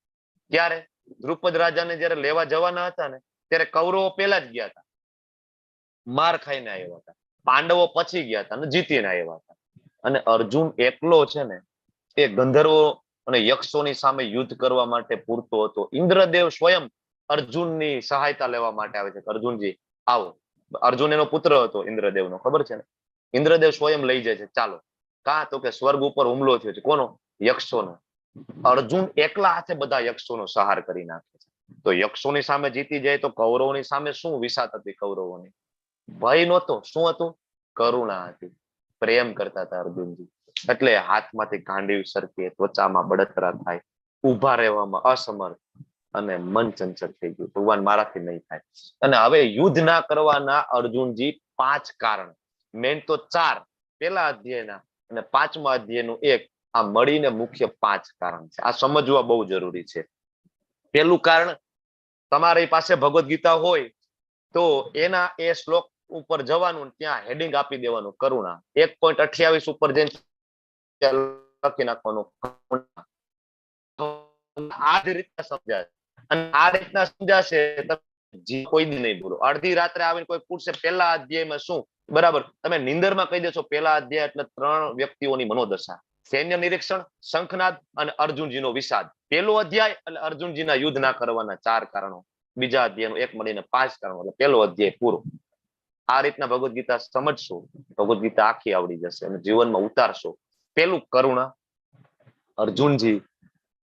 A: ક્યારે? દ્રુપદ રાજાને જયારે લેવા જવાના હતા ને ત્યારે કૌરવો પહેલા જ ગયા હતા, માર ખાઈને આવ્યા હતા. પાંડવો પછી ગયા હતા અને જીતીને આવ્યા હતા. અને અર્જુન એકલો છે ને એ ગંધર્વો અને યક્ષોની સામે યુદ્ધ કરવા માટે પૂરતો હતો. ઇન્દ્રદેવ સ્વયં અર્જુનની સહાયતા લેવા માટે આવે છે કે અર્જુનજી આવો. અર્જુન એનો પુત્ર હતો ઇન્દ્રદેવનો, ખબર છે ને? ઇન્દ્રદેવ સ્વયં લઈ જાય છે. ચાલો. કાં તો કે સ્વર્ગ ઉપર હુમલો થયો છે. કોનો? યક્ષોનો. અર્જુન એકલા હાથે બધા યક્ષોનો સંહાર કરી નાખે છે. તો યક્ષોની સામે જીતી જાય તો કૌરવોની સામે શું વિષાદ હતી? કૌરવોની ભય નહોતો. શું હતું? કરુણા હતી. પ્રેમ કરતા હતા અર્જુનજી. એટલે હાથમાંથી ગાંડીવ સરકે, ત્વચામાં બળતરા થાય, ઉભા રહેવામાં અસમર્થ અને મન ચંચળ થઈ ગયું. ભગવાન મારાથી નહીં થાય. અને હવે યુદ્ધ ના કરવાના અર્જુનજી 5 કારણ, મેન તો 4 પેલા અધ્યાયના અને 5મા અધ્યાયનું 1, આ મળીને મુખ્ય 5 કારણ છે. આ સમજવા બહુ જરૂરી છે. પેલું કારણ, તમારી પાસે ભગવદ ગીતા હોય તો એના એ શ્લોક ઉપર જવાનું, ત્યાં હેડિંગ આપી દેવાનું કરુણા. 1.28 ઉપર જઈને લખી નાખવાનું આ જ રીતના સમજાય. અને આ રીતના સમજાશે કોઈ દી નહીં ભૂલો. અડધી રાત્રે આવીને કોઈ પૂછશે પેલા અધ્યાયમાં શું, બરાબર, તમે નિંદરમાં કહી દેશો પેલા અધ્યાય એટલે 3 વ્યક્તિઓની મનોદશા, સૈન્ય નિરીક્ષણ, શંખનાદ અને અર્જુનજીનો વિષાદ. પેલો અધ્યાય એટલે અર્જુનજીના યુદ્ધ ના કરવાના 4 કારણો. બીજા અધ્યાયનું 1 મળીને 5 કારણો. એટલે પેલો અધ્યાય પૂરો. આ રીતના ભગવદ ગીતા સમજશો, ભગવદ ગીતા આખી આવડી જશે અને જીવનમાં ઉતારશો. પેલું કરુણા. અર્જુનજી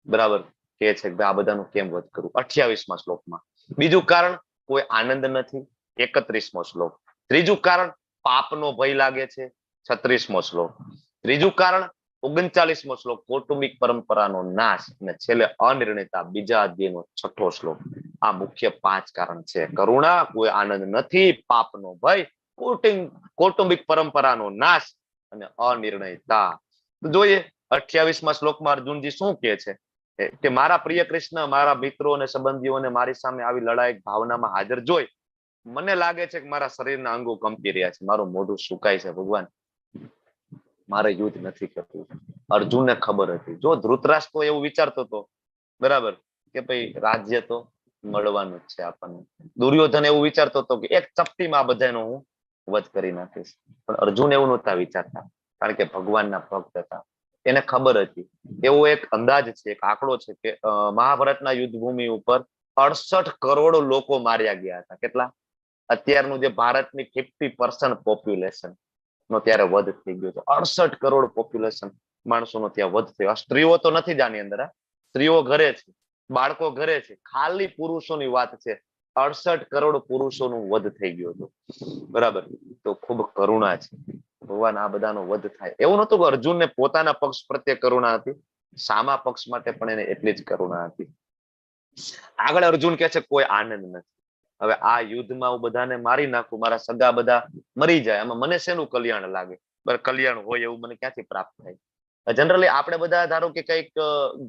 A: બરાબર કે છે કે આ બધાનું કેમ વધ કરું, 28મા શ્લોકમાં. બીજું કારણ, કોઈ આનંદ નથી, 31મો શ્લોક. ત્રીજું કારણ, પાપનો ભય લાગે છે, 36મો શ્લોક. ત્રીજું કારણ, 39મો શ્લોક, કૌટુંબિક પરંપરાનો નાશ. અને છેલ્લે અનિર્ણિતા, બીજા અધ્યાયનો 6થો શ્લોક. આ મુખ્ય 5 કારણ છે. કરુણા, કોઈ આનંદ નથી, પાપનો ભય, કૌટુંબિક પરંપરાનો નાશ અને અનિર્ણયતા. જોઈએ 28મા શ્લોકમાં અર્જુનજી શું કહે છે કે મારા પ્રિય કૃષ્ણ, મારા મિત્રો અને સંબંધીઓને મારી સામે આવી લડાઈ ભાવનામાં હાજર જોઈ મને લાગે છે કે મારા શરીરના અંગો કંપી રહ્યા છે, મારું મોઢું સુકાય છે. ભગવાન, મારે યુદ્ધ નથી કરવું. અર્જુનને ખબર હતી. જો ધૃતરાષ્ટ્ર એવું વિચારતો હતો, બરાબર, કે ભાઈ રાજ્ય તો મળવાનું જ છે આપણને. દુર્યોધન એવું વિચારતો હતો કે એક ચપટીમાં બધાનો હું વધ કરી નાખીશ. પણ અર્જુન એવું નહોતા વિચારતા. કારણ કે ભગવાનના ભક્ત હતા. એને ખબર હતી. એવો એક અંદાજ છે, એક આંકડો છે કે મહાભારતના યુદ્ધ ભૂમિ ઉપર 68 કરોડ લોકો માર્યા ગયા હતા. કેટલા? અત્યારનું જે ભારતની 50% પોપ્યુલેશન નો ત્યારે વધ થઈ ગયો હતો. 68 કરોડ પોપ્યુલેશન માણસોનો ત્યાં વધ થયો. સ્ત્રીઓ તો નથી જ આની અંદર. સ્ત્રીઓ ઘરે છે, બાળકો ઘરે છે, ખાલી પુરુષોની વાત છે. 68 કરોડ પુરુષોનું વધ થઈ ગયું હતું. બરાબર. તો ખૂબ કરુણા છે. ભગવાન આ બધાનો વધ થાય. એવું નતું કે અર્જુનને પોતાના પક્ષ પ્રત્યે કરુણા હતી, સામા પક્ષ માટે પણ એને એટલી જ કરુણા હતી. આગળ અર્જુન કહે છે કોઈ આનંદ નથી. હવે આ યુદ્ધમાં હું બધાને મારી નાખું, મારા સગા બધા મરી જાય, આમાં મને શેનું કલ્યાણ લાગે? કલ્યાણ હોય એવું મને ક્યાંથી પ્રાપ્ત થાય? જનરલી આપણે બધા ધારો કે કઈક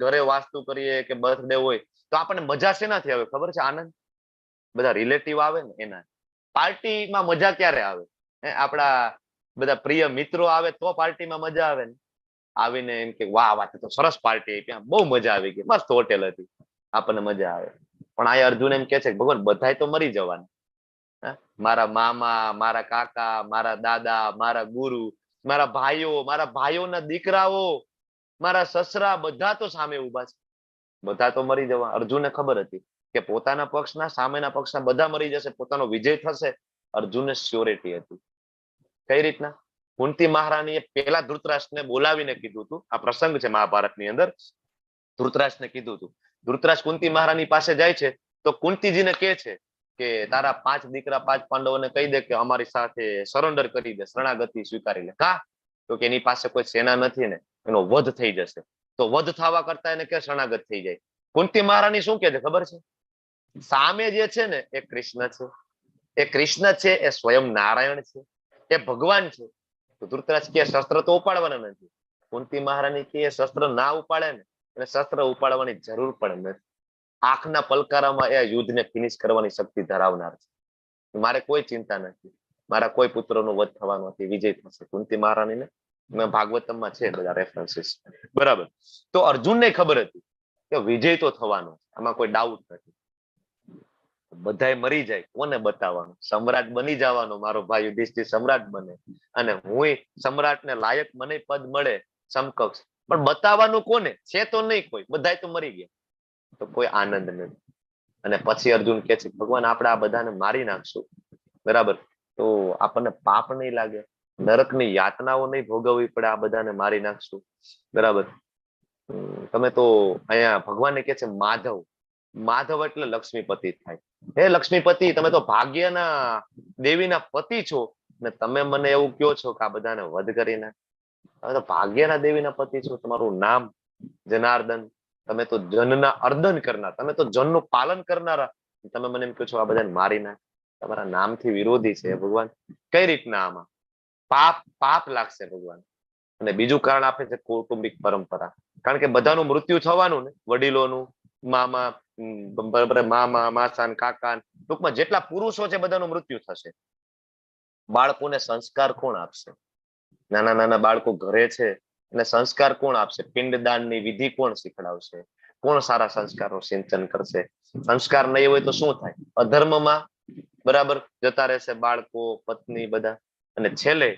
A: ઘરે વાસ્તુ કરીએ કે બર્થડે હોય તો આપણને મજા શેનાથી આવે ખબર છે? આનંદ. બધા રિલેટિવ આવે ને એના. પાર્ટીમાં મજા ક્યારે આવે? આપણા બધા પ્રિય મિત્રો આવે તો પાર્ટીમાં મજા આવે ને. આવીને એમ કે વાહ વાહ તો સરસ પાર્ટી આપી, બહુ મજા આવી ગઈ, મસ્ત હોટેલ હતી, આપણને મજા આવે. પણ આ અર્જુન એમ કે છે ભગવાન બધાય તો મરી જવાના. મારા મામા, મારા કાકા, મારા દાદા, મારા ગુરુ, મારા ભાઈઓના દીકરાઓ, મારા સસરા, બધા તો સામે ઉભા છે. બધા તો મરી જવા. અર્જુનને ખબર હતી કે પોતાના પક્ષના સામેના પક્ષના બધા મરી જશે, પોતાનો વિજય થશે. અર્જુનને શ્યોરિટી હતી. કઈ રીતના? કુંતી મહારાણીએ પેલા ધૃતરાષ્ટ્રને બોલાવીને કીધું હતું. આ પ્રસંગ છે મહાભારતની અંદર. ધૃતરાષ્ટ્રને કીધું હતું. ધૃતરાષ્ટ્ર કુંતી મહારાણી પાસે જાય છે તો કુંતીજીને કહે છે કે તારા 5 દીકરા 5 પાંડવોને કહી દે કે અમારી સાથે સરેન્ડર કરી દે, શરણાગતિ સ્વીકારી લે. કા? તો કે એની પાસે કોઈ સેના નથી ને, એનો વધ થઈ જશે. તો વધ થવા કરતા એને કે શરણાગત થઈ જાય. કુંતી મહારાણી શું કહે છે ખબર છે? સામે જે છે ને એ કૃષ્ણ છે. એ કૃષ્ણ છે, એ સ્વયં નારાયણ છે, એ ભગવાન છે. તો ધૃતરાષ્ટ્ર કે શસ્ત્ર તો ઉપાડવાના નથી. કુંતી મહારાણી કે શસ્ત્ર ના ઉપાડે ને, એને શસ્ત્ર ઉપાડવાની જરૂર પણ નથી. આંખના પલકારામાં એ યુદ્ધને ફિનિશ કરવાની શક્તિ ધરાવનાર છે. મારે કોઈ ચિંતા નથી, મારા કોઈ પુત્રનો વધ થવાનો નથી, વિજય થશે. કુંતી મહારાણીને ભાગવતમમાં છે બધા રેફરન્સીસ. બરાબર. તો અર્જુનને ખબર હતી કે વિજય તો થવાનો, આમાં કોઈ ડાઉટ નથી. બધાય મરી જાય, કોને બતાવવાનું? સમ્રાટ બની જવાનો. મારો ભાઈ યુધિષ્ઠિર સમ્રાટ બને અને હું સમ્રાટને લાયક મને પદ મળે સમકક્ષ, પણ બતાવવાનું કોને? છે તો નહીં કોઈ, બધાય તો મરી ગયા. તો કોઈ આનંદ નથી. અને પછી અર્જુન કે છે ભગવાન આપણે આ બધાને મારી નાખશું, બરાબર, તો આપણને પાપ નહીં લાગે, નરકની યાતનાઓ નહીં ભોગવવી પડે, આ બધાને મારી નાખશું, બરાબર. તમે તો અહીંયા ભગવાનને કે છે માધવ. માધવ એટલે લક્ષ્મીપતિ થાય. હે લક્ષ્મીપતિ, તમે તો ભાગ્યના દેવીના પતિ છો ને તમે મને એવું કહો છો કે આ બધાને વધ કરી નાખ. તમે તો ભાગ્યના દેવીના પતિ છો. તમારું નામ જનાર્દન. તમે તો જનના અર્દન કરનાર, તમે તો જનનું પાલન કરનારા. તમે મને એમ કહો છો આ બધાને મારી નાખ. તમારા નામથી વિરોધી છે ભગવાન. કઈ રીતના આમાં પાપ લાગશે ભગવાન? અને બીજું કારણ આપે છે કૌટુંબિક પરંપરા. કારણ કે બધાનું મૃત્યુ થવાનું ને, વડીલોનું, મામા, માસા, કાકા, ટૂંકમાં જેટલા પુરુષો છે બધાનું મૃત્યુ થશે. બાળકોને સંસ્કાર કોણ આપશે? નાના નાના બાળકો ઘરે છે અને સંસ્કાર કોણ આપશે? પિંડદાનની વિધિ કોણ શીખડાવશે? કોણ સારા સંસ્કારો સિંચન કરશે? સંસ્કાર નહીં હોય તો શું થાય? અધર્મમાં બરાબર જતા રહેશે બાળકો, પત્ની, બધા. અને છેલ્લે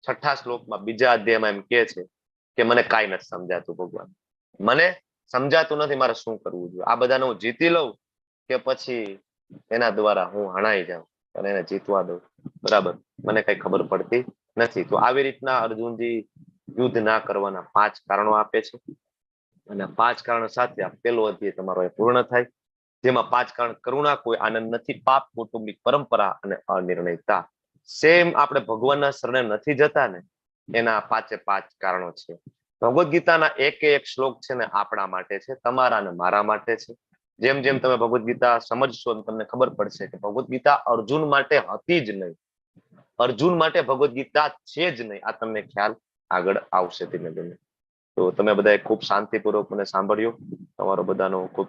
A: 6થા શ્લોકમાં બીજા અધ્યાયમાં એમ કે છે કે મને કાંઈ નથી સમજાતું ભગવાન, મને સમજાતું નથી મારે શું કરવું જોઈએ. આ બધાને હું જીતી લઉં કે પછી એના દ્વારા હું હણાઈ જાઉં અને એને જીતવા દઉં, બરાબર, મને કઈ ખબર પડતી નથી. તો આવી રીતના અર્જુનજી યુદ્ધ ના કરવાના 5 કારણો આપે છે. અને 5 કારણો સાથે આ પેલો અધ્યાય તમારો એ પૂર્ણ થાય, જેમાં 5 કારણ: કરુણા, કોઈ આનંદ નથી, પાપ, કૌટુંબિક પરંપરા અને અનિર્ણયતા. સેમ આપણે ભગવાનના શરણે નથી જતા ને, એના 5 કારણો છે. ભગવદ ગીતાના એક શ્લોક છે ને આપણા માટે છે, તમારા અને મારા માટે છે. જેમ જેમ તમે ભગવદ ગીતા સમજશો તમને ખબર પડશે કે ભગવદ ગીતા અર્જુન માટે હતી જ નહીં, અર્જુન માટે ભગવદ ગીતા છે જ નહીં. આ તમને ખ્યાલ આગળ આવશે ધીમે ધીમે. તો તમે બધાએ ખૂબ શાંતિપૂર્વક મને સાંભળ્યું. તમારો બધાનો ખૂબ ખૂબ